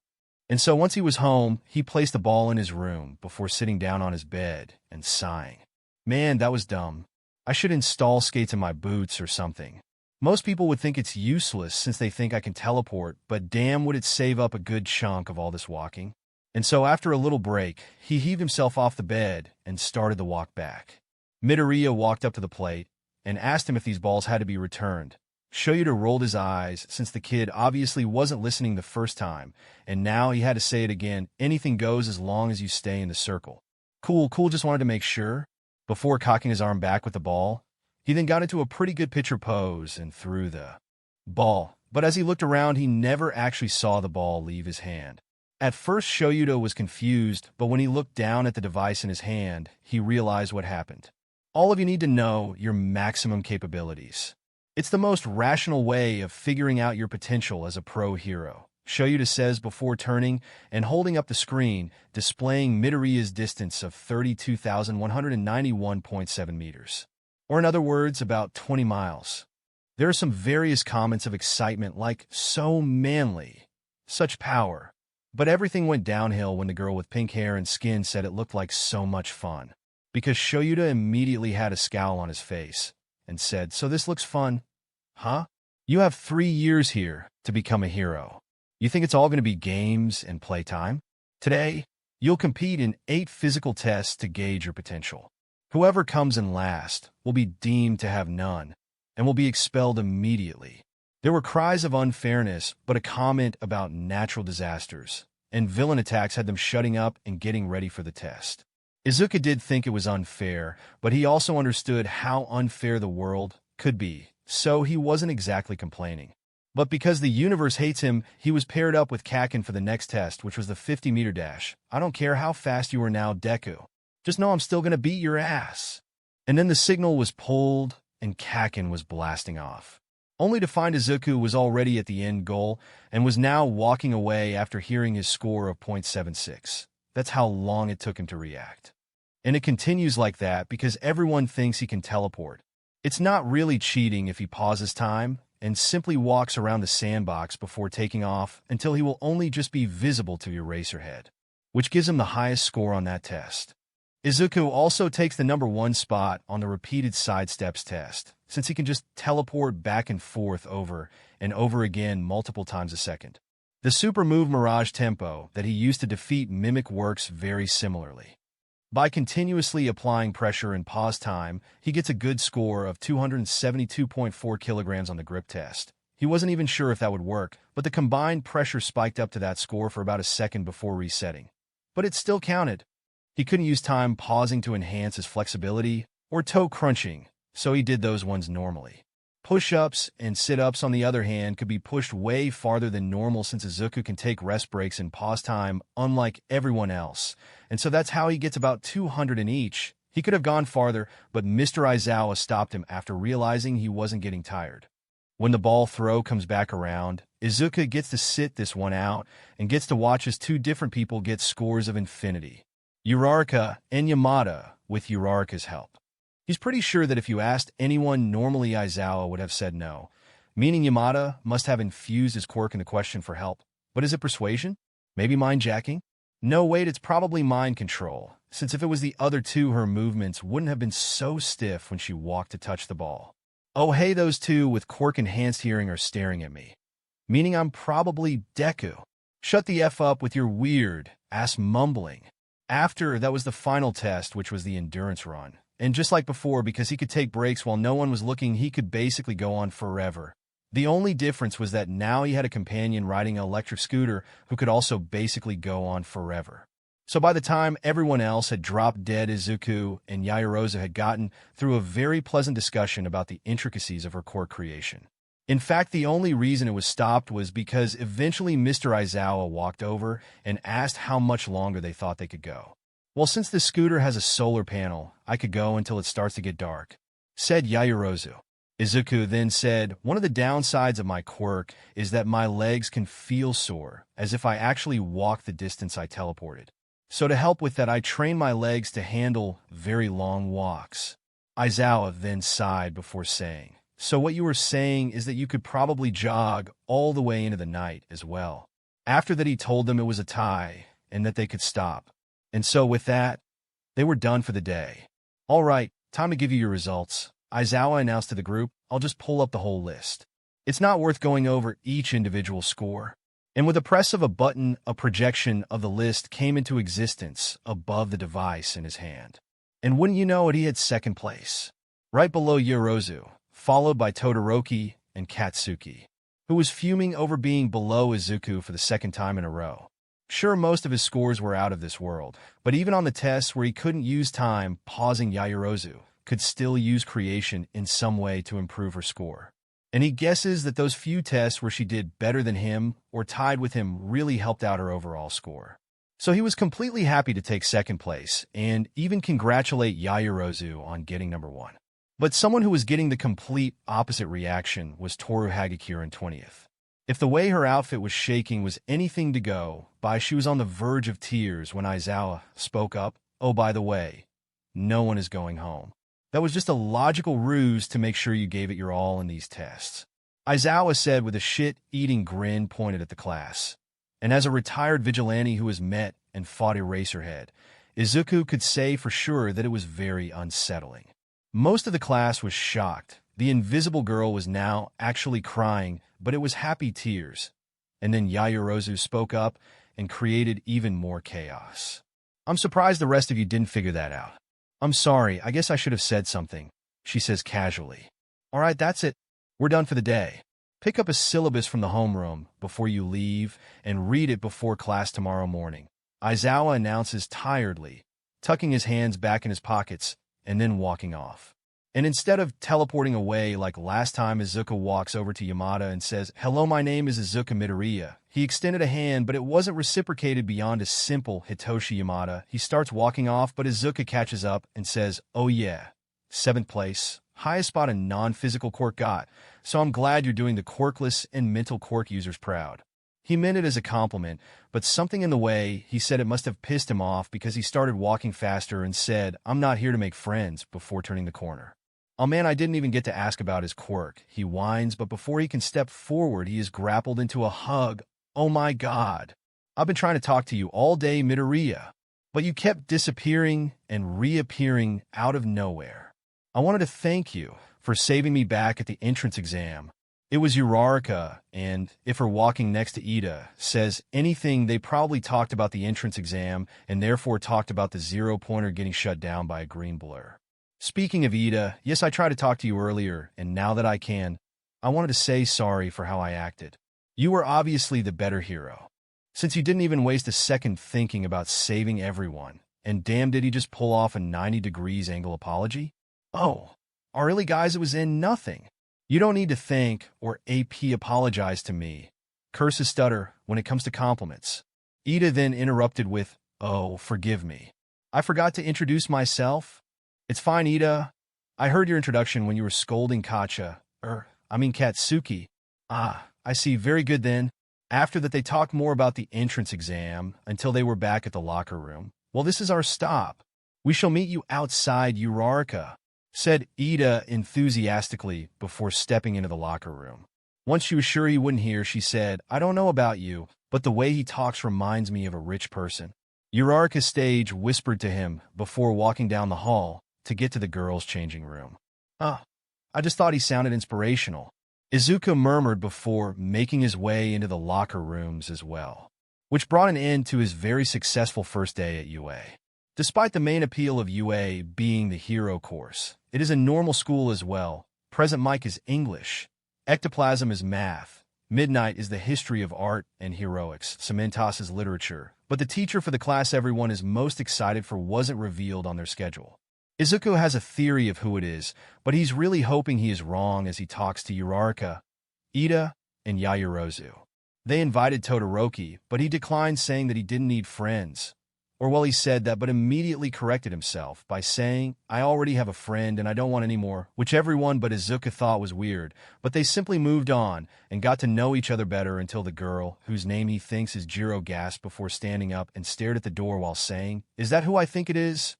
And so once he was home, he placed the ball in his room before sitting down on his bed and sighing. Man, that was dumb. I should install skates in my boots or something. Most people would think it's useless since they think I can teleport, but damn would it save up a good chunk of all this walking. And so after a little break, he heaved himself off the bed and started the walk back. Midoriya walked up to the plate and asked him if these balls had to be returned. Shoyuta rolled his eyes since the kid obviously wasn't listening the first time, and now he had to say it again. Anything goes as long as you stay in the circle. Cool, just wanted to make sure. Before cocking his arm back with the ball, he then got into a pretty good pitcher pose and threw the ball. But as he looked around, he never actually saw the ball leave his hand. At first, Shoyuta was confused, but when he looked down at the device in his hand, he realized what happened. All of you need to know your maximum capabilities. It's the most rational way of figuring out your potential as a pro hero, Shoyuta says before turning and holding up the screen, displaying Midoriya's distance of 32,191.7 meters. Or in other words, about 20 miles. There are some various comments of excitement like, so manly, such power. But everything went downhill when the girl with pink hair and skin said it looked like so much fun. Because Shoyuta immediately had a scowl on his face and said, so this looks fun? Huh? You have 3 years here to become a hero. You think it's all going to be games and playtime? Today, you'll compete in 8 physical tests to gauge your potential. Whoever comes in last will be deemed to have none and will be expelled immediately. There were cries of unfairness, but a comment about natural disasters and villain attacks had them shutting up and getting ready for the test. Izuku did think it was unfair, but he also understood how unfair the world could be, so he wasn't exactly complaining. But because the universe hates him, he was paired up with Kakin for the next test, which was the 50-meter dash. I don't care how fast you are now, Deku. Just know I'm still going to beat your ass. And then the signal was pulled, and Kakin was blasting off. Only to find Izuku was already at the end goal and was now walking away after hearing his score of .76. That's how long it took him to react. And it continues like that because everyone thinks he can teleport. It's not really cheating if he pauses time and simply walks around the sandbox before taking off until he will only just be visible to Eraserhead, which gives him the highest score on that test. Izuku also takes the #1 spot on the repeated sidesteps test, since he can just teleport back and forth over and over again multiple times a second. The super move Mirage Tempo that he used to defeat Mimic works very similarly. By continuously applying pressure and pause time, he gets a good score of 272.4 kilograms on the grip test. He wasn't even sure if that would work, but the combined pressure spiked up to that score for about a second before resetting. But it still counted. He couldn't use time pausing to enhance his flexibility or toe crunching, so he did those ones normally. Push-ups and sit-ups, on the other hand, could be pushed way farther than normal since Izuku can take rest breaks and pause time unlike everyone else, and so that's how he gets about 200 in each. He could have gone farther, but Mr. Aizawa stopped him after realizing he wasn't getting tired. When the ball throw comes back around, Izuku gets to sit this one out and gets to watch as 2 different people get scores of infinity. Uraraka and Yamada, with Uraraka's help. He's pretty sure that if you asked anyone, normally Aizawa would have said no, meaning Yamada must have infused his quirk in the question for help. But is it persuasion? Maybe mind-jacking? No, wait, it's probably mind control, since if it was the other 2, her movements wouldn't have been so stiff when she walked to touch the ball. Oh hey, those 2 with quirk-enhanced hearing are staring at me, meaning I'm probably Deku. Shut the F up with your weird-ass mumbling. After, that was the final test, which was the endurance run. And just like before, because he could take breaks while no one was looking, he could basically go on forever. The only difference was that now he had a companion riding an electric scooter who could also basically go on forever. So by the time everyone else had dropped dead, Izuku and Yaoyorozu had gotten through a very pleasant discussion about the intricacies of her quirk creation. In fact, the only reason it was stopped was because eventually Mr. Aizawa walked over and asked how much longer they thought they could go. "Well, since the scooter has a solar panel, I could go until it starts to get dark," said Yaoyorozu. Izuku then said, "One of the downsides of my quirk is that my legs can feel sore, as if I actually walked the distance I teleported. So to help with that, I train my legs to handle very long walks." Aizawa then sighed before saying, "So what you were saying is that you could probably jog all the way into the night as well." After that, he told them it was a tie and that they could stop. And so with that, they were done for the day. "All right, time to give you your results," Aizawa announced to the group. "I'll just pull up the whole list. It's not worth going over each individual score." And with a press of a button, a projection of the list came into existence above the device in his hand. And wouldn't you know it, he had second place, right below Yaoyorozu, followed by Todoroki and Katsuki, who was fuming over being below Izuku for the second time in a row. Sure, most of his scores were out of this world, but even on the tests where he couldn't use time, pausing, Yaoyorozu could still use creation in some way to improve her score. And he guesses that those few tests where she did better than him or tied with him really helped out her overall score. So he was completely happy to take second place and even congratulate Yaoyorozu on getting number 1. But someone who was getting the complete opposite reaction was Toru Hagakure in 20th. If the way her outfit was shaking was anything to go by, she was on the verge of tears when Aizawa spoke up. "Oh, by the way, no one is going home. That was just a logical ruse to make sure you gave it your all in these tests," Aizawa said with a shit-eating grin pointed at the class. And as a retired vigilante who has met and fought Eraserhead, Izuku could say for sure that it was very unsettling. Most of the class was shocked. The invisible girl was now actually crying, but it was happy tears. And then Yaoyorozu spoke up and created even more chaos. "I'm surprised the rest of you didn't figure that out. I'm sorry, I guess I should have said something," she says casually. "All right, that's it. We're done for the day. Pick up a syllabus from the homeroom before you leave and read it before class tomorrow morning," Aizawa announces tiredly, tucking his hands back in his pockets and then walking off. And instead of teleporting away like last time, Izuku walks over to Yamada and says, "Hello, my name is Izuku Midoriya." He extended a hand, but it wasn't reciprocated beyond a simple Hitoshi Yamada. He starts walking off, but Izuku catches up and says, "Oh yeah, 7th place, highest spot a non-physical quirk got, so I'm glad you're doing the quirkless and mental quirk users proud." He meant it as a compliment, but something in the way he said it must have pissed him off because he started walking faster and said, "I'm not here to make friends," before turning the corner. "Oh man, I didn't even get to ask about his quirk," he whines, but before he can step forward, he is grappled into a hug. "Oh my god. I've been trying to talk to you all day, Midoriya, but you kept disappearing and reappearing out of nowhere. I wanted to thank you for saving me back at the entrance exam." It was Uraraka, and if her walking next to Ida says anything, they probably talked about the entrance exam and therefore talked about the 0-pointer getting shut down by a green blur. "Speaking of Ida, yes, I tried to talk to you earlier, and now that I can, I wanted to say sorry for how I acted. You were obviously the better hero, since you didn't even waste a second thinking about saving everyone, and damn did he just pull off a 90 degrees angle apology? Oh, really guys, it was in nothing. You don't need to thank or AP apologize to me. Curses stutter when it comes to compliments." Ida then interrupted with, "Oh, forgive me. I forgot to introduce myself." "It's fine, Ida. I heard your introduction when you were scolding Katsuki." "Ah, I see. Very good then." After that, they talked more about the entrance exam until they were back at the locker room. "Well, this is our stop. We shall meet you outside, Uraraka," said Ida enthusiastically before stepping into the locker room. Once she was sure he wouldn't hear, she said, "I don't know about you, but the way he talks reminds me of a rich person." Uraraka stage whispered to him before walking down the hall to get to the girls' changing room. "I just thought he sounded inspirational," Izuku murmured before making his way into the locker rooms as well, which brought an end to his very successful first day at UA. Despite the main appeal of UA being the hero course, it is a normal school as well. Present mic is English. Ectoplasm is math. Midnight is the history of art and heroics. Cementos is literature. But the teacher for the class everyone is most excited for wasn't revealed on their schedule. Izuku has a theory of who it is, but he's really hoping he is wrong as he talks to Uraraka, Ida, and Yaoyorozu. They invited Todoroki, but he declined, saying that he didn't need friends. Or well, he said that, but immediately corrected himself by saying, I already have a friend and I don't want any more, which everyone but Izuku thought was weird, but they simply moved on and got to know each other better until the girl, whose name he thinks is Jiro, gasped before standing up and stared at the door while saying, Is that who I think it is?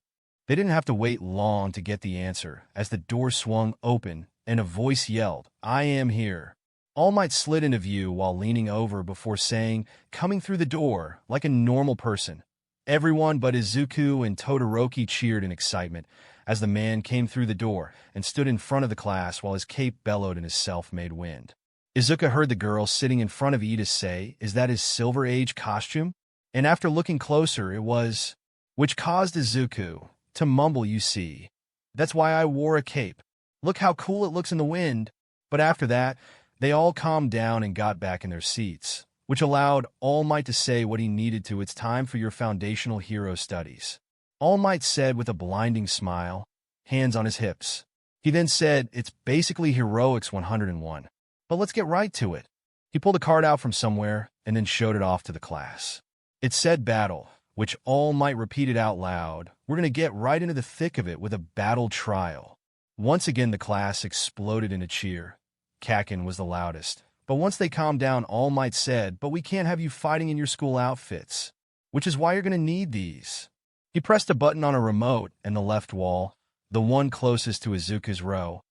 They didn't have to wait long to get the answer, as the door swung open and a voice yelled, I am here. All Might slid into view while leaning over before saying, coming through the door like a normal person. Everyone but Izuku and Todoroki cheered in excitement as the man came through the door and stood in front of the class while his cape bellowed in his self-made wind. Izuku heard the girl sitting in front of Ida say, Is that his Silver Age costume? And after looking closer, it was, which caused Izuku to mumble, You see, that's why I wore a cape. Look how cool it looks in the wind. But after that, they all calmed down and got back in their seats, which allowed All Might to say what he needed to. It's time for your foundational hero studies. All Might said with a blinding smile, hands on his hips. He then said, It's basically Heroics 101. But let's get right to it. He pulled a card out from somewhere and then showed it off to the class. It said battle, which All Might repeated out loud. We're going to get right into the thick of it with a battle trial. Once again, the class exploded in a cheer. Kakin was the loudest. But once they calmed down, All Might said, But we can't have you fighting in your school outfits, which is why you're going to need these. He pressed a button on a remote, and the left wall, the one closest to Izuku's row,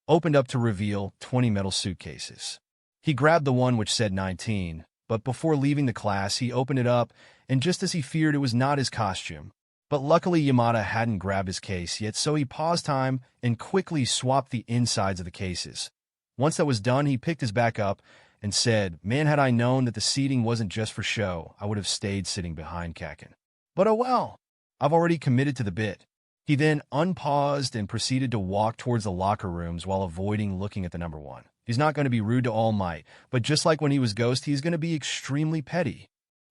opened up to reveal 20 metal suitcases. He grabbed the one which said 19, but before leaving the class, he opened it up, and just as he feared, it was not his costume. But luckily, Yamada hadn't grabbed his case yet, so he paused time and quickly swapped the insides of the cases. Once that was done, he picked his back up and said, Man, had I known that the seating wasn't just for show, I would have stayed sitting behind Kakin. But oh well, I've already committed to the bit. He then unpaused and proceeded to walk towards the locker rooms while avoiding looking at the number one. He's not going to be rude to All Might, but just like when he was Ghost, he's going to be extremely petty.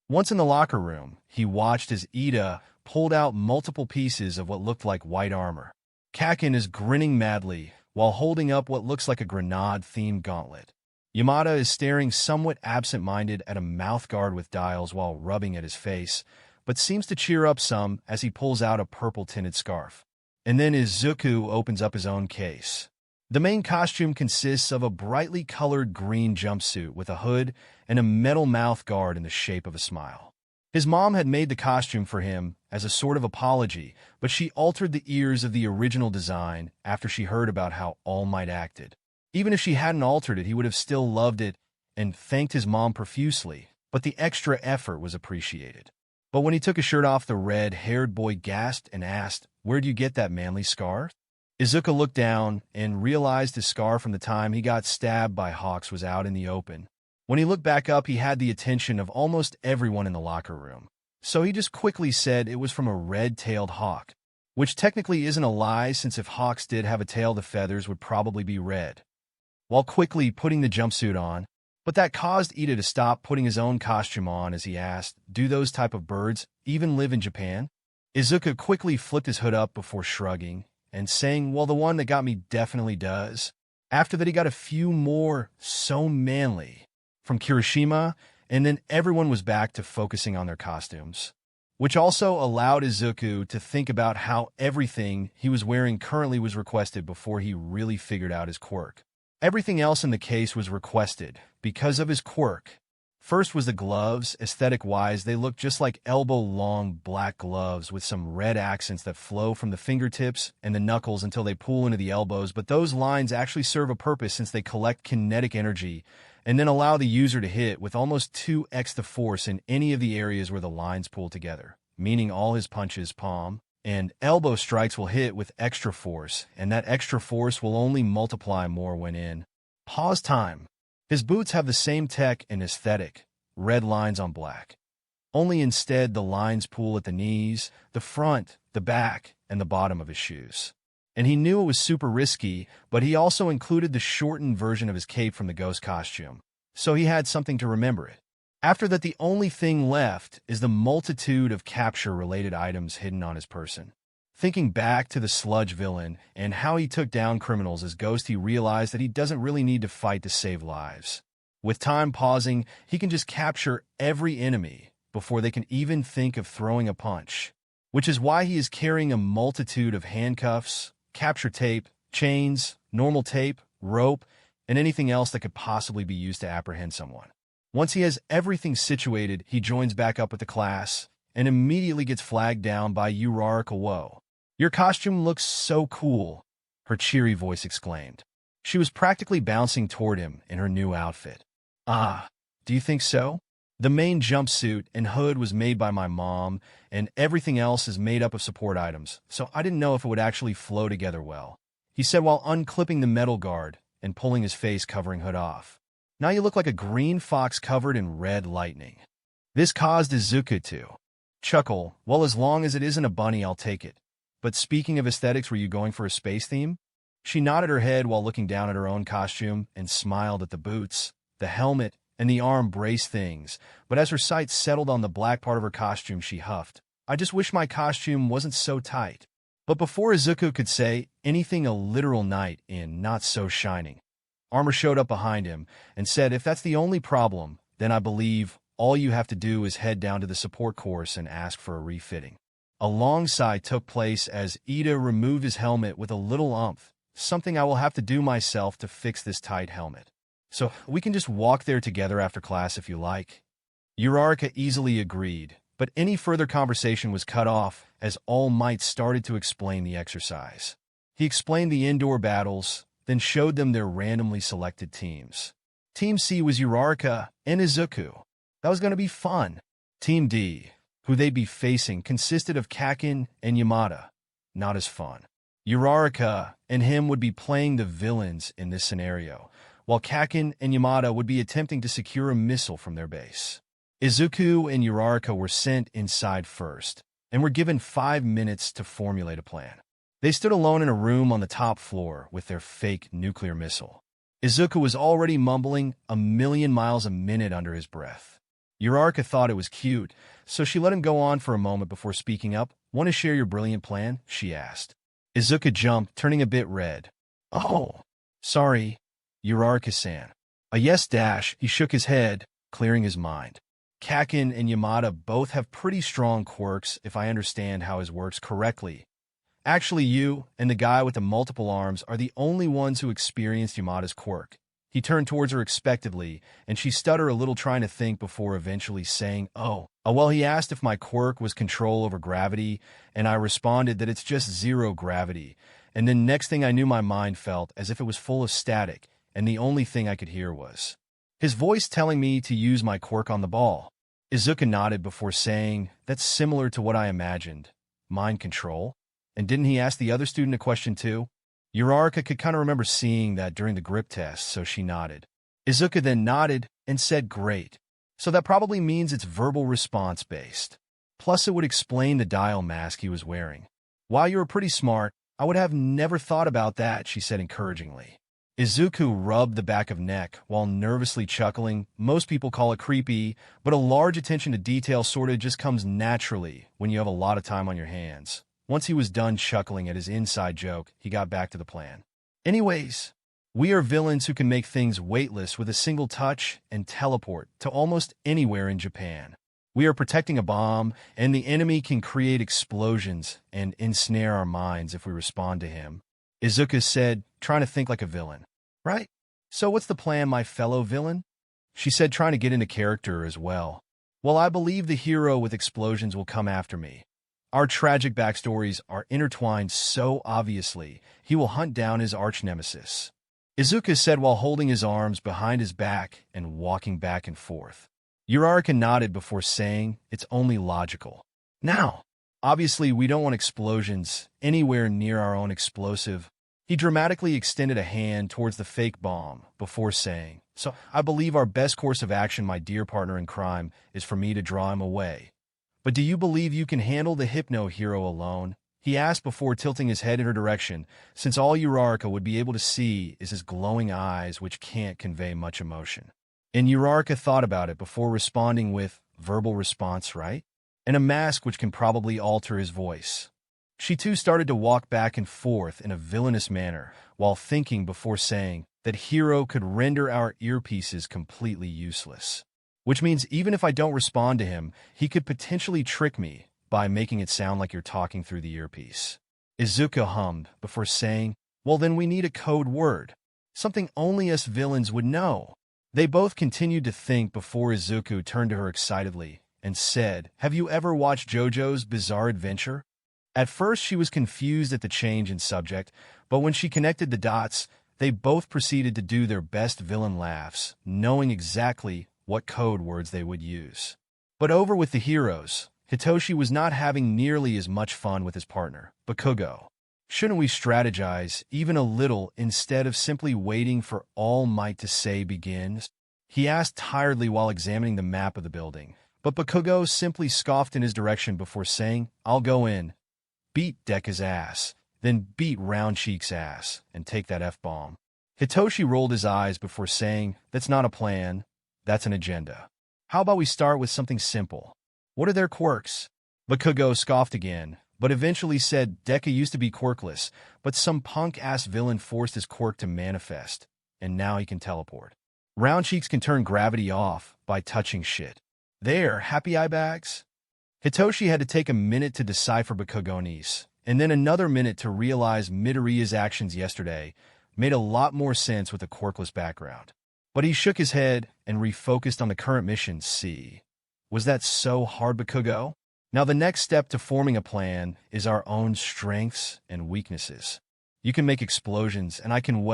Once in the locker room, he watched as Ida pulled out multiple pieces of what looked like white armor. Kakin is grinning madly while holding up what looks like a grenade-themed gauntlet. Yamada is staring somewhat absent-minded at a mouthguard with dials while rubbing at his face, but seems to cheer up some as he pulls out a purple-tinted scarf. And then Izuku opens up his own case. The main costume consists of a brightly colored green jumpsuit with a hood and a metal mouthguard in the shape of a smile. His mom had made the costume for him as a sort of apology, but she altered the ears of the original design after she heard about how All Might acted. Even if she hadn't altered it, he would have still loved it and thanked his mom profusely, but the extra effort was appreciated. But when he took his shirt off, the red-haired boy gasped and asked, Where'd you get that manly scar? Izuku looked down and realized his scar from the time he got stabbed by Hawks was out in the open. When he looked back up, he had the attention of almost everyone in the locker room. So he just quickly said it was from a red-tailed hawk, which technically isn't a lie since if hawks did have a tail, the feathers would probably be red. While quickly putting the jumpsuit on, but that caused Ida to stop putting his own costume on as he asked, Do those type of birds even live in Japan? Izuku quickly flipped his hood up before shrugging and saying, Well, the one that got me definitely does. After that, he got a few more so manly from Kirishima, and then everyone was back to focusing on their costumes, which also allowed Izuku to think about how everything he was wearing currently was requested before he really figured out his quirk. Everything else in the case was requested because of his quirk. First was the gloves. Aesthetic-wise, they look just like elbow-long black gloves with some red accents that flow from the fingertips and the knuckles until they pool into the elbows, but those lines actually serve a purpose since they collect kinetic energy and then allow the user to hit with almost 2x the force in any of the areas where the lines pool together, meaning all his punches, palm, and elbow strikes will hit with extra force, and that extra force will only multiply more when in pause time. His boots have the same tech and aesthetic, red lines on black. only instead the lines pool at the knees, the front, the back, and the bottom of his shoes. And he knew it was super risky, but he also included the shortened version of his cape from the ghost costume, so he had something to remember it. After that, the only thing left is the multitude of capture-related items hidden on his person. Thinking back to the sludge villain and how he took down criminals as Ghost, he realized that he doesn't really need to fight to save lives. With time pausing, he can just capture every enemy before they can even think of throwing a punch, which is why he is carrying a multitude of handcuffs, capture tape, chains, normal tape, rope, and anything else that could possibly be used to apprehend someone. Once he has everything situated, he joins back up with the class and immediately gets flagged down by Uraraka. "Whoa, your costume looks so cool," her cheery voice exclaimed. She was practically bouncing toward him in her new outfit. "Ah, do you think so? The main jumpsuit and hood was made by my mom, and everything else is made up of support items, so I didn't know if it would actually flow together well," he said while unclipping the metal guard and pulling his face covering hood off. "Now you look like a green fox covered in red lightning." This caused Izuku to chuckle. "Well, as long as it isn't a bunny, I'll take it. But speaking of aesthetics, were you going for a space theme?" She nodded her head while looking down at her own costume and smiled at the boots, the helmet, and the arm brace things, but as her sight settled on the black part of her costume, she huffed, "I just wish my costume wasn't so tight." But before Izuku could say anything, a literal knight in not so shining armor showed up behind him and said, "If that's the only problem, then I believe all you have to do is head down to the support course and ask for a refitting." A long sigh took place as Ida removed his helmet with a little umph. "Something I will have to do myself to fix this tight helmet. So we can just walk there together after class if you like." Uraraka easily agreed, but any further conversation was cut off as All Might started to explain the exercise. He explained the indoor battles, then showed them their randomly selected teams. Team C was Uraraka and Izuku. That was going to be fun. Team D, who they'd be facing, consisted of Kakin and Yamada. Not as fun. Uraraka and him would be playing the villains in this scenario, while Kakin and Yamada would be attempting to secure a missile from their base. Izuku and Uraraka were sent inside first, and were given 5 minutes to formulate a plan. They stood alone in a room on the top floor with their fake nuclear missile. Izuku was already mumbling a million miles a minute under his breath. Uraraka thought it was cute, so she let him go on for a moment before speaking up. "Want to share your brilliant plan?" she asked. Izuku jumped, turning a bit red. "Oh, sorry, Uraraka-san." A yes dash, he shook his head, clearing his mind. Kakin and Yamada both have pretty strong quirks if I understand how his works correctly. Actually, you and the guy with the multiple arms are the only ones who experienced Yamada's quirk. He turned towards her expectantly, and she stuttered a little, trying to think before eventually saying, "Oh, well, he asked if my quirk was control over gravity, and I responded that it's just zero gravity, and then next thing I knew my mind felt as if it was full of static, and the only thing I could hear was his voice telling me to use my quirk on the ball." Izuku nodded before saying, "That's similar to what I imagined. Mind control? And didn't he ask the other student a question too?" Uraraka could kind of remember seeing that during the grip test, so she nodded. Izuku then nodded and said, "Great. So that probably means it's verbal response-based. Plus it would explain the dial mask he was wearing. While you were pretty smart, I would have never thought about that," she said encouragingly. Izuku rubbed the back of neck while nervously chuckling. Most people call it creepy, but a large attention to detail sorta just comes naturally when you have a lot of time on your hands. Once he was done chuckling at his inside joke, he got back to the plan. "Anyways, we are villains who can make things weightless with a single touch and teleport to almost anywhere in Japan. We are protecting a bomb, and the enemy can create explosions and ensnare our minds if we respond to him," Izuku said, trying to think like a villain. "Right? So what's the plan, my fellow villain?" she said, trying to get into character as well. "Well, I believe the hero with explosions will come after me. Our tragic backstories are intertwined so obviously, he will hunt down his arch-nemesis," Izuku said while holding his arms behind his back and walking back and forth. Uraraka nodded before saying, "It's only logical. Now, obviously we don't want explosions anywhere near our own explosive He dramatically extended a hand towards the fake bomb before saying, "So, I believe our best course of action, my dear partner in crime, is for me to draw him away. But do you believe you can handle the hypno hero alone?" He asked before tilting his head in her direction, since all Uraraka would be able to see is his glowing eyes, which can't convey much emotion. And Uraraka thought about it before responding with, "Verbal response, right?" And a mask which can probably alter his voice. She too started to walk back and forth in a villainous manner, while thinking before saying that hero could render our earpieces completely useless. Which means even if I don't respond to him, he could potentially trick me by making it sound like you're talking through the earpiece. Izuku hummed before saying, "Well, then we need a code word. Something only us villains would know." They both continued to think before Izuku turned to her excitedly and said, "Have you ever watched JoJo's Bizarre Adventure?" At first she was confused at the change in subject, but when she connected the dots, they both proceeded to do their best villain laughs, knowing exactly what code words they would use. But over with the heroes, Hitoshi was not having nearly as much fun with his partner, Bakugo. "Shouldn't we strategize even a little instead of simply waiting for All Might to say begins?" He asked tiredly while examining the map of the building, but Bakugo simply scoffed in his direction before saying, "I'll go in, beat Deku's ass, then beat Round Cheek's ass, and take that F-bomb." Hitoshi rolled his eyes before saying, "That's not a plan, that's an agenda. How about we start with something simple? What are their quirks?" Bakugo scoffed again, but eventually said Deku used to be quirkless, but some punk-ass villain forced his quirk to manifest, and now he can teleport. Round Cheeks can turn gravity off by touching shit. There, happy eye bags? Hitoshi had to take a minute to decipher Bakugo's, and then another minute to realize Midoriya's actions yesterday made a lot more sense with a quirkless background. But he shook his head and refocused on the current mission. See, was that so hard, Bakugo? Now the next step to forming a plan is our own strengths and weaknesses. You can make explosions, and I can,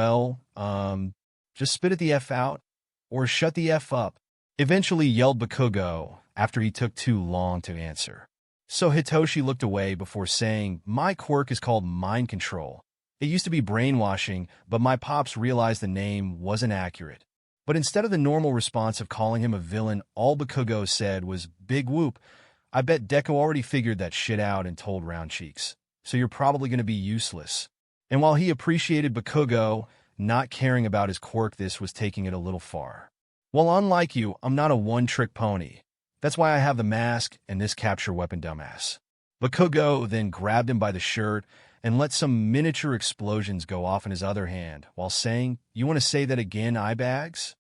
just spit it the F out, or shut the F up, eventually yelled Bakugo after he took too long to answer. So Hitoshi looked away before saying, "My quirk is called mind control. It used to be brainwashing, but my pops realized the name wasn't accurate." But instead of the normal response of calling him a villain, all Bakugo said was, "Big whoop. I bet Deku already figured that shit out and told Round Cheeks. So you're probably going to be useless." And while he appreciated Bakugo not caring about his quirk, this was taking it a little far. "Well, unlike you, I'm not a one-trick pony. That's why I have the mask and this capture weapon, dumbass." Bakugo then grabbed him by the shirt and let some miniature explosions go off in his other hand, while saying, "You want to say that again, eyebags?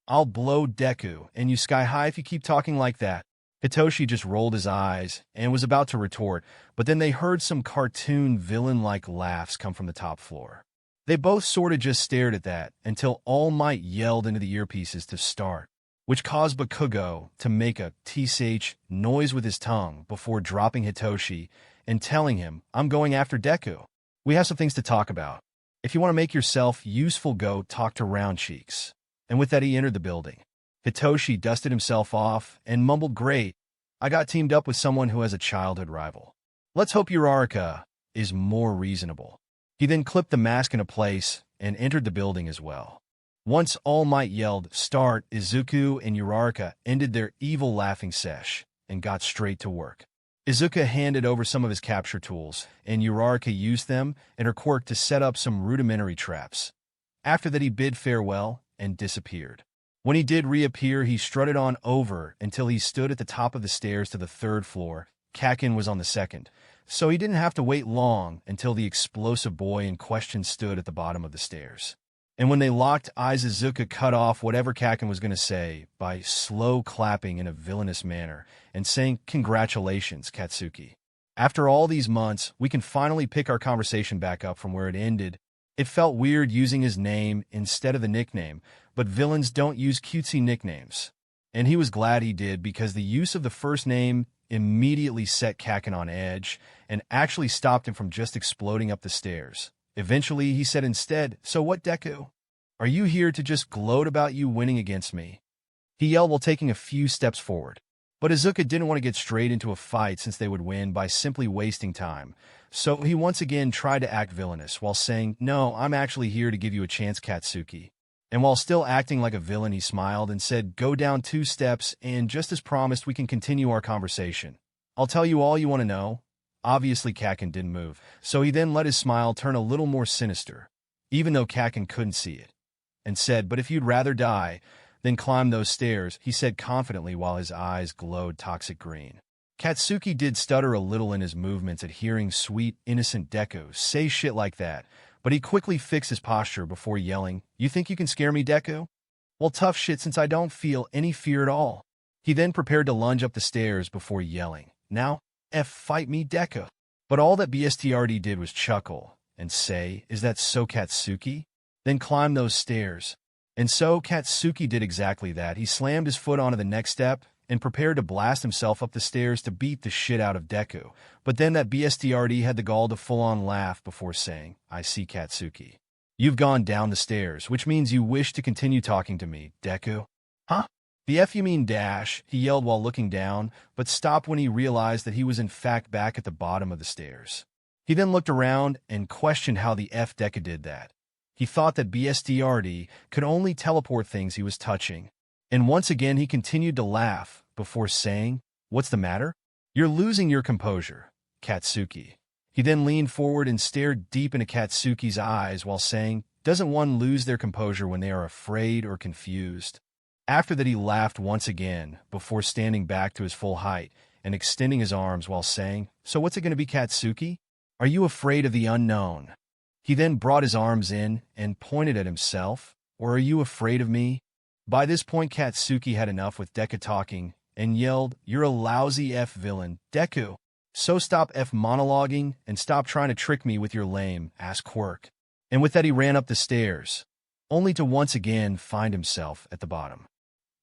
I'll blow Deku and you sky high if you keep talking like that." Hitoshi just rolled his eyes and was about to retort, but then they heard some cartoon villain-like laughs come from the top floor. They both sorta just stared at that until All Might yelled into the earpieces to start, which caused Bakugo to make a tsh noise with his tongue before dropping Hitoshi and telling him, "I'm going after Deku. We have some things to talk about. If you want to make yourself useful, go talk to Round Cheeks." And with that, he entered the building. Hitoshi dusted himself off and mumbled, "Great, I got teamed up with someone who has a childhood rival. Let's hope Uraraka is more reasonable." He then clipped the mask into place and entered the building as well. Once All Might yelled, "Start," Izuku and Uraraka ended their evil laughing sesh and got straight to work. Izuku handed over some of his capture tools, and Uraraka used them and her quirk to set up some rudimentary traps. After that, he bid farewell and disappeared. When he did reappear, he strutted on over until he stood at the top of the stairs to the third floor. Kakin was on the second, so he didn't have to wait long until the explosive boy in question stood at the bottom of the stairs. And when they locked eyes, Izuku cut off whatever Kakin was going to say by slow clapping in a villainous manner and saying, "Congratulations, Katsuki. After all these months, we can finally pick our conversation back up from where it ended." It felt weird using his name instead of the nickname, but villains don't use cutesy nicknames. And he was glad he did, because the use of the first name immediately set Kakin on edge and actually stopped him from just exploding up the stairs. Eventually, he said instead, "So what, Deku? Are you here to just gloat about you winning against me?" He yelled while taking a few steps forward. But Izuku didn't want to get straight into a fight since they would win by simply wasting time, so he once again tried to act villainous while saying, "No, I'm actually here to give you a chance, Katsuki." And while still acting like a villain, he smiled and said, "Go down 2 steps, and just as promised, we can continue our conversation. I'll tell you all you want to know." Obviously, Kakin didn't move, so he then let his smile turn a little more sinister, even though Kakin couldn't see it, and said, "But if you'd rather die, then climb those stairs," he said confidently while his eyes glowed toxic green. Katsuki did stutter a little in his movements at hearing sweet, innocent Deku say shit like that, but he quickly fixed his posture before yelling, "You think you can scare me, Deku? Well, tough shit since I don't feel any fear at all." He then prepared to lunge up the stairs before yelling, "Now, fight me, Deku." But all that BSTRD did was chuckle and say, "Is that so, Katsuki? Then climb those stairs." And so Katsuki did exactly that. He slammed his foot onto the next step and prepared to blast himself up the stairs to beat the shit out of Deku. But then that BSTRD had the gall to full-on laugh before saying, "I see, Katsuki. You've gone down the stairs, which means you wish to continue talking to me, Deku." "Huh? The F you mean dash," he yelled while looking down, but stopped when he realized that he was in fact back at the bottom of the stairs. He then looked around and questioned how the F Deku did that. He thought that BSTRD could only teleport things he was touching. And once again he continued to laugh before saying, "What's the matter? You're losing your composure, Katsuki." He then leaned forward and stared deep into Katsuki's eyes while saying, "Doesn't one lose their composure when they are afraid or confused?" After that he laughed once again before standing back to his full height and extending his arms while saying, "So what's it going to be, Katsuki? Are you afraid of the unknown?" He then brought his arms in and pointed at himself, "Or are you afraid of me?" By this point, Katsuki had enough with Deku talking and yelled, "You're a lousy F villain, Deku. So stop F monologuing and stop trying to trick me with your lame-ass quirk." And with that he ran up the stairs, only to once again find himself at the bottom.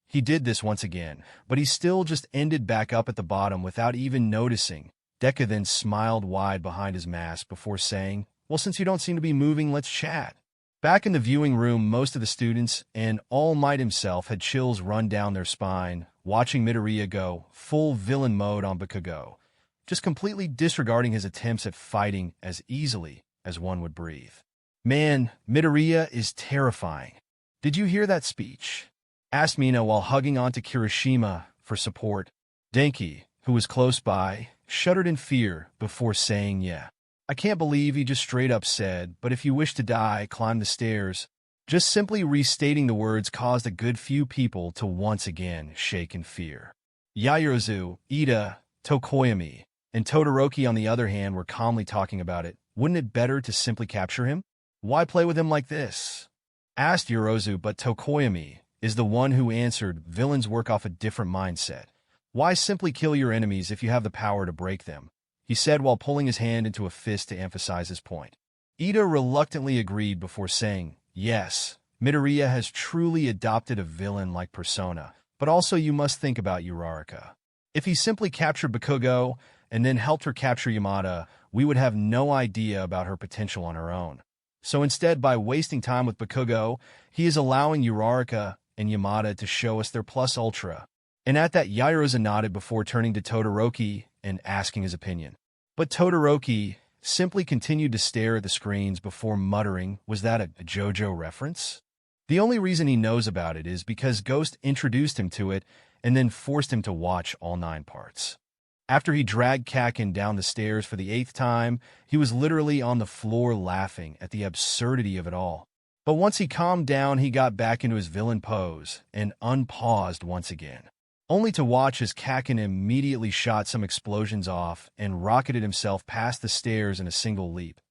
He did this once again, but he still just ended back up at the bottom without even noticing. Deku then smiled wide behind his mask before saying, "Well, since you don't seem to be moving, let's chat." Back in the viewing room, most of the students and All Might himself had chills run down their spine, watching Midoriya go full villain mode on Bakugo, just completely disregarding his attempts at fighting as easily as one would breathe. "Man, Midoriya is terrifying. Did you hear that speech?" asked Mina while hugging onto Kirishima for support. Denki, who was close by, shuddered in fear before saying, "Yeah. I can't believe he just straight up said, 'But if you wish to die, climb the stairs.'" Just simply restating the words caused a good few people to once again shake in fear. Yaoyorozu, Ida, Tokoyami, and Todoroki on the other hand were calmly talking about it. "Wouldn't it better to simply capture him? Why play with him like this?" asked Yorozu, but Tokoyami is the one who answered, "Villains work off a different mindset. Why simply kill your enemies if you have the power to break them?" he said while pulling his hand into a fist to emphasize his point. Ida reluctantly agreed before saying, "Yes, Midoriya has truly adopted a villain-like persona, but also you must think about Uraraka. If he simply captured Bakugo and then helped her capture Yamada, we would have no idea about her potential on her own. So instead, by wasting time with Bakugo, he is allowing Uraraka and Yamada to show us their plus ultra." And at that, Yaoyorozu nodded before turning to Todoroki and asking his opinion. But Todoroki simply continued to stare at the screens before muttering, "Was that a JoJo reference?" The only reason he knows about it is because Ghost introduced him to it and then forced him to watch all 9 parts. After he dragged Kakin down the stairs for the 8th time, he was literally on the floor laughing at the absurdity of it all. But once he calmed down, he got back into his villain pose and unpaused once again, only to watch as Kakin immediately shot some explosions off and rocketed himself past the stairs in a single leap.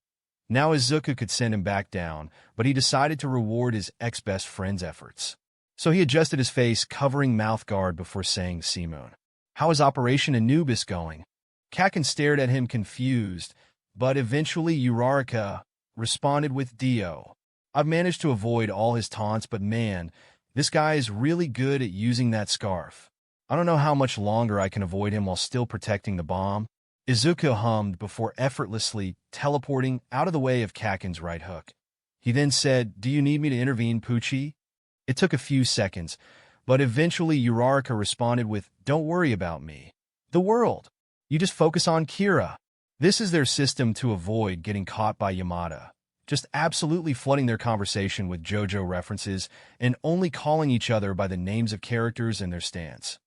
Now Izuku could send him back down, but he decided to reward his ex-best friend's efforts. So he adjusted his face, covering mouth guard before saying, "Seamoon, how is Operation Anubis going?" Kakin stared at him confused, but eventually Uraraka responded with, "Dio. I've managed to avoid all his taunts, but man, this guy is really good at using that scarf. I don't know how much longer I can avoid him while still protecting the bomb." Izuku hummed before effortlessly teleporting out of the way of Kakin's right hook. He then said, "Do you need me to intervene, Pucci?" It took a few seconds, But eventually Uraraka responded with, "Don't worry about me. The world. You just focus on Kira." This is their system to avoid getting caught by Yamada, just absolutely flooding their conversation with JoJo references and only calling each other by the names of characters and their stance.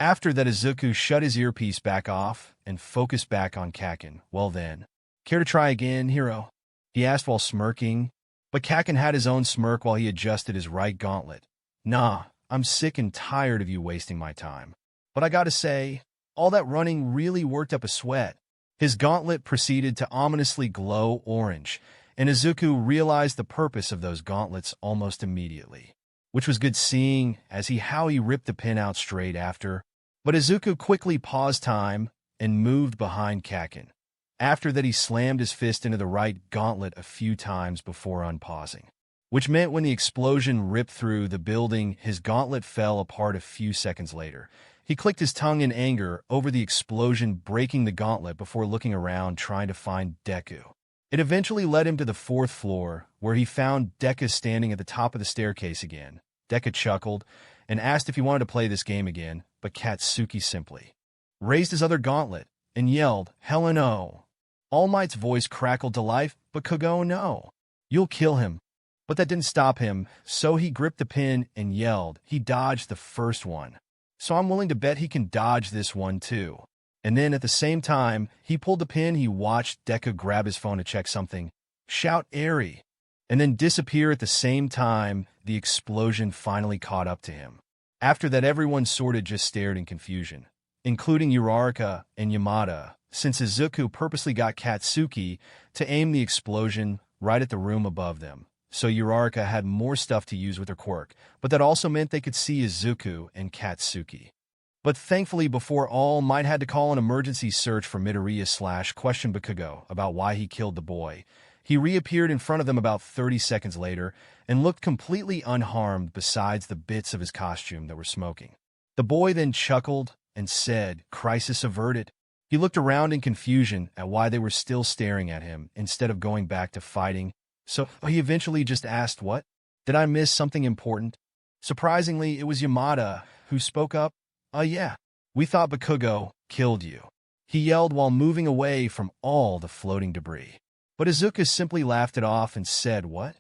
After that, Izuku shut his earpiece back off and focused back on Kaken. "Well then, care to try again, hero?" he asked while smirking, but Kaken had his own smirk while he adjusted his right gauntlet. "Nah, I'm sick and tired of you wasting my time. But I gotta say, all that running really worked up a sweat." His gauntlet proceeded to ominously glow orange, and Izuku realized the purpose of those gauntlets almost immediately, which was good seeing as how he ripped the pin out straight after. But Izuku quickly paused time and moved behind Kaken. After that, he slammed his fist into the right gauntlet a few times before unpausing, which meant when the explosion ripped through the building, his gauntlet fell apart a few seconds later. He clicked his tongue in anger over the explosion breaking the gauntlet before looking around trying to find Deku. It eventually led him to the 4th floor, where he found Deku standing at the top of the staircase again. Deku chuckled and asked if he wanted to play this game again, but Katsuki simply raised his other gauntlet and yelled, "Hell no." All Might's voice crackled to life, but Bakugo, "No. You'll kill him." But that didn't stop him, so he gripped the pin and yelled. He dodged the first one, so I'm willing to bet he can dodge this one too. And then at the same time, he pulled the pin. He watched Deku grab his phone to check something, shout "Airy," and then disappear at the same time. The explosion finally caught up to him. After that, everyone sort of just stared in confusion, including Uraraka and Yamada, since Izuku purposely got Katsuki to aim the explosion right at the room above them. So Uraraka had more stuff to use with her quirk, but that also meant they could see Izuku and Katsuki. But thankfully, before All Might had to call an emergency search for Midoriya / question Bakugo about why he killed the boy, he reappeared in front of them about 30 seconds later and looked completely unharmed besides the bits of his costume that were smoking. The boy then chuckled and said, "Crisis averted." He looked around in confusion at why they were still staring at him instead of going back to fighting. So he eventually just asked, "What? Did I miss something important?" Surprisingly, it was Yamada who spoke up. Yeah. We thought Bakugo killed you," he yelled while moving away from all the floating debris. But Izuku simply laughed it off and said, "What?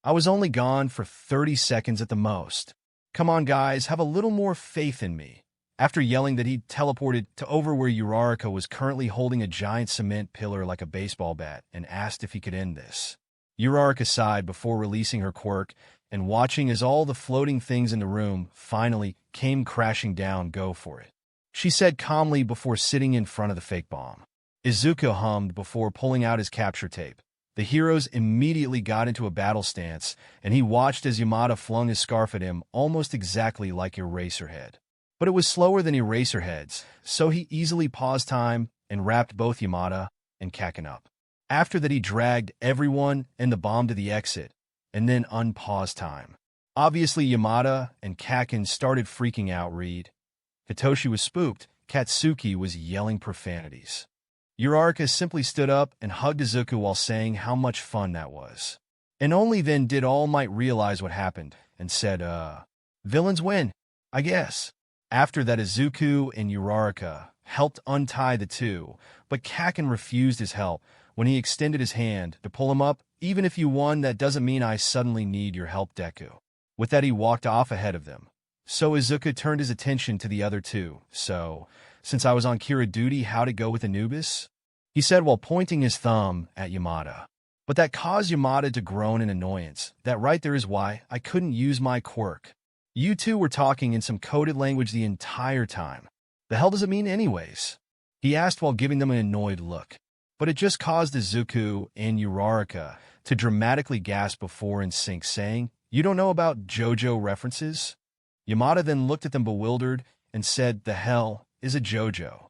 I was only gone for 30 seconds at the most. Come on, guys, have a little more faith in me." After yelling that, he teleported to over where Uraraka was currently holding a giant cement pillar like a baseball bat and asked if he could end this. Uraraka sighed before releasing her quirk and watching as all the floating things in the room finally came crashing down. "Go for it," she said calmly before sitting in front of the fake bomb. Izuku hummed before pulling out his capture tape. The heroes immediately got into a battle stance, and he watched as Yamada flung his scarf at him almost exactly like Eraserhead. But it was slower than Eraserhead's, so he easily paused time and wrapped both Yamada and Kaken up. After that, he dragged everyone and the bomb to the exit, and then unpaused time. Obviously, Yamada and Kaken started freaking out. Hitoshi was spooked. Katsuki was yelling profanities. Uraraka simply stood up and hugged Izuku while saying how much fun that was. And only then did All Might realize what happened and said, "Villains win, I guess." After that, Izuku and Uraraka helped untie the two, but Kaken refused his help when he extended his hand to pull him up. "Even if you won, that doesn't mean I suddenly need your help, Deku." With that, he walked off ahead of them. So Izuku turned his attention to the other two. "So, since I was on Kira duty, how'd it go with Anubis?" he said while pointing his thumb at Yamada. But that caused Yamada to groan in annoyance. "That right there is why I couldn't use my quirk. You two were talking in some coded language the entire time. The hell does it mean anyways?" he asked while giving them an annoyed look. But it just caused Izuku and Uraraka to dramatically gasp before in sync, saying, "You don't know about JoJo references?" Yamada then looked at them bewildered and said, "The hell is a JoJo?"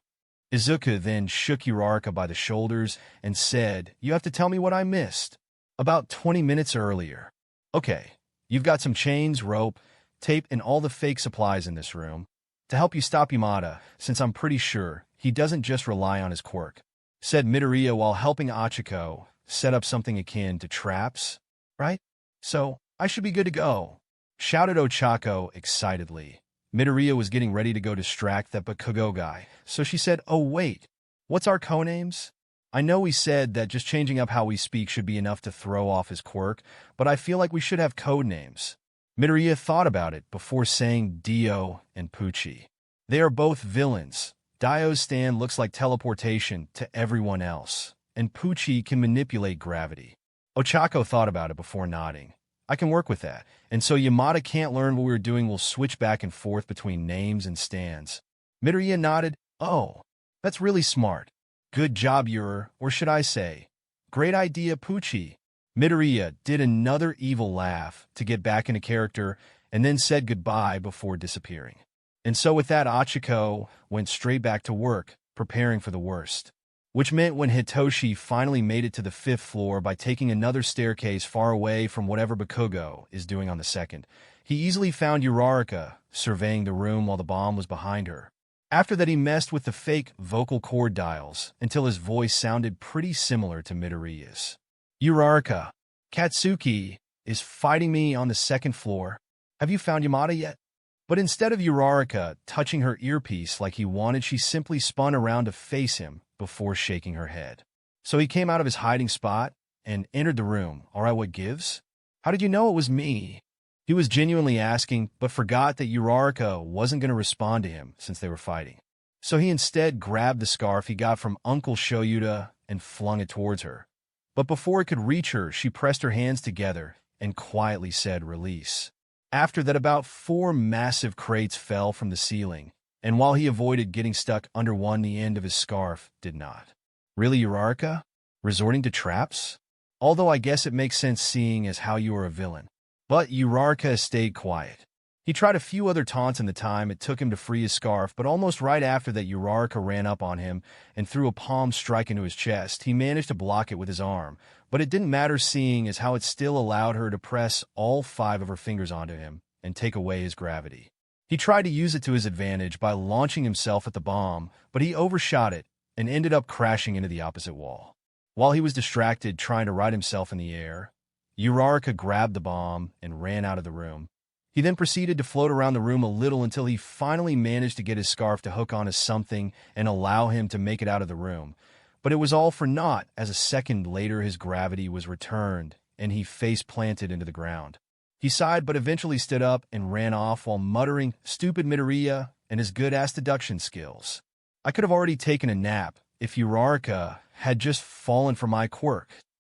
Izuku then shook Uraraka by the shoulders and said, "You have to tell me what I missed. About 20 minutes earlier. Okay, you've got some chains, rope, tape, and all the fake supplies in this room to help you stop Yamada, since I'm pretty sure he doesn't just rely on his quirk," said Midoriya while helping Achiko set up something akin to traps, "right? So, I should be good to go." shouted Ochako excitedly. Midoriya was getting ready to go distract that Bakugo guy, so she said, "Oh wait, what's our codenames? I know we said that just changing up how we speak should be enough to throw off his quirk, but I feel like we should have codenames." Midoriya thought about it before saying Dio and Pucci. They are both villains. Dio's stand looks like teleportation to everyone else, and Pucci can manipulate gravity. Ochako thought about it before nodding. I can work with that, and so Yamada can't learn what we were doing. We'll switch back and forth between names and stands. Midoriya nodded. Oh, that's really smart. Good job, or should I say, great idea, Pucci. Midoriya did another evil laugh to get back into character and then said goodbye before disappearing. And so with that, Ochako went straight back to work, preparing for the worst. Which meant when Hitoshi finally made it to the 5th floor by taking another staircase far away from whatever Bakugo is doing on the 2nd, he easily found Uraraka surveying the room while the bomb was behind her. After that, he messed with the fake vocal cord dials until his voice sounded pretty similar to Midoriya's. Uraraka, Katsuki is fighting me on the 2nd floor. Have you found Yamada yet? But instead of Uraraka touching her earpiece like he wanted, she simply spun around to face him before shaking her head. So he came out of his hiding spot and entered the room. All right, what gives? How did you know it was me? He was genuinely asking, but forgot that Uraraka wasn't going to respond to him since they were fighting. So he instead grabbed the scarf he got from Uncle Shoyuta and flung it towards her. But before it could reach her, she pressed her hands together and quietly said, "Release." After that, about 4 massive crates fell from the ceiling, and while he avoided getting stuck under one, the end of his scarf did not. Really, Uraraka? Resorting to traps? Although I guess it makes sense seeing as how you are a villain. But Uraraka stayed quiet. He tried a few other taunts in the time it took him to free his scarf, but almost right after that, Uraraka ran up on him and threw a palm strike into his chest. He managed to block it with his arm, but it didn't matter seeing as how it still allowed her to press all 5 of her fingers onto him and take away his gravity. He tried to use it to his advantage by launching himself at the bomb, but he overshot it and ended up crashing into the opposite wall. While he was distracted trying to right himself in the air, Uraraka grabbed the bomb and ran out of the room. He then proceeded to float around the room a little until he finally managed to get his scarf to hook onto something and allow him to make it out of the room. But it was all for naught, as a second later his gravity was returned and he face-planted into the ground. He sighed but eventually stood up and ran off while muttering, "Stupid Midoriya and his good-ass deduction skills. I could have already taken a nap if Uraraka had just fallen for my quirk."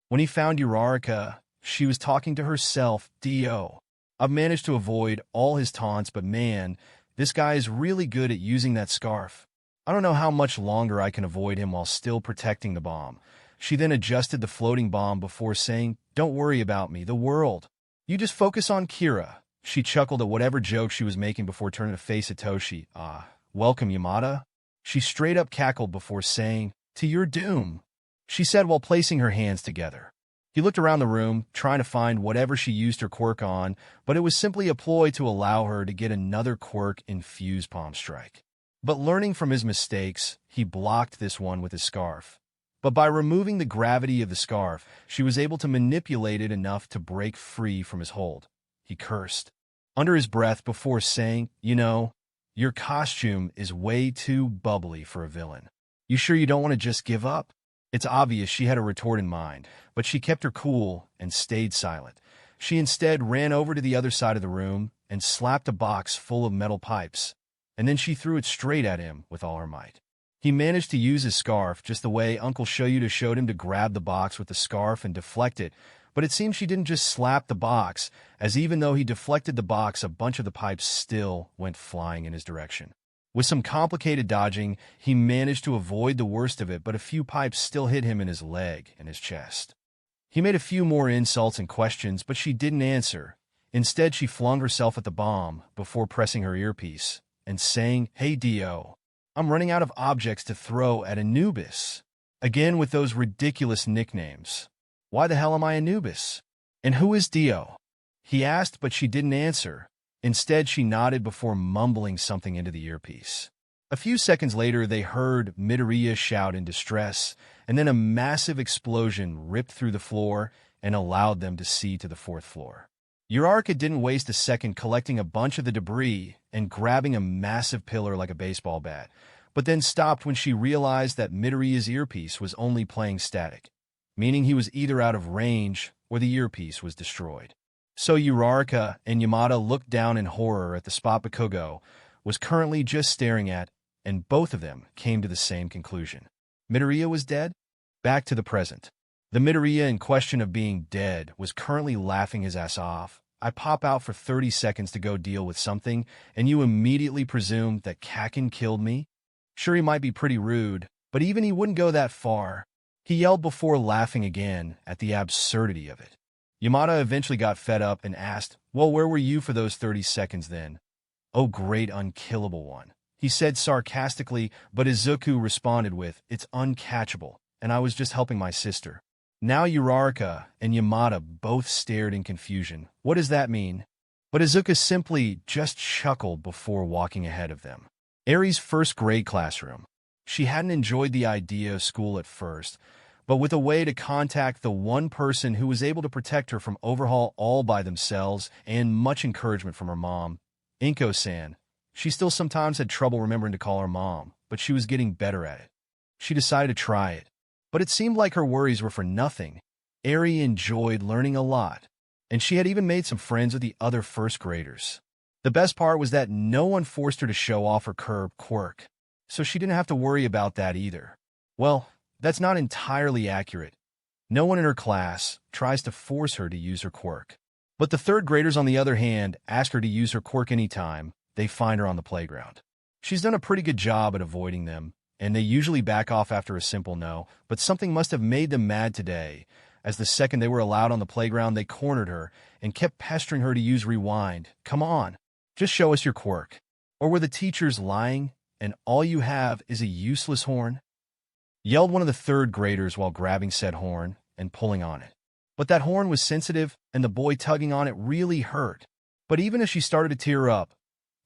When he found Uraraka, she was talking to herself. Dio. I've managed to avoid all his taunts, but man, this guy is really good at using that scarf. I don't know how much longer I can avoid him while still protecting the bomb. She then adjusted the floating bomb before saying, "Don't worry about me, the world. You just focus on Kira." She chuckled at whatever joke she was making before turning to face Hitoshi. Welcome, Yamada." She straight up cackled before saying, "To your doom," she said while placing her hands together. He looked around the room, trying to find whatever she used her quirk on, but it was simply a ploy to allow her to get another quirk-infused palm strike. But learning from his mistakes, he blocked this one with his scarf. But by removing the gravity of the scarf, she was able to manipulate it enough to break free from his hold. He cursed under his breath before saying, "You know, your costume is way too bubbly for a villain. You sure you don't want to just give up?" It's obvious she had a retort in mind, but she kept her cool and stayed silent. She instead ran over to the other side of the room and slapped a box full of metal pipes, and then she threw it straight at him with all her might. He managed to use his scarf just the way Uncle Shoyuta showed him to grab the box with the scarf and deflect it, but it seems she didn't just slap the box, as even though he deflected the box, a bunch of the pipes still went flying in his direction. With some complicated dodging, he managed to avoid the worst of it, but a few pipes still hit him in his leg and his chest. He made a few more insults and questions, but she didn't answer. Instead, she flung herself at the bomb before pressing her earpiece and saying, "Hey, Dio, I'm running out of objects to throw at Anubis." Again with those ridiculous nicknames. Why the hell am I Anubis? And who is Dio? He asked, but she didn't answer. Instead, she nodded before mumbling something into the earpiece. A few seconds later, they heard Midoriya shout in distress, and then a massive explosion ripped through the floor and allowed them to see to the 4th floor. Uraraka didn't waste a second collecting a bunch of the debris and grabbing a massive pillar like a baseball bat, but then stopped when she realized that Midoriya's earpiece was only playing static, meaning he was either out of range or the earpiece was destroyed. So Uraraka and Yamada looked down in horror at the spot Bakugo was currently just staring at, and both of them came to the same conclusion. Midoriya was dead? Back to the present. The Midoriya in question of being dead was currently laughing his ass off. I pop out for 30 seconds to go deal with something, and you immediately presume that Kakin killed me? Sure, he might be pretty rude, but even he wouldn't go that far. He yelled before laughing again at the absurdity of it. Yamada eventually got fed up and asked, "Well, where were you for those 30 seconds then?" "Oh, great unkillable one," he said sarcastically, but Izuku responded with, "It's uncatchable, and I was just helping my sister." Now Uraraka and Yamada both stared in confusion. What does that mean? But Izuku simply just chuckled before walking ahead of them. Eri's first grade classroom. She hadn't enjoyed the idea of school at first, but with a way to contact the one person who was able to protect her from overhaul all by themselves and much encouragement from her mom, Inko-san. She still sometimes had trouble remembering to call her mom, but she was getting better at it. She decided to try it. But it seemed like her worries were for nothing. Eri enjoyed learning a lot, and she had even made some friends with the other first graders. The best part was that no one forced her to show off her curb quirk, so she didn't have to worry about that either. Well, that's not entirely accurate. No one in her class tries to force her to use her quirk. But the third graders, on the other hand, ask her to use her quirk anytime they find her on the playground. She's done a pretty good job at avoiding them, and they usually back off after a simple no, but something must have made them mad today, as the second they were allowed on the playground, they cornered her and kept pestering her to use rewind. "Come on, just show us your quirk." Or were the teachers lying, and all you have is a useless horn? Yelled one of the third graders while grabbing said horn and pulling on it. But that horn was sensitive, and the boy tugging on it really hurt. But even as she started to tear up,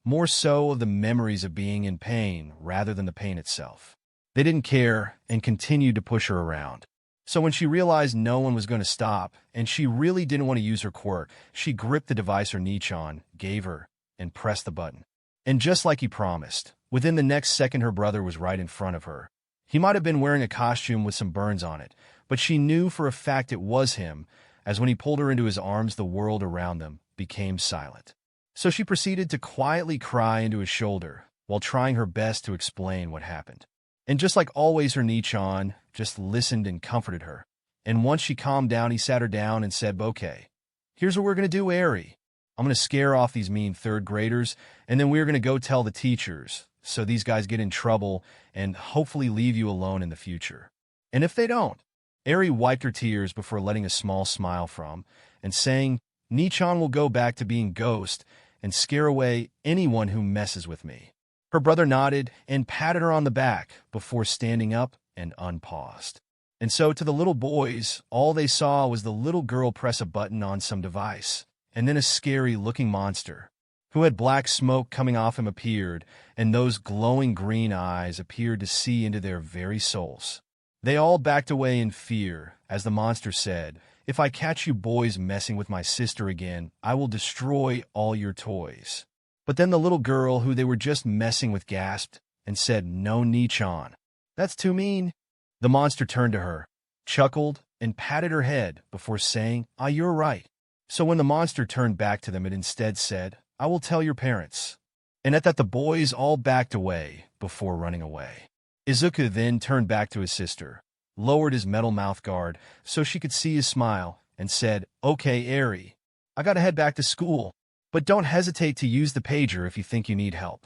more so of the memories of being in pain rather than the pain itself, they didn't care and continued to push her around. So when she realized no one was going to stop, and she really didn't want to use her quirk, she gripped the device her Nichan gave her and pressed the button. And just like he promised, within the next second her brother was right in front of her. He might have been wearing a costume with some burns on it, but she knew for a fact it was him, as when he pulled her into his arms the world around them became silent. So she proceeded to quietly cry into his shoulder, while trying her best to explain what happened. And just like always, her Nichan just listened and comforted her. And once she calmed down, he sat her down and said, "Okay, here's what we're going to do, Eri. I'm going to scare off these mean third graders, and then we're going to go tell the teachers, so these guys get in trouble and hopefully leave you alone in the future. And if they don't," Eri wiped her tears before letting a small smile from, and saying, "Nichan will go back to being Ghost and scare away anyone who messes with me." Her brother nodded and patted her on the back before standing up and unpaused. And so to the little boys, all they saw was the little girl press a button on some device, and then a scary-looking monster, who had black smoke coming off him, appeared, and those glowing green eyes appeared to see into their very souls. They all backed away in fear, as the monster said, "If I catch you boys messing with my sister again, I will destroy all your toys." But then the little girl who they were just messing with gasped and said, "No, Nichan. That's too mean." The monster turned to her, chuckled, and patted her head before saying, "Ah, you're right." So when the monster turned back to them, it instead said, "I will tell your parents." And at that the boys all backed away before running away. Izuku then turned back to his sister, lowered his metal mouth guard so she could see his smile, and said, "Okay, Eri, I gotta head back to school, but don't hesitate to use the pager if you think you need help."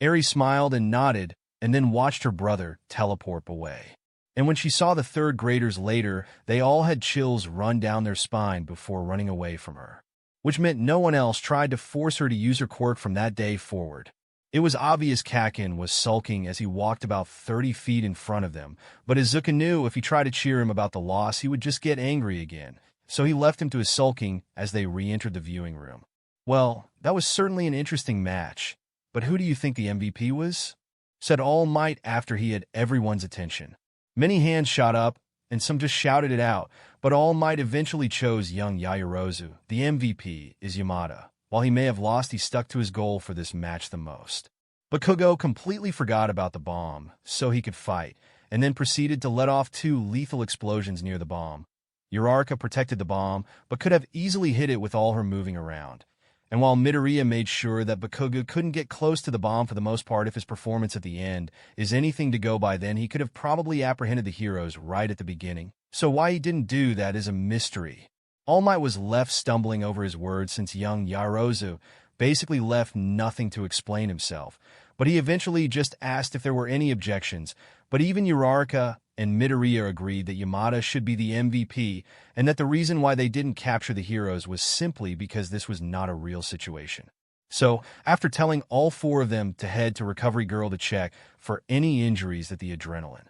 Eri smiled and nodded, and then watched her brother teleport away. And when she saw the third graders later, they all had chills run down their spine before running away from her, which meant no one else tried to force her to use her quirk from that day forward. It was obvious Kakin was sulking as he walked about 30 feet in front of them, but Izuku knew if he tried to cheer him about the loss, he would just get angry again, so he left him to his sulking as they re-entered the viewing room. Well, that was certainly an interesting match, but who do you think the MVP was? Said All Might after he had everyone's attention. Many hands shot up, and some just shouted it out, but All Might eventually chose young Yaoyorozu. The MVP is Yamada. While he may have lost, he stuck to his goal for this match the most. Bakugo completely forgot about the bomb, so he could fight, and then proceeded to let off 2 lethal explosions near the bomb. Uraraka protected the bomb, but could have easily hit it with all her moving around. And while Midoriya made sure that Bakugo couldn't get close to the bomb for the most part, if his performance at the end is anything to go by, then he could have probably apprehended the heroes right at the beginning. So why he didn't do that is a mystery. All Might was left stumbling over his words since young Yaoyorozu basically left nothing to explain himself, but he eventually just asked if there were any objections. But even Uraraka and Midoriya agreed that Yamada should be the MVP, and that the reason why they didn't capture the heroes was simply because this was not a real situation. So, after telling all 4 of them to head to Recovery Girl to check for any injuries that the adrenaline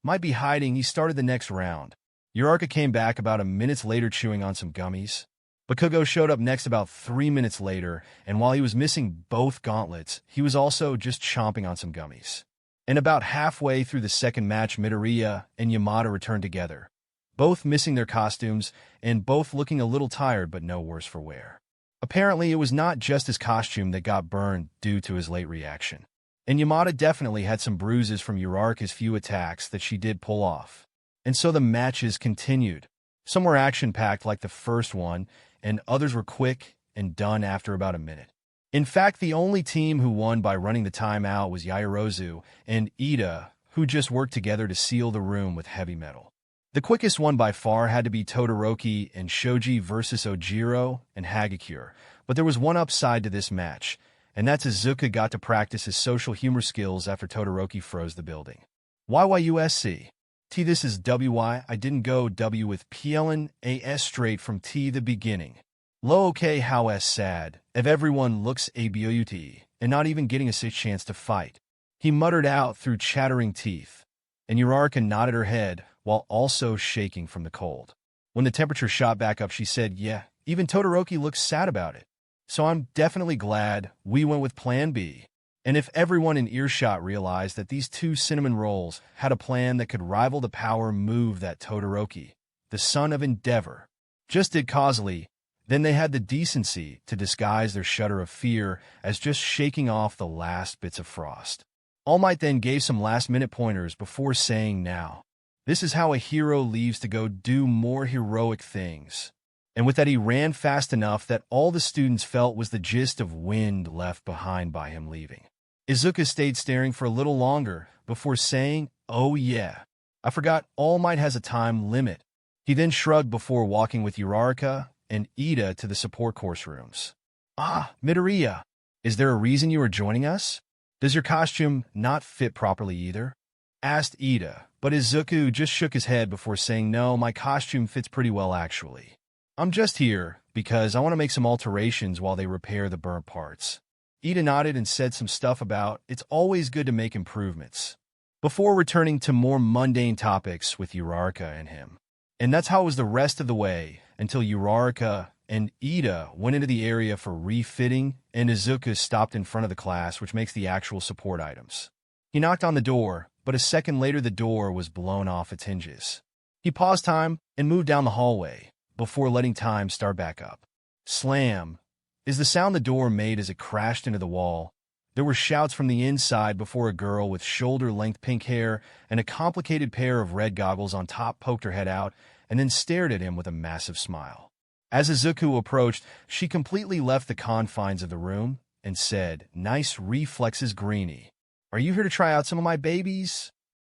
might be hiding, he started the next round. Uraraka came back about a minute later chewing on some gummies. Bakugo showed up next about 3 minutes later, and while he was missing both gauntlets, he was also just chomping on some gummies. And about halfway through the second match, Midoriya and Yamada returned together, both missing their costumes and both looking a little tired but no worse for wear. Apparently, it was not just his costume that got burned due to his late reaction. And Yamada definitely had some bruises from Uraraka's few attacks that she did pull off. And so the matches continued. Some were action-packed like the first one, and others were quick and done after about a minute. In fact, the only team who won by running the time out was Yaoyorozu and Ida, who just worked together to seal the room with heavy metal. The quickest one by far had to be Todoroki and Shoji versus Ojiro and Hagakure, but there was one upside to this match, and that's Izuku got to practice his social humor skills after Todoroki froze the building. YYUSC. T, this is WY. I didn't go W with PLN AS straight from T the beginning. Lo okay how s sad, if everyone looks ABOUT, and not even getting a chance to fight. He muttered out through chattering teeth, and Uraraka nodded her head while also shaking from the cold. When the temperature shot back up, she said, yeah, even Todoroki looks sad about it. So I'm definitely glad we went with Plan B. And if everyone in earshot realized that these 2 cinnamon rolls had a plan that could rival the power move that Todoroki, the son of Endeavor, just did causally, then they had the decency to disguise their shudder of fear as just shaking off the last bits of frost. All Might then gave some last-minute pointers before saying, now, this is how a hero leaves to go do more heroic things. And with that, he ran fast enough that all the students felt was the gist of wind left behind by him leaving. Izuku stayed staring for a little longer before saying, oh yeah, I forgot All Might has a time limit. He then shrugged before walking with Uraraka and Ida to the support course rooms. Ah, Midoriya, is there a reason you are joining us? Does your costume not fit properly either? Asked Ida, but Izuku just shook his head before saying, no, my costume fits pretty well actually. I'm just here because I want to make some alterations while they repair the burnt parts. Ida nodded and said some stuff about it's always good to make improvements, before returning to more mundane topics with Uraraka and him. And that's how it was the rest of the way, until Uraraka and Ida went into the area for refitting, and Izuku stopped in front of the class, which makes the actual support items. He knocked on the door, but a second later the door was blown off its hinges. He paused time and moved down the hallway, before letting time start back up. Slam is the sound the door made as it crashed into the wall. There were shouts from the inside before a girl with shoulder-length pink hair and a complicated pair of red goggles on top poked her head out and then stared at him with a massive smile. As Izuku approached, she completely left the confines of the room and said, nice reflexes, Greenie. Are you here to try out some of my babies?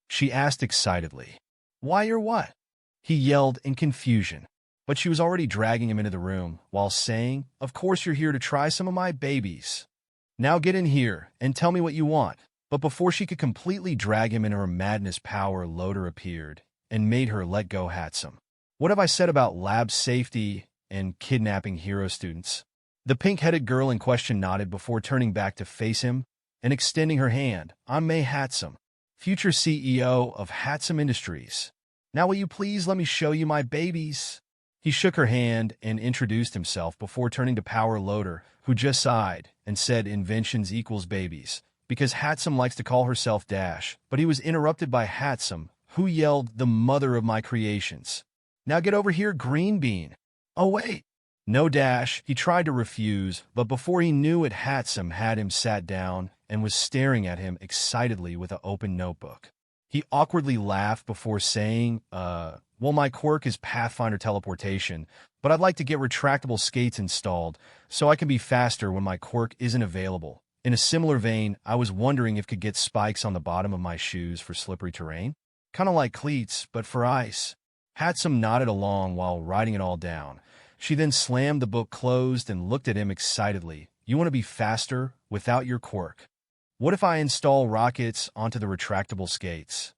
She asked excitedly. Why or what? He yelled in confusion. But she was already dragging him into the room while saying, of course you're here to try some of my babies. Now get in here and tell me what you want. But before she could completely drag him in her madness, power loader appeared and made her let go Hatsum. What have I said about lab safety and kidnapping hero students? The pink-headed girl in question nodded before turning back to face him and extending her hand. I'm May Hatsum, future CEO of Hatsum Industries. Now will you please let me show you my babies? He shook her hand and introduced himself before turning to Power Loader, who just sighed and said inventions equals babies, because Hatsum likes to call herself Dash, but he was interrupted by Hatsum, who yelled, "The mother of my creations. Now get over here, green bean." "Oh, wait." No dash. He tried to refuse, but before he knew it, Hatsum had him sat down and was staring at him excitedly with an open notebook. He awkwardly laughed before saying, well, my quirk is Pathfinder teleportation, but I'd like to get retractable skates installed so I can be faster when my quirk isn't available. In a similar vein, I was wondering if could get spikes on the bottom of my shoes for slippery terrain. Kind of like cleats, but for ice. Hatsum nodded along while writing it all down. She then slammed the book closed and looked at him excitedly. "You want to be faster without your quirk? What if I install rockets onto the retractable skates?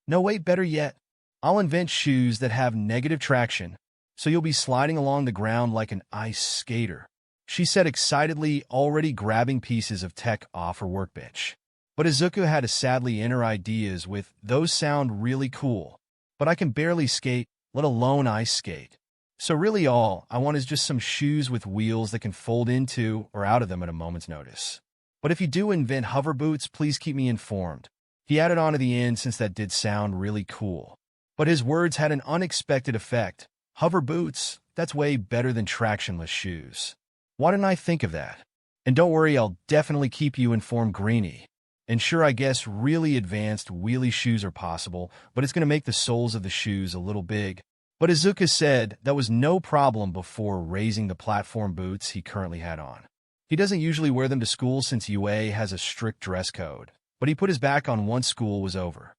No, wait, better yet. I'll invent shoes that have negative traction, so you'll be sliding along the ground like an ice skater," she said excitedly, already grabbing pieces of tech off her workbench. But Izuku had a sadly inner ideas with, "Those sound really cool, but I can barely skate, let alone ice skate. So really all I want is just some shoes with wheels that can fold into or out of them at a moment's notice. But if you do invent hover boots, please keep me informed." He added on to the end since that did sound really cool. But his words had an unexpected effect. Hover boots, that's way better than tractionless shoes. Why didn't I think of that? And don't worry, I'll definitely keep you informed, Greenie. And sure, I guess really advanced wheelie shoes are possible, but it's going to make the soles of the shoes a little big. But Izuku said that was no problem before raising the platform boots he currently had on. He doesn't usually wear them to school since UA has a strict dress code, but he put his back on once school was over.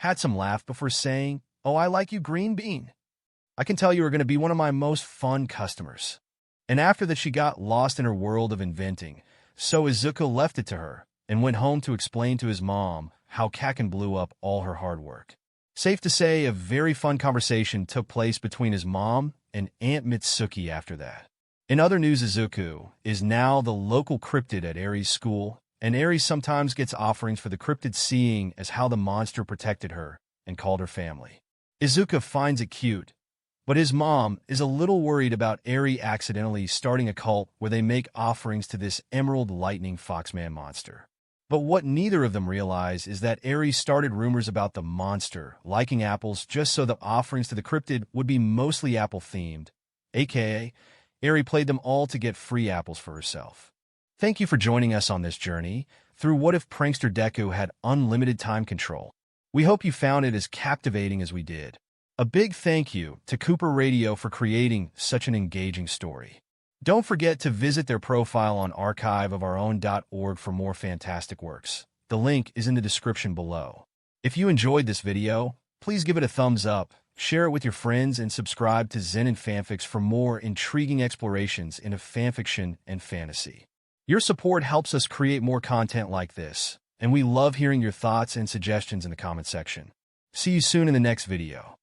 Hatsum laughed before saying, "Oh, I like you, green bean. I can tell you are going to be one of my most fun customers." And after that, she got lost in her world of inventing, so Izuku left it to her and went home to explain to his mom how Kaken blew up all her hard work. Safe to say, a very fun conversation took place between his mom and Aunt Mitsuki after that. In other news, Izuku is now the local cryptid at Aries' school, and Aries sometimes gets offerings for the cryptid, seeing as how the monster protected her and called her family. Izuku finds it cute, but his mom is a little worried about Aries accidentally starting a cult where they make offerings to this Emerald Lightning Foxman monster. But what neither of them realize is that Aries started rumors about the monster liking apples just so the offerings to the cryptid would be mostly apple-themed, aka Aries played them all to get free apples for herself. Thank you for joining us on this journey through what if Prankster Deku had unlimited time control. We hope you found it as captivating as we did. A big thank you to Cooper Radio for creating such an engaging story. Don't forget to visit their profile on archiveofourown.org for more fantastic works. The link is in the description below. If you enjoyed this video, please give it a thumbs up, share it with your friends, and subscribe to Zenin Fanfics for more intriguing explorations into fanfiction and fantasy. Your support helps us create more content like this, and we love hearing your thoughts and suggestions in the comment section. See you soon in the next video.